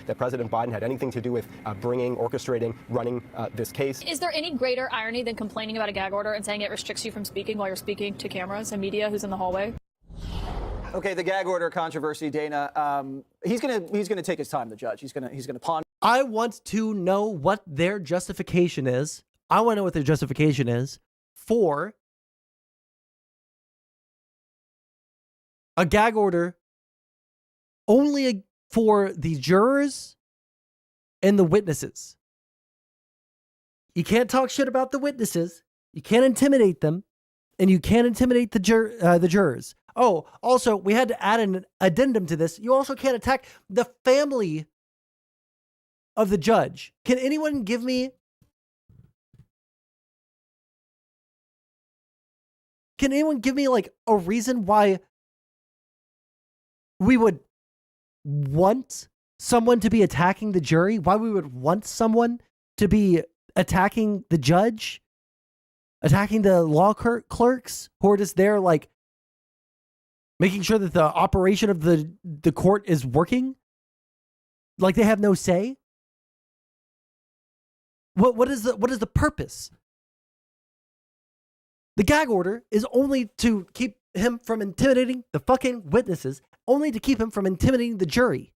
That President Biden had anything to do with orchestrating, running this case. Is there any greater irony than complaining about a gag order and saying it restricts you from speaking while you're speaking to cameras and media who's in the hallway? Okay, the gag order controversy, Dana. He's gonna take his time. The judge. He's gonna ponder. I want to know what their justification is. I want to know what their justification is for a gag order only for the jurors and the witnesses. You can't talk shit about the witnesses. You can't intimidate them, and you can't intimidate the jurors. Oh, also, we had to add an addendum to this. You also can't attack the family of the judge. Can anyone give me... Can anyone give me like a reason why we would want someone to be attacking the jury? Why we would want someone to be attacking the judge? attacking the law clerks who are just there, like, making sure that the operation of the court is working. Like they have no say. What is the purpose? The gag order is only to keep him from intimidating the fucking witnesses, only to keep him from intimidating the jury.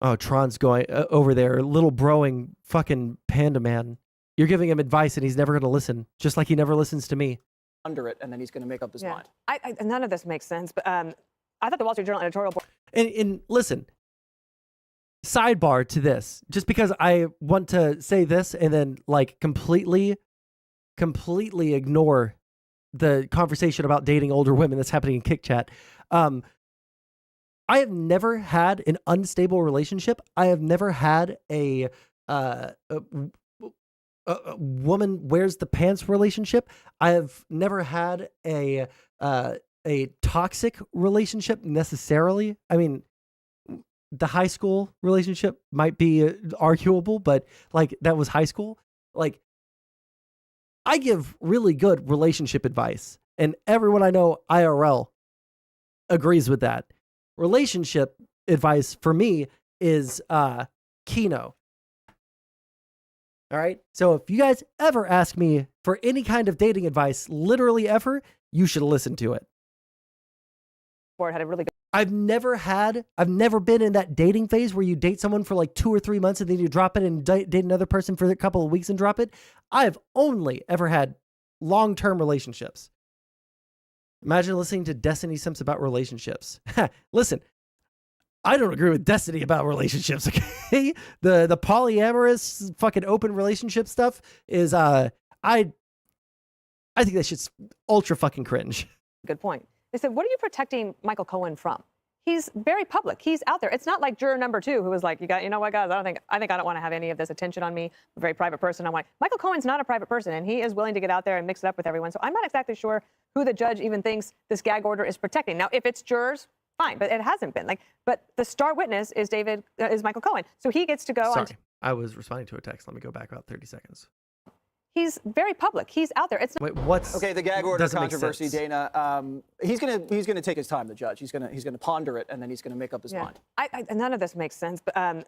Oh, Tron's going over there, little broing fucking panda man. You're giving him advice and he's never going to listen, just like he never listens to me. Under it, and then he's going to make up his mind. None of this makes sense, but I thought the Wall Street Journal editorial board. And listen, sidebar to this, just because I want to say this and then like completely ignore the conversation about dating older women that's happening in Kick Chat. I have never had an unstable relationship. I have never had a woman wears the pants relationship. I have never had a toxic relationship necessarily. I mean, the high school relationship might be arguable, but like that was high school. Like I give really good relationship advice, and everyone I know IRL agrees with that. Relationship advice for me is Kino. All right. So if you guys ever ask me for any kind of dating advice, literally ever, you should listen to it. Board had a really good. I've never been in that dating phase where you date someone for like 2 or 3 months and then you drop it and date another person for a couple of weeks and drop it. I've only ever had long-term relationships. Imagine listening to Destiny Sims about relationships. Listen, I don't agree with Destiny about relationships, okay? The polyamorous fucking open relationship stuff is I think that shit's ultra fucking cringe. Good point. They said, what are you protecting Michael Cohen from? He's very public. He's out there. It's not like juror number 2 who was like, you know what, guys, I think I don't want to have any of this attention on me. I'm a very private person. I'm like, Michael Cohen's not a private person, and he is willing to get out there and mix it up with everyone. So I'm not exactly sure who the judge even thinks this gag order is protecting. Now, if it's jurors, fine, but it hasn't been. But the star witness is Michael Cohen. So he gets to go on. I was responding to a text. Let me go back about 30 seconds. He's very public. He's out there. It's not. Wait, what's okay? The gag order controversy, make sense. Dana. He's gonna take his time. The judge. He's gonna ponder it, and then he's gonna make up his mind. None of this makes sense, but I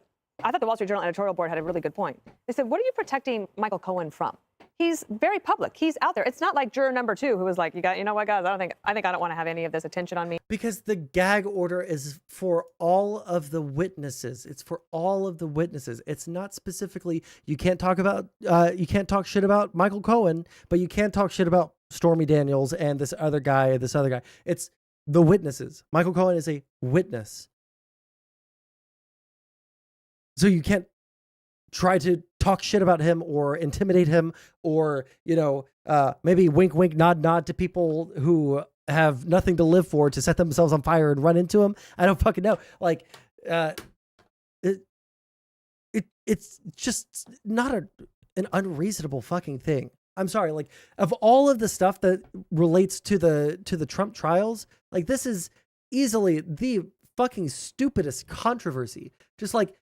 thought the Wall Street Journal editorial board had a really good point. They said, what are you protecting Michael Cohen from? He's very public. He's out there. It's not like juror number 2 who was like, you know what, guys, I think I don't want to have any of this attention on me. Because the gag order is for all of the witnesses. It's for all of the witnesses. It's not specifically, you can't talk shit about Michael Cohen, but you can't talk shit about Stormy Daniels and this other guy. It's the witnesses. Michael Cohen is a witness. So you can't try to talk shit about him or intimidate him or, maybe wink, wink, nod, nod to people who have nothing to live for to set themselves on fire and run into him. I don't fucking know. Like, it's just not an unreasonable fucking thing. I'm sorry. Like, of all of the stuff that relates to the Trump trials, like this is easily the fucking stupidest controversy. Just like,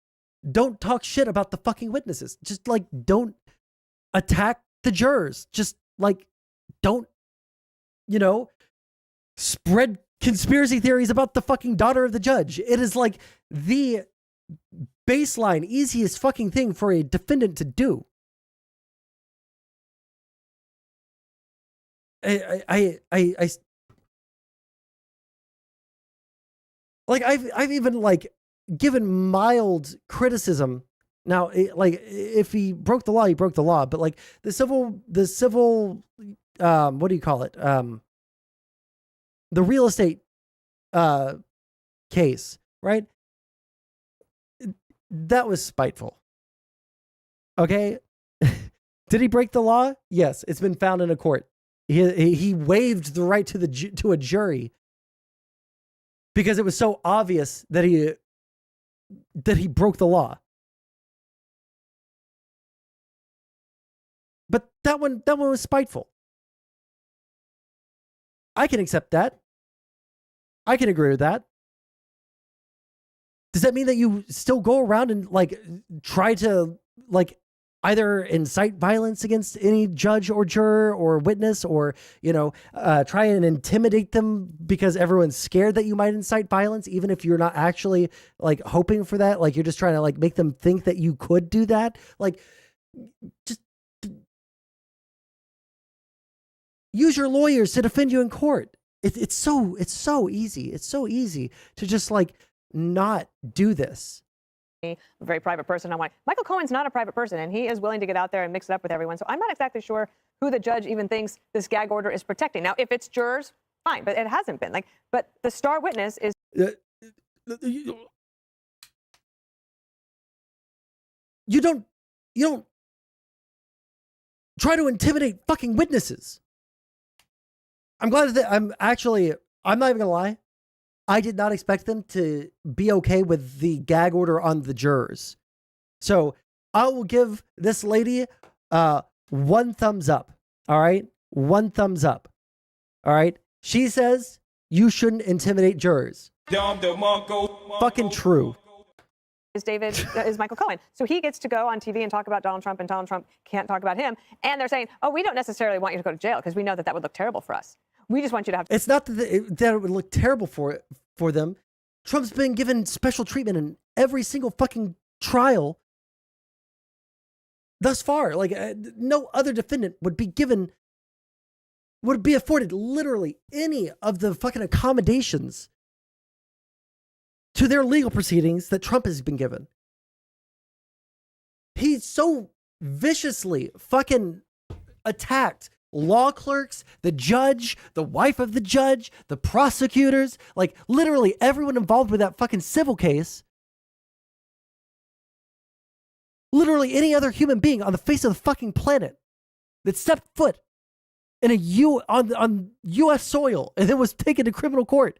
don't talk shit about the fucking witnesses. Just like, don't attack the jurors. Just like, don't, spread conspiracy theories about the fucking daughter of the judge. It is like the baseline, easiest fucking thing for a defendant to do. I've even like given mild criticism. Now, if he broke the law, he broke the law. But like the civil, what do you call it? The real estate case, right? That was spiteful. Okay. Did he break the law? Yes, it's been found in a court. He waived the right to a jury because it was so obvious that he broke the law. But that one was spiteful. I can accept that. I can agree with that. Does that mean that you still go around and like try to like either incite violence against any judge or juror or witness, or, you know, try and intimidate them because everyone's scared that you might incite violence, even if you're not actually like hoping for that? Like you're just trying to like make them think that you could do that. Like just use your lawyers to defend you in court. It's so easy. It's so easy to just like not do this. A very private person. I'm like, Michael Cohen's not a private person, and he is willing to get out there and mix it up with everyone. So I'm not exactly sure who the judge even thinks this gag order is protecting. Now, if it's jurors, fine, but it hasn't been. Like, but the star witness is. You don't try to intimidate fucking witnesses. I'm glad that I'm not even gonna lie. I did not expect them to be okay with the gag order on the jurors. So I will give this lady 1 thumbs up. All right? 1 thumbs up. All right? She says you shouldn't intimidate jurors. Fucking true. Is Michael Cohen. So he gets to go on TV and talk about Donald Trump, and Donald Trump can't talk about him. And they're saying, oh, we don't necessarily want you to go to jail because we know that that would look terrible for us. We just want you to have. It's not that it would look terrible for them. Trump's been given special treatment in every single fucking trial thus far. Like no other defendant would be afforded literally any of the fucking accommodations to their legal proceedings that Trump has been given. He's so viciously fucking attacked law clerks, the judge, the wife of the judge, the prosecutors, like literally everyone involved with that fucking civil case. Literally any other human being on the face of the fucking planet that stepped foot in on U.S. soil and then was taken to criminal court.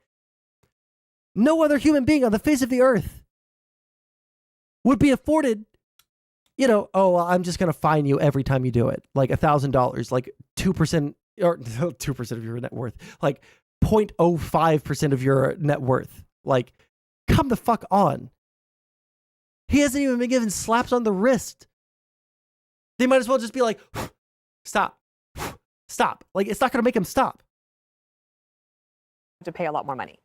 No other human being on the face of the earth would be afforded, you know, oh, well, I'm just going to fine you every time you do it. Like $1,000, like 2% or 2% of your net worth, like 0.05% of your net worth. Like, come the fuck on. He hasn't even been given slaps on the wrist. They might as well just be like, stop, stop. Like, it's not going to make him stop. To pay a lot more money,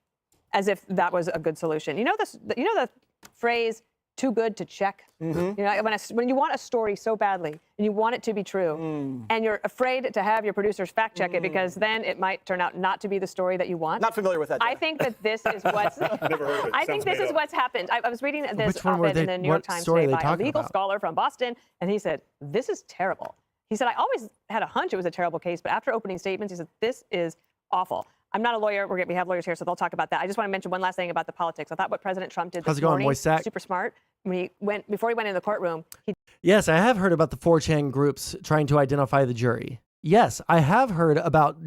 as if that was a good solution. You know this. You know the phrase "too good to check." Mm-hmm. You know, when you want a story so badly and you want it to be true, and you're afraid to have your producers fact check it because then it might turn out not to be the story that you want. Not familiar with that. I think that this is what's. Never heard of it. I think this is what's happened. I was reading this op-ed in the New York Times today by a legal scholar from Boston, and he said this is terrible. He said I always had a hunch it was a terrible case, but after opening statements, he said this is awful. I'm not a lawyer. We have lawyers here, so they'll talk about that. I just want to mention one last thing about the politics. I thought what President Trump did this morning was super smart. Before he went in the courtroom. Yes, I have heard about the 4chan groups trying to identify the jury. Yes, I have heard about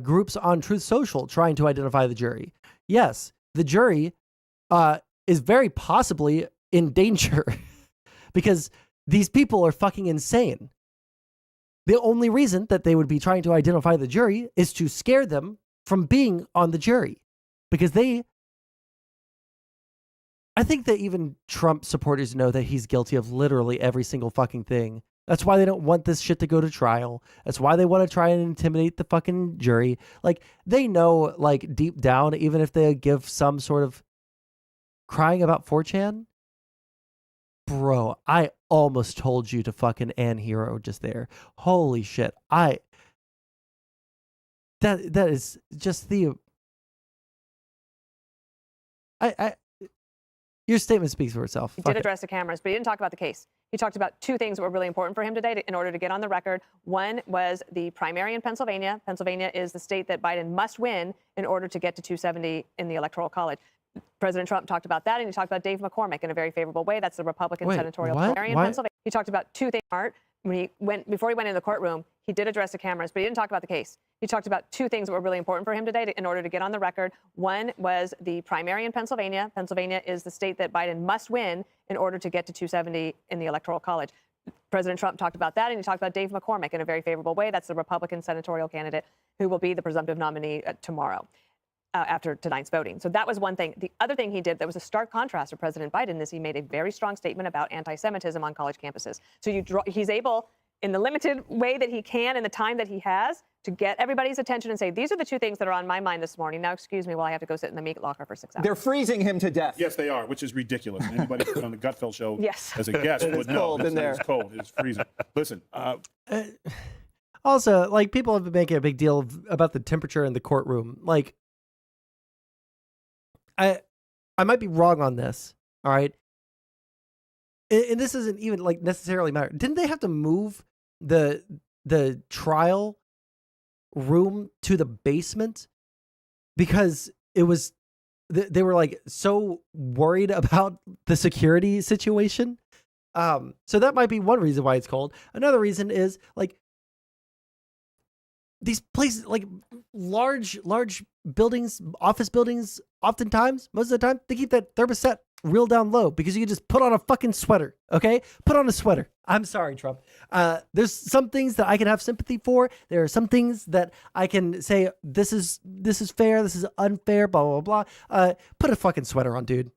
groups on Truth Social trying to identify the jury. Yes, the jury is very possibly in danger because these people are fucking insane. The only reason that they would be trying to identify the jury is to scare them from being on the jury, because I think that even Trump supporters know that he's guilty of literally every single fucking thing. That's why they don't want this shit to go to trial. That's why they want to try and intimidate the fucking jury. Like, they know, like, deep down, even if they give some sort of crying about 4chan, bro, I almost told you to fucking end hero just there. Holy shit. That is just the your statement speaks for itself. He did address the cameras, but he didn't talk about the case. He talked about 2 things that were really important for him today in order to get on the record. One was the primary in Pennsylvania. Pennsylvania is the state that Biden must win in order to get to 270 in the Electoral College. President Trump talked about that, and he talked about Dave McCormick in a very favorable way. That's the Republican senatorial primary in Pennsylvania. He talked about 2 things. Before he went in the courtroom, he did address the cameras, but he didn't talk about the case. He talked about 2 things that were really important for him today in order to get on the record. One was the primary in Pennsylvania. Pennsylvania is the state that Biden must win in order to get to 270 in the Electoral College. President Trump talked about that, and he talked about Dave McCormick in a very favorable way. That's the Republican senatorial candidate who will be the presumptive nominee tomorrow. after tonight's voting. So that was one thing. The other thing he did that was a stark contrast to President Biden is he made a very strong statement about anti-Semitism on college campuses. So he's able, in the limited way that he can in the time that he has, to get everybody's attention and say, these are the two things that are on my mind this morning. Now, excuse me while I have to go sit in the meat locker for 6 hours. They're freezing him to death. Yes, they are, which is ridiculous. Anybody who's on the Gutfeld show yes. as a guest It would is know. cold in there. It's cold. It's freezing. Listen. Also, like, people have been making a big deal about the temperature in the courtroom. Like, I might be wrong on this, all right? And this isn't even, like, necessarily matter. Didn't they have to move the trial room to the basement because it was they were like so worried about the security situation? So that might be one reason why it's cold. Another reason is, like, these places, like large buildings, office buildings, oftentimes, most of the time, they keep that thermostat real down low because you can just put on a fucking sweater, okay? Put on a sweater. I'm sorry, Trump. There's some things that I can have sympathy for. There are some things that I can say, this is fair, this is unfair, blah, blah, blah. Put a fucking sweater on, dude.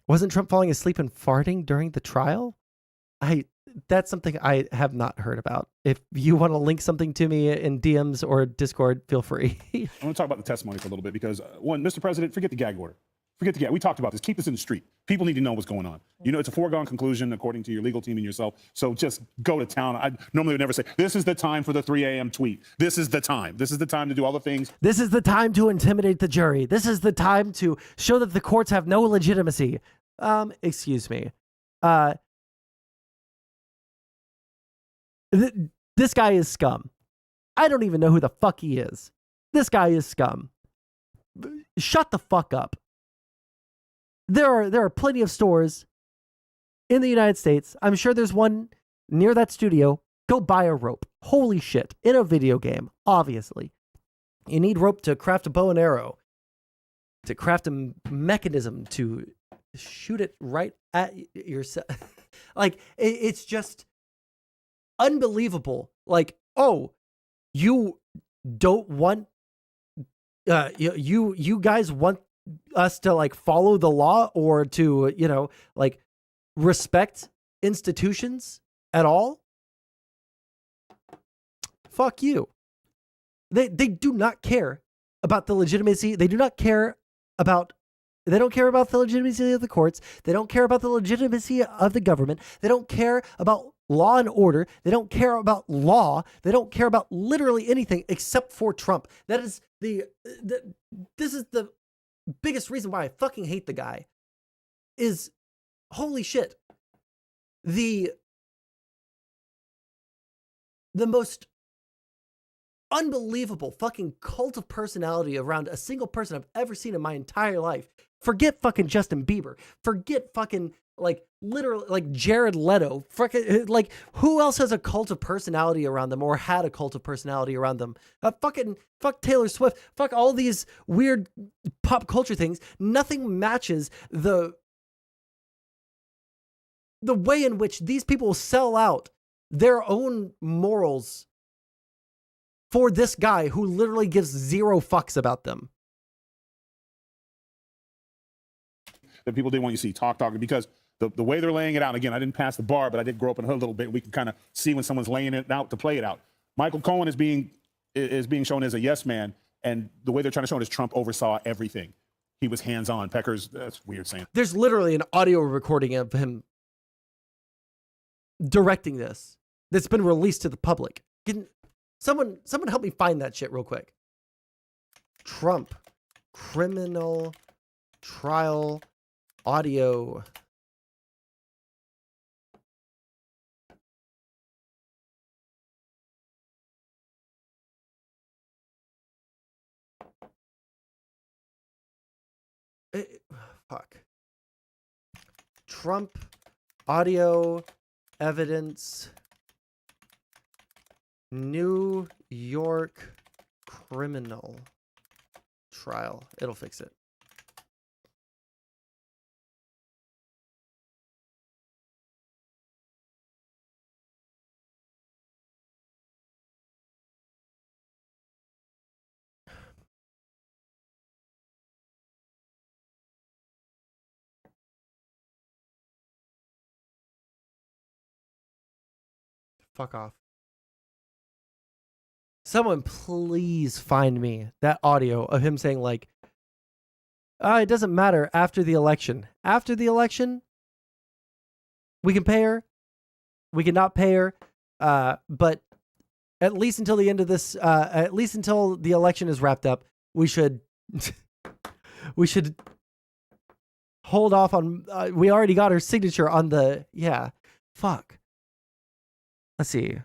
Wasn't Trump falling asleep and farting during the trial? That's something I have not heard about. If you want to link something to me in DMs or Discord, feel free. I want to talk about the testimony for a little bit because, one, Mr. President, forget the gag order. Forget the gag. We talked about this. Keep this in the street. People need to know what's going on. You know, it's a foregone conclusion according to your legal team and yourself. So just go to town. I normally would never say, this is the time for the 3 a.m. tweet. This is the time. This is the time to do all the things. This is the time to intimidate the jury. This is the time to show that the courts have no legitimacy. Excuse me. This guy is scum. I don't even know who the fuck he is. This guy is scum. Shut the fuck up. There are plenty of stores in the United States. I'm sure there's one near that studio. Go buy a rope. Holy shit. In a video game, obviously. You need rope to craft a bow and arrow, to craft a mechanism to shoot it right at yourself. Like, it's just unbelievable. Like, oh, you don't want you guys want us to, like, follow the law or to, you know, like, respect institutions at all? Fuck you. They do not care about the legitimacy. They don't care about the legitimacy of the courts. They don't care about the legitimacy of the government. They don't care about law and order. They don't care about law. They don't care about literally anything except for Trump. That is this is the biggest reason why I fucking hate the guy. Is, holy shit, the most unbelievable fucking cult of personality around a single person I've ever seen in my entire life. Forget fucking Justin Bieber. Forget fucking, like, literally, like, Jared Leto. Like, who else has a cult of personality around them or had a cult of personality around them? Fuck Taylor Swift. Fuck all these weird pop culture things. Nothing matches the way in which these people sell out their own morals for this guy who literally gives zero fucks about them. That people didn't want you to see talking because the way they're laying it out, again, I didn't pass the bar, but I did grow up in a hood a little bit. We can kind of see when someone's laying it out to play it out. Michael Cohen is being shown as a yes man, and the way they're trying to show it is Trump oversaw everything. He was hands-on. Peckers, that's weird saying. There's literally an audio recording of him directing this that's been released to the public. Someone help me find that shit real quick. Trump criminal trial audio. Fuck. Trump audio evidence. New York criminal trial. It'll fix it. Fuck off. Someone please find me that audio of him saying like, it doesn't matter after the election. After the election, we can pay her. We can not pay her. But at least until the end of this, at least until the election is wrapped up, we should we should hold off on. We already got her signature on the fuck. Let's see.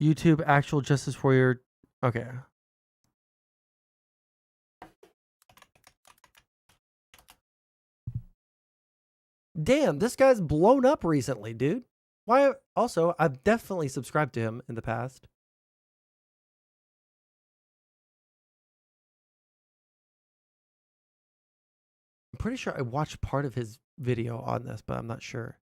YouTube actual justice warrior. Okay. Damn, this guy's blown up recently, dude. Why? Also, I've definitely subscribed to him in the past. I'm pretty sure I watched part of his video on this, but I'm not sure.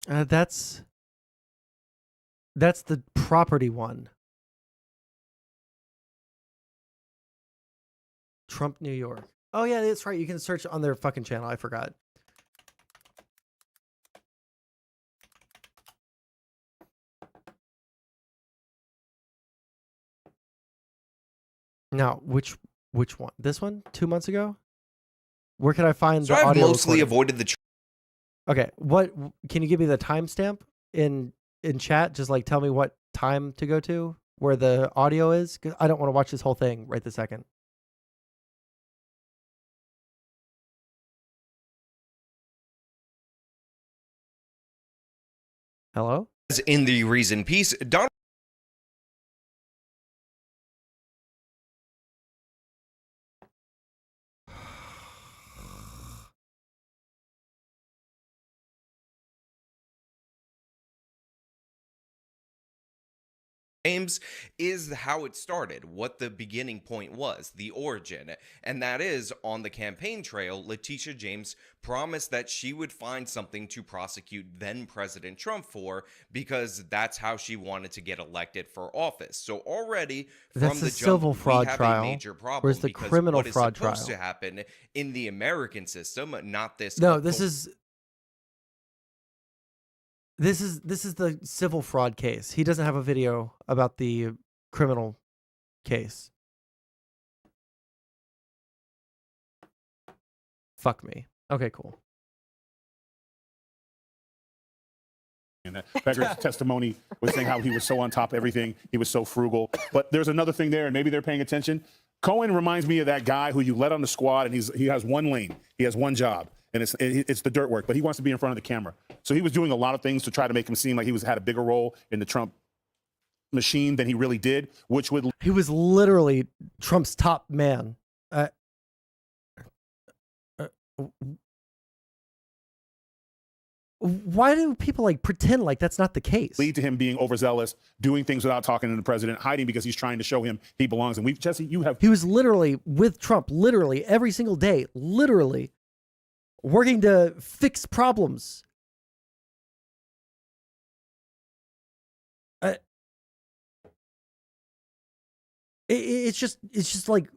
That's the property one. Trump, New York. Oh yeah, that's right. You can search on their fucking channel. I forgot. Now, which one? This one? 2 months ago? Where can I find So the I've audio mostly recording? avoided the. Okay, what can you give me the timestamp in chat? Just like tell me what time to go to where the audio is. 'Cause I don't want to watch this whole thing right this second. Hello? In the Reason piece, Donald James is how it started, what the beginning point was, the origin. And that is, on the campaign trail, Letitia James promised that she would find something to prosecute then President Trump for, because that's how she wanted to get elected for office. So already That's from the the civil jump, fraud we have trial. a major problem, Where's the because criminal what is fraud supposed trial? to happen in the American system, not this. No, this is the civil fraud case. He doesn't have a video about the criminal case. Fuck me. Okay, cool. And Becker's testimony was saying how he was so on top of everything. He was so frugal. But there's another thing there, and maybe they're paying attention. Cohen reminds me of that guy who you let on the squad, and he has one lane. He has one job, and it's the dirt work. But he wants to be in front of the camera. So he was doing a lot of things to try to make him seem like he had a bigger role in the Trump machine than he really did, which would. He was literally Trump's top man. Why do people like pretend like that's not the case? Lead to him being overzealous, doing things without talking to the president, hiding because he's trying to show him he belongs. And Jesse, you have. He was literally with Trump, literally every single day, literally working to fix problems. It's just like,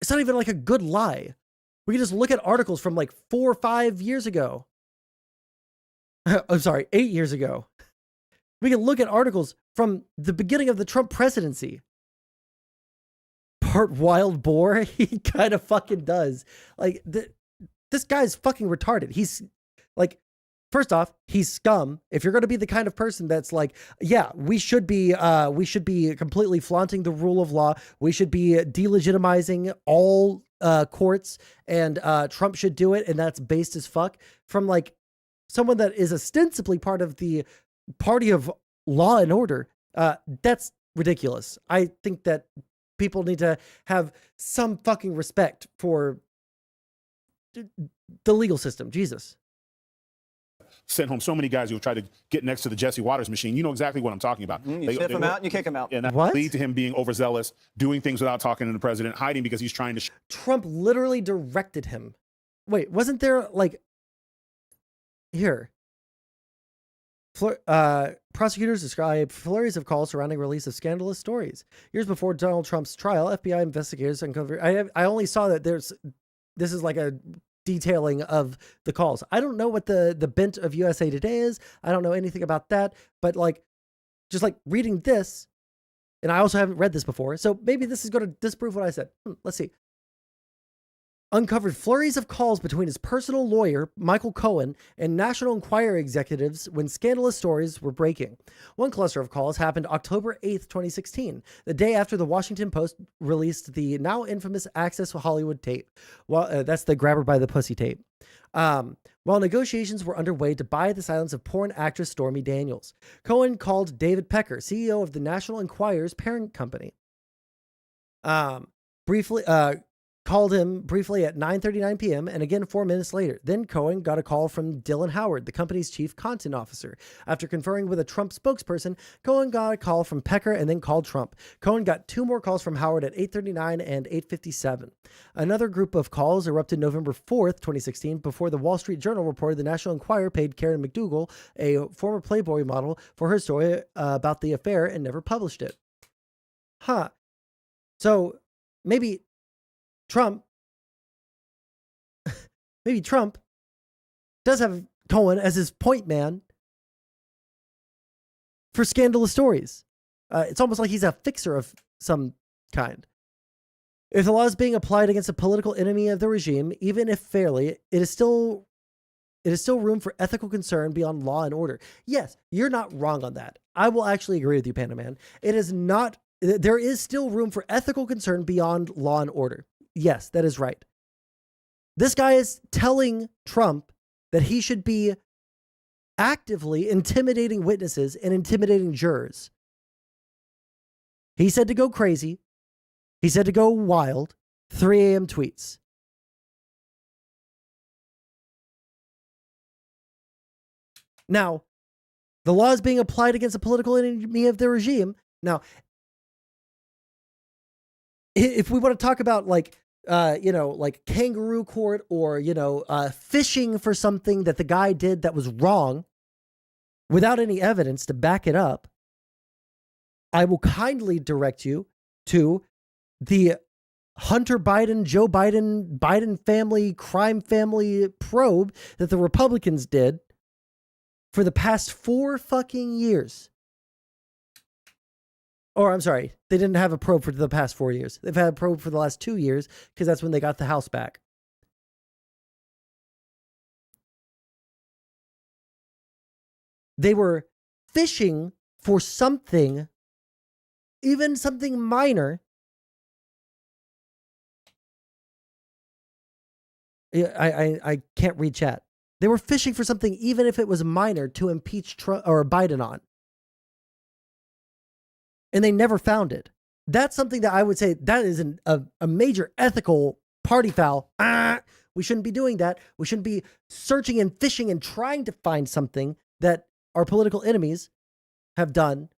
it's not even like a good lie. We can just look at articles from like 4 or 5 years ago. I'm sorry, 8 years ago. We can look at articles from the beginning of the Trump presidency. Part wild boar? He kind of fucking does. Like, this guy's fucking retarded. He's like, first off, he's scum. If you're going to be the kind of person that's like, yeah, we should be completely flaunting the rule of law. We should be delegitimizing all courts, and Trump should do it, and that's based as fuck. From like someone that is ostensibly part of the party of law and order. That's ridiculous. I think that people need to have some fucking respect for the legal system. Jesus. Sent home so many guys who tried to get next to the Jesse Waters machine. You know exactly what I'm talking about. You sniff him out and you kick him out. And that What? lead to him being overzealous, doing things without talking to the president, hiding because he's trying to. Trump literally directed him. Wait, wasn't there like here? Prosecutors describe flurries of calls surrounding release of scandalous stories. Years before Donald Trump's trial, FBI investigators uncovered. I only saw that this is like a detailing of the calls. I don't know what the bent of USA Today is. I don't know anything about that, but like, just like reading this, and I also haven't read this before, so maybe this is going to disprove what I said. Let's see. Uncovered flurries of calls between his personal lawyer, Michael Cohen, and National Enquirer executives when scandalous stories were breaking. One cluster of calls happened October 8th, 2016, the day after the Washington Post released the now infamous Access Hollywood tape. Well, that's the grabber by the pussy tape. While negotiations were underway to buy the silence of porn actress Stormy Daniels, Cohen called David Pecker, CEO of the National Enquirer's parent company. Called him briefly at 9:39 p.m. and again 4 minutes later. Then Cohen got a call from Dylan Howard, the company's chief content officer. After conferring with a Trump spokesperson, Cohen got a call from Pecker and then called Trump. Cohen got 2 more calls from Howard at 8:39 and 8:57. Another group of calls erupted November 4th, 2016, before the Wall Street Journal reported the National Enquirer paid Karen McDougal, a former Playboy model, for her story about the affair and never published it. Huh. So maybe Trump does have Cohen as his point man for scandalous stories. It's almost like he's a fixer of some kind. If the law is being applied against a political enemy of the regime, even if fairly, it is still room for ethical concern beyond law and order. Yes, you're not wrong on that. I will actually agree with you, Panda Man. There is still room for ethical concern beyond law and order. Yes, that is right. This guy is telling Trump that he should be actively intimidating witnesses and intimidating jurors. He said to go crazy. He said to go wild. 3 a.m. tweets. Now, the law is being applied against a political enemy of the regime. Now, if we want to talk about like kangaroo court or, fishing for something that the guy did that was wrong without any evidence to back it up, I will kindly direct you to the Hunter Biden, Joe Biden family, crime family probe that the Republicans did for the past 4 fucking years. Or I'm sorry, they didn't have a probe for the past 4 years. They've had a probe for the last 2 years because that's when they got the House back. They were fishing for something, even something minor. I can't read chat. They were fishing for something, even if it was minor, to impeach Trump or Biden on. And they never found it. That's something that I would say that is a major ethical party foul. We shouldn't be doing that. We shouldn't be searching and fishing and trying to find something that our political enemies have done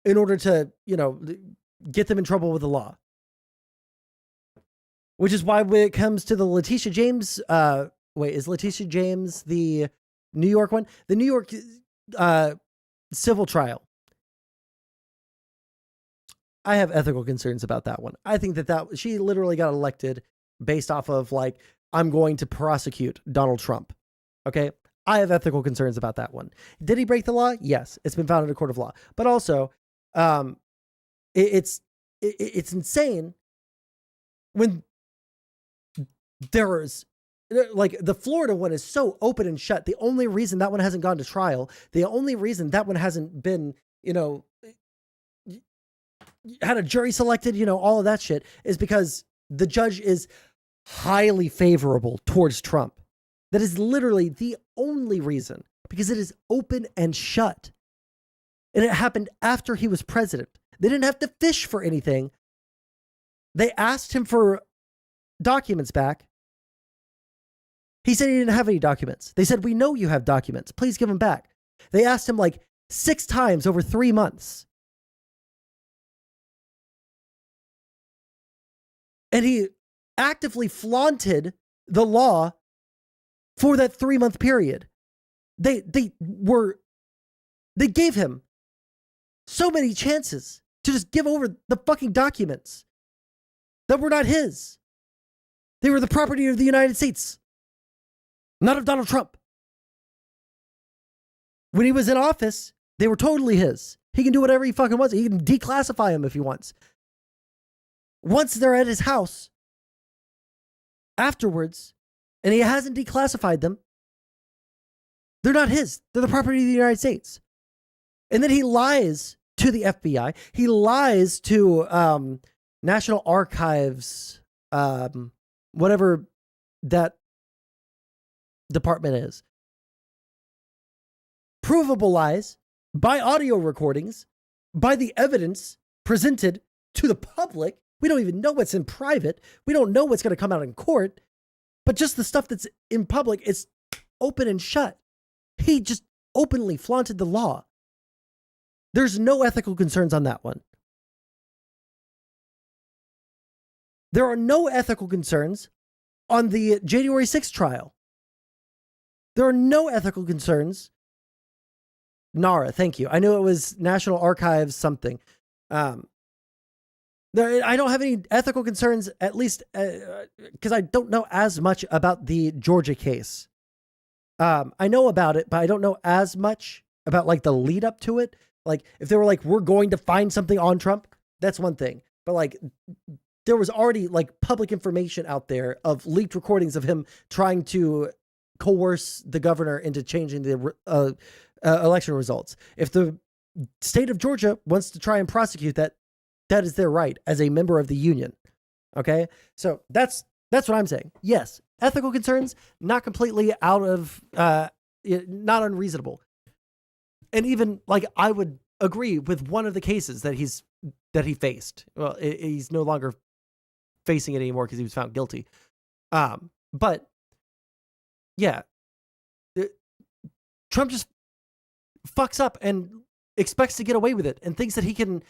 in order to, get them in trouble with the law. Which is why when it comes to the Letitia James, is Letitia James the New York one? The New York civil trial. I have ethical concerns about that one. I think that she literally got elected based off of like I'm going to prosecute Donald Trump. Okay? I have ethical concerns about that one. Did he break the law? Yes. It's been found in a court of law. But also, it's insane when there's like the Florida one is so open and shut. The only reason that one hasn't gone to trial, the only reason that one hasn't been, had a jury selected, all of that shit is because the judge is highly favorable towards Trump. That is literally the only reason, because it is open and shut. And it happened after he was president. They didn't have to fish for anything. They asked him for documents back. He said he didn't have any documents. They said, we know you have documents. Please give them back. They asked him like 6 times over 3 months. And he actively flaunted the law for that 3-month period. They gave him so many chances to just give over the fucking documents that were not his. They were the property of the United States, not of Donald Trump. When he was in office, they were totally his. He can do whatever he fucking wants. He can declassify them if he wants. Once they're at his house, afterwards, and he hasn't declassified them, they're not his. They're the property of the United States. And then he lies to the FBI. He lies to National Archives, whatever that department is. Provable lies by audio recordings, by the evidence presented to the public. We don't even know what's in private. We don't know what's going to come out in court. But just the stuff that's in public is open and shut. He just openly flaunted the law. There's no ethical concerns on that one. There are no ethical concerns on the January 6th trial. There are no ethical concerns. NARA, thank you. I knew it was National Archives something. I don't have any ethical concerns, at least because I don't know as much about the Georgia case. I know about it, but I don't know as much about like the lead up to it. Like if they were like, we're going to find something on Trump, that's one thing. But like there was already like public information out there of leaked recordings of him trying to coerce the governor into changing the election results. If the state of Georgia wants to try and prosecute that, that is their right as a member of the union. Okay? So that's what I'm saying. Yes, ethical concerns, not completely out of, not unreasonable. And even like I would agree with one of the cases that he faced. Well, he's no longer facing it anymore because he was found guilty. But yeah, Trump just fucks up and expects to get away with it and thinks that he can,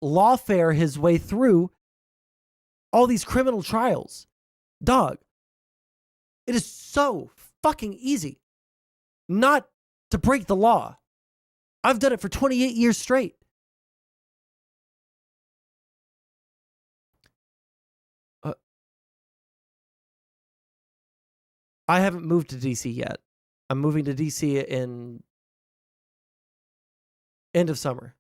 lawfare his way through all these criminal trials. Dog, it is so fucking easy not to break the law. I've done it for 28 years straight. I haven't moved to DC yet. I'm moving to DC in end of summer.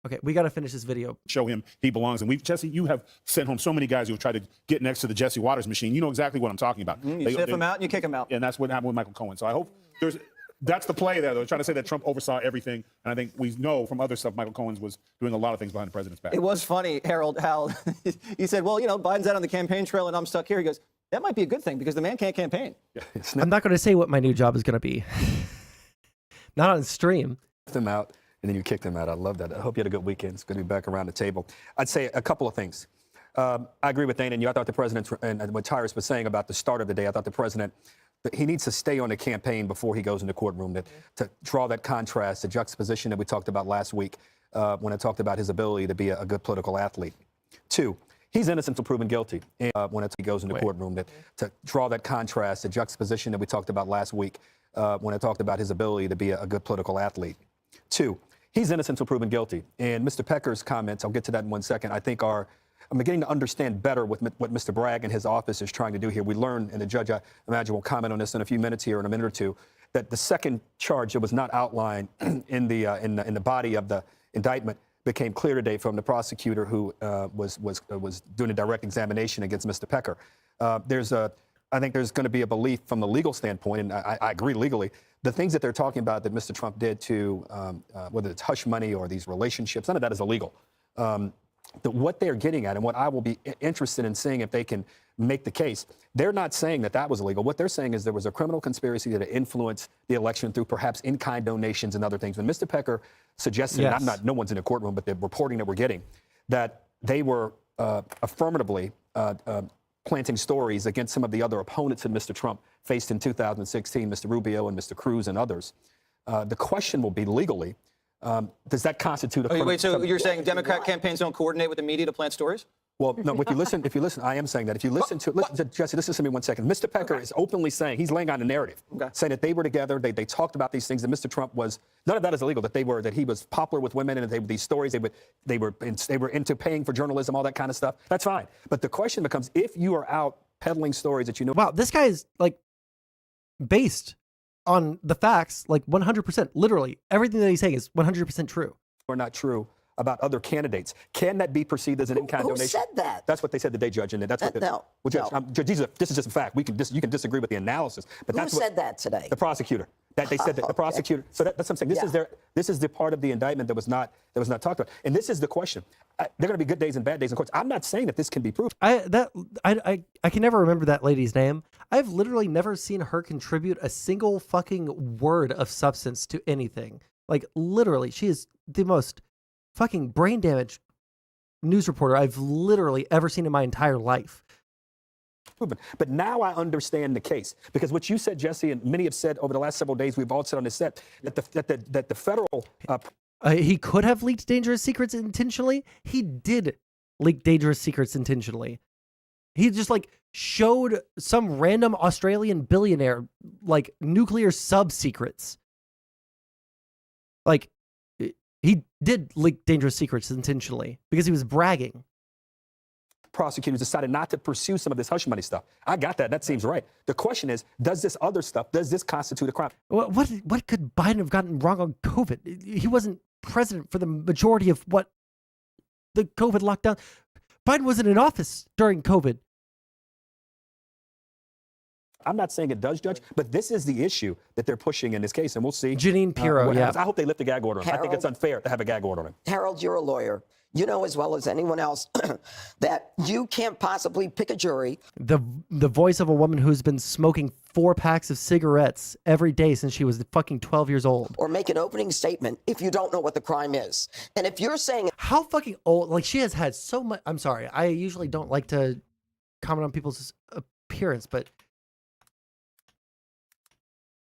Okay, we got to finish this video. Show him he belongs. And Jesse, you have sent home so many guys who have tried to get next to the Jesse Waters machine. You know exactly what I'm talking about. You sniff them out and you kick them out. And that's what happened with Michael Cohen. So I hope that's the play there, though. They're trying to say that Trump oversaw everything. And I think we know from other stuff, Michael Cohen was doing a lot of things behind the president's back. It was funny, Harold, how he said, well, Biden's out on the campaign trail and I'm stuck here. He goes, that might be a good thing because the man can't campaign. I'm not going to say what my new job is going to be. Not on stream. Them out. And then you kicked him out. I love that. I hope you had a good weekend. It's good to be back around the table. I'd say a couple of things. I agree with Dana and you. I thought the president, and what Tyrus was saying about the start of the day, I thought the president, he needs to stay on the campaign before he goes in the courtroom to draw that contrast, the juxtaposition that we talked about last week when I talked about his ability to be a good political athlete. 2, he's innocent until proven guilty. And when he goes in the courtroom to draw that contrast, the juxtaposition that we talked about last week when I talked about his ability to be a good political athlete. 2, he's innocent until proven guilty. And Mr. Pecker's comments, I'll get to that in one second, I think are I'm beginning to understand better what Mr. Bragg and his office is trying to do here. We learned, and the judge, I imagine, will comment on this in a few minutes here, in a minute or two, that the second charge that was not outlined in the body of the indictment became clear today from the prosecutor who was doing a direct examination against Mr. Pecker. I think there's going to be a belief from the legal standpoint, and I agree legally, the things that they're talking about that Mr. Trump did to, whether it's hush money or these relationships, none of that is illegal. What they're getting at, and what I will be interested in seeing if they can make the case, they're not saying that was illegal. What they're saying is there was a criminal conspiracy to influence the election through perhaps in-kind donations and other things. When Mr. Pecker suggested, Yes. and no one's in the courtroom, but the reporting that we're getting, that they were affirmatively planting stories against some of the other opponents that Mr. Trump faced in 2016, Mr. Rubio and Mr. Cruz and others. The question will be legally, does that constitute a Wait, so you're saying Democrat campaigns don't coordinate with the media to plant stories? Well, no, if you listen, I am saying that. If you listen to Jesse, listen to me 1 second. Mr. Pecker is openly saying, he's laying on a narrative, saying that they were together, they talked about these things, that Mr. Trump was, none of that is illegal, that he was popular with women, and these stories, they were into paying for journalism, all that kind of stuff. That's fine. But the question becomes, if you are out peddling stories that you know. Wow, this guy is like based on the facts, like 100%, literally everything that he's saying is 100% true. Or not true about other candidates. Can that be perceived as an in-kind donation? Who said that? That's what they said today, Judge. And that's what no. Well, Judge, Judge, this is just a fact. You can disagree with the analysis, but Who said that today? The prosecutor. That they said that the prosecutor. So that's what I'm saying. This is the part of the indictment that was not talked about. And this is the question. There are going to be good days and bad days in courts. I'm not saying that this can be proved. I can never remember that lady's name. I've literally never seen her contribute a single fucking word of substance to anything. Like literally, she is the most fucking brain damaged news reporter I've literally ever seen in my entire life. But now I understand the case, because what you said, Jesse, and many have said over the last several days, we've all said on this set, that the federal he could have leaked dangerous secrets intentionally. He did leak dangerous secrets intentionally. He just like showed some random Australian billionaire like nuclear sub secrets. Like he did leak dangerous secrets intentionally because he was bragging. Prosecutors decided not to pursue some of this hush money stuff. I got that. That seems right. The question is, does this other stuff, does this constitute a crime? What could Biden have gotten wrong on COVID? He wasn't president for the majority of what the COVID lockdown. Biden wasn't in office during COVID. I'm not saying it does, Judge, but this is the issue that they're pushing in this case, and we'll see. Jeanine Pirro, what yeah. happens. I hope they lift the gag order on him. I think it's unfair to have a gag order on him. Harold, you're a lawyer. You know as well as anyone else that you can't possibly pick a jury. The voice of a woman who's been smoking 4 packs of cigarettes every day since she was fucking 12 years old. Or make an opening statement if you don't know what the crime is. And if you're saying... How fucking old? Like, she has had so much... I'm sorry. I usually don't like to comment on people's appearance, but...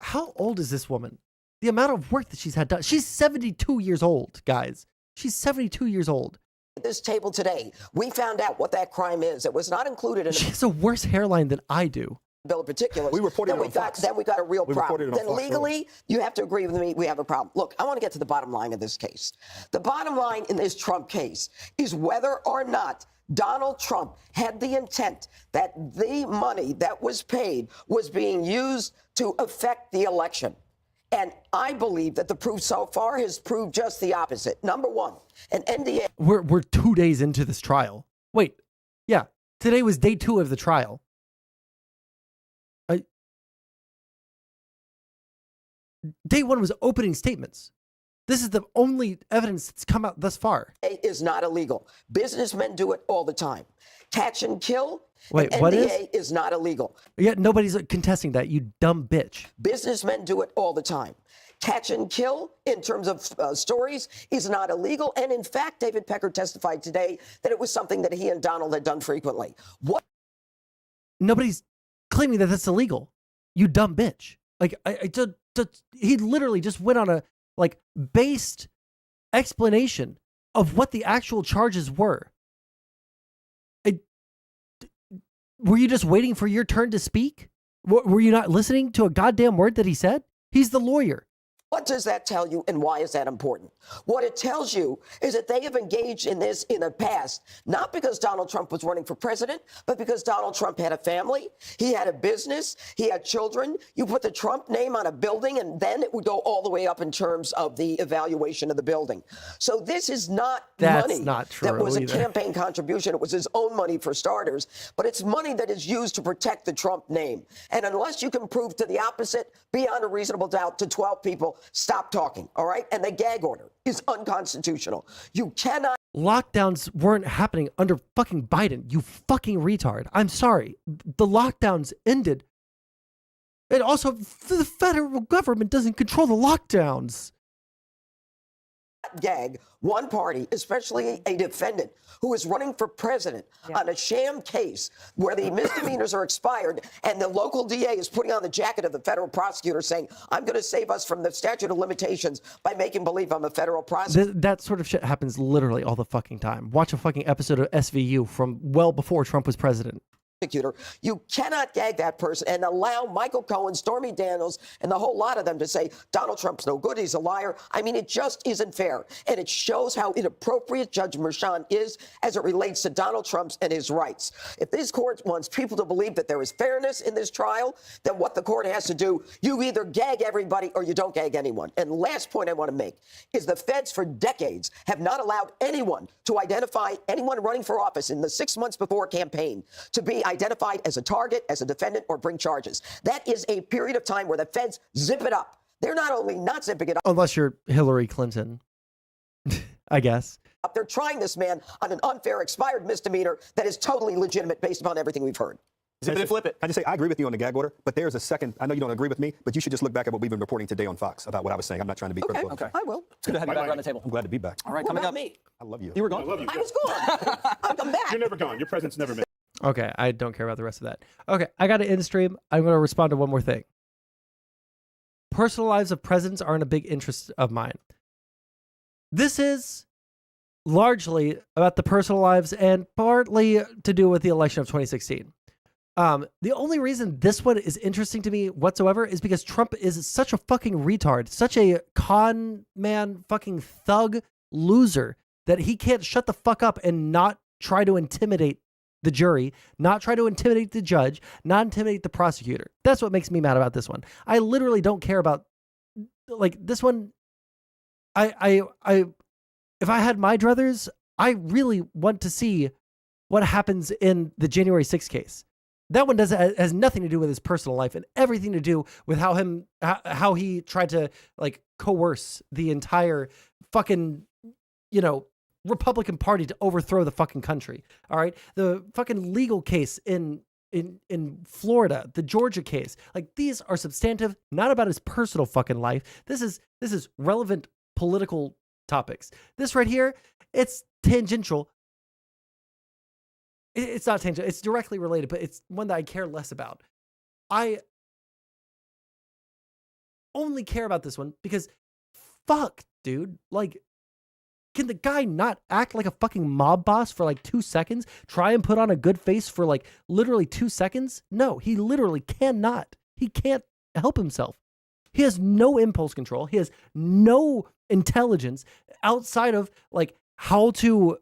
How old is this woman? The amount of work that she's had done. She's 72 years old, guys. She's 72 years old. At this table today, we found out what that crime is. It was not included in... She has a worse hairline than I do. Bill of particulars. We reported it on Fox. Then we got a real problem. Then Fox, legally, you have to agree with me, we have a problem. Look, I want to get to the bottom line of this case. The bottom line in this Trump case is whether or not Donald Trump had the intent that the money that was paid was being used to affect the election. And I believe that the proof so far has proved just the opposite. Number one, an NDA. We're 2 days into this trial. Wait, yeah, today was day 2 of the trial. Day 1 was opening statements. This is the only evidence that's come out thus far. Is not illegal. Businessmen do it all the time. Catch and kill. Wait, an what NDA is not illegal. Yeah, nobody's contesting that, you dumb bitch. Businessmen do it all the time. Catch and kill, in terms of stories, is not illegal. And in fact, David Pecker testified today that it was something that he and Donald had done frequently. What? Nobody's claiming that that's illegal. You dumb bitch. Like, he literally just went on a, like, based explanation of what the actual charges were. Were you just waiting for your turn to speak? Were you not listening to a goddamn word that he said? He's the lawyer. What does that tell you, and why is that important? What it tells you is that they have engaged in this in the past, not because Donald Trump was running for president, but because Donald Trump had a family, he had a business, he had children. You put the Trump name on a building, and then it would go all the way up in terms of the evaluation of the building. So this is not money not true that was a either. campaign contribution. It was his own money for starters, but it's money that is used to protect the Trump name. And unless you can prove to the opposite, beyond a reasonable doubt, to 12 people, stop talking, all right? And the gag order is unconstitutional. You cannot. Lockdowns weren't happening under fucking Biden, you fucking retard. I'm sorry. The lockdowns ended. And also, the federal government doesn't control the lockdowns. Gag one party, especially a defendant who is running for president on a sham case where the misdemeanors are expired and the local DA is putting on the jacket of the federal prosecutor saying, I'm going to save us from the statute of limitations by making believe I'm a federal prosecutor. That sort of shit happens literally all the fucking time. Watch a fucking episode of SVU from well before Trump was president. You cannot gag that person and allow Michael Cohen, Stormy Daniels, and the whole lot of them to say Donald Trump's no good, he's a liar. I mean, it just isn't fair. And it shows how inappropriate Judge Merchan is as it relates to Donald Trump's and his rights. If this court wants people to believe that there is fairness in this trial, then what the court has to do, you either gag everybody or you don't gag anyone. And last point I want to make is the feds for decades have not allowed anyone to identify anyone running for office in the 6 months before a campaign to be identified as a target, as a defendant, or bring charges. That is a period of time where the feds zip it up. They're not only not zipping it up. Unless you're Hillary Clinton, I guess. They're trying this man on an unfair, expired misdemeanor that is totally legitimate based upon everything we've heard. Zip it and flip it. I just say, I agree with you on the gag order, but there's a second. I know you don't agree with me, but you should just look back at what we've been reporting today on Fox about what I was saying. I'm not trying to be critical. Okay, I will. It's good to have you back around the table. I'm glad to be back. All right, What coming about up. me? I love you. You were gone? I love you. I was gone. I'm back. You're never gone. Your presence never missed. Okay, I don't care about the rest of that. Okay, I got to end stream. I'm going to respond to one more thing. Personal lives of presidents aren't a big interest of mine. This is largely about the personal lives and partly to do with the election of 2016. The only reason this one is interesting to me whatsoever is because Trump is such a fucking retard, such a con man, fucking thug loser that he can't shut the fuck up and not try to intimidate the jury, not try to intimidate the judge, not intimidate the prosecutor. That's what makes me mad about this one. I literally don't care about, like, this one. If I had my druthers, I really want to see what happens in the January 6th case. That one has nothing to do with his personal life and everything to do with how he tried to, like, coerce the entire fucking, Republican Party to overthrow the fucking country. All right. The fucking legal case in Florida, the Georgia case, like, these are substantive, not about his personal fucking life. This is relevant political topics. This right here, it's tangential. It's not tangential. It's directly related, but it's one that I care less about. I only care about this one because fuck, dude. Like, can the guy not act like a fucking mob boss for like 2 seconds? Try and put on a good face for like literally 2 seconds? No, he literally cannot. He can't help himself. He has no impulse control. He has no intelligence outside of like how to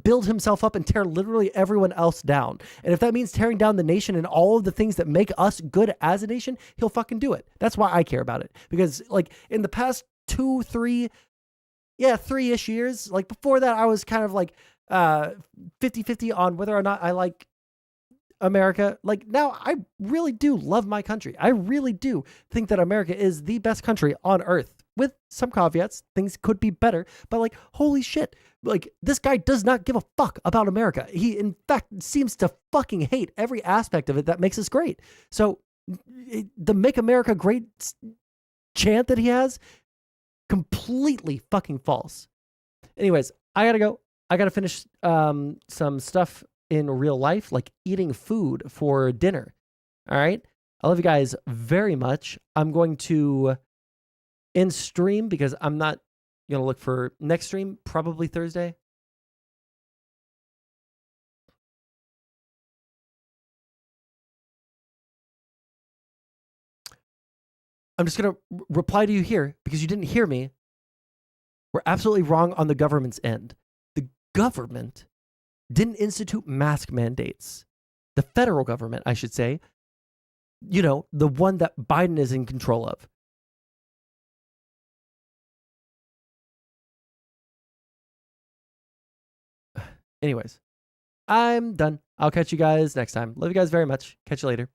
build himself up and tear literally everyone else down. And if that means tearing down the nation and all of the things that make us good as a nation, he'll fucking do it. That's why I care about it. Because like in the past 3-ish years, like before that, I was kind of like 50-50 on whether or not I like America. Like now I really do love my country. I really do think that America is the best country on earth, with some caveats. Things could be better, but like, holy shit. Like, this guy does not give a fuck about America. He, in fact, seems to fucking hate every aspect of it that makes us great. So the Make America Great chant that he has, completely fucking false. Anyways, I gotta go. I gotta finish some stuff in real life, like eating food for dinner. All right. I love you guys very much. I'm going to end stream because I'm not going to look for next stream, probably Thursday. I'm just going to reply to you here because you didn't hear me. We're absolutely wrong on the government's end. The government didn't institute mask mandates. The federal government, I should say, the one that Biden is in control of. Anyways, I'm done. I'll catch you guys next time. Love you guys very much. Catch you later.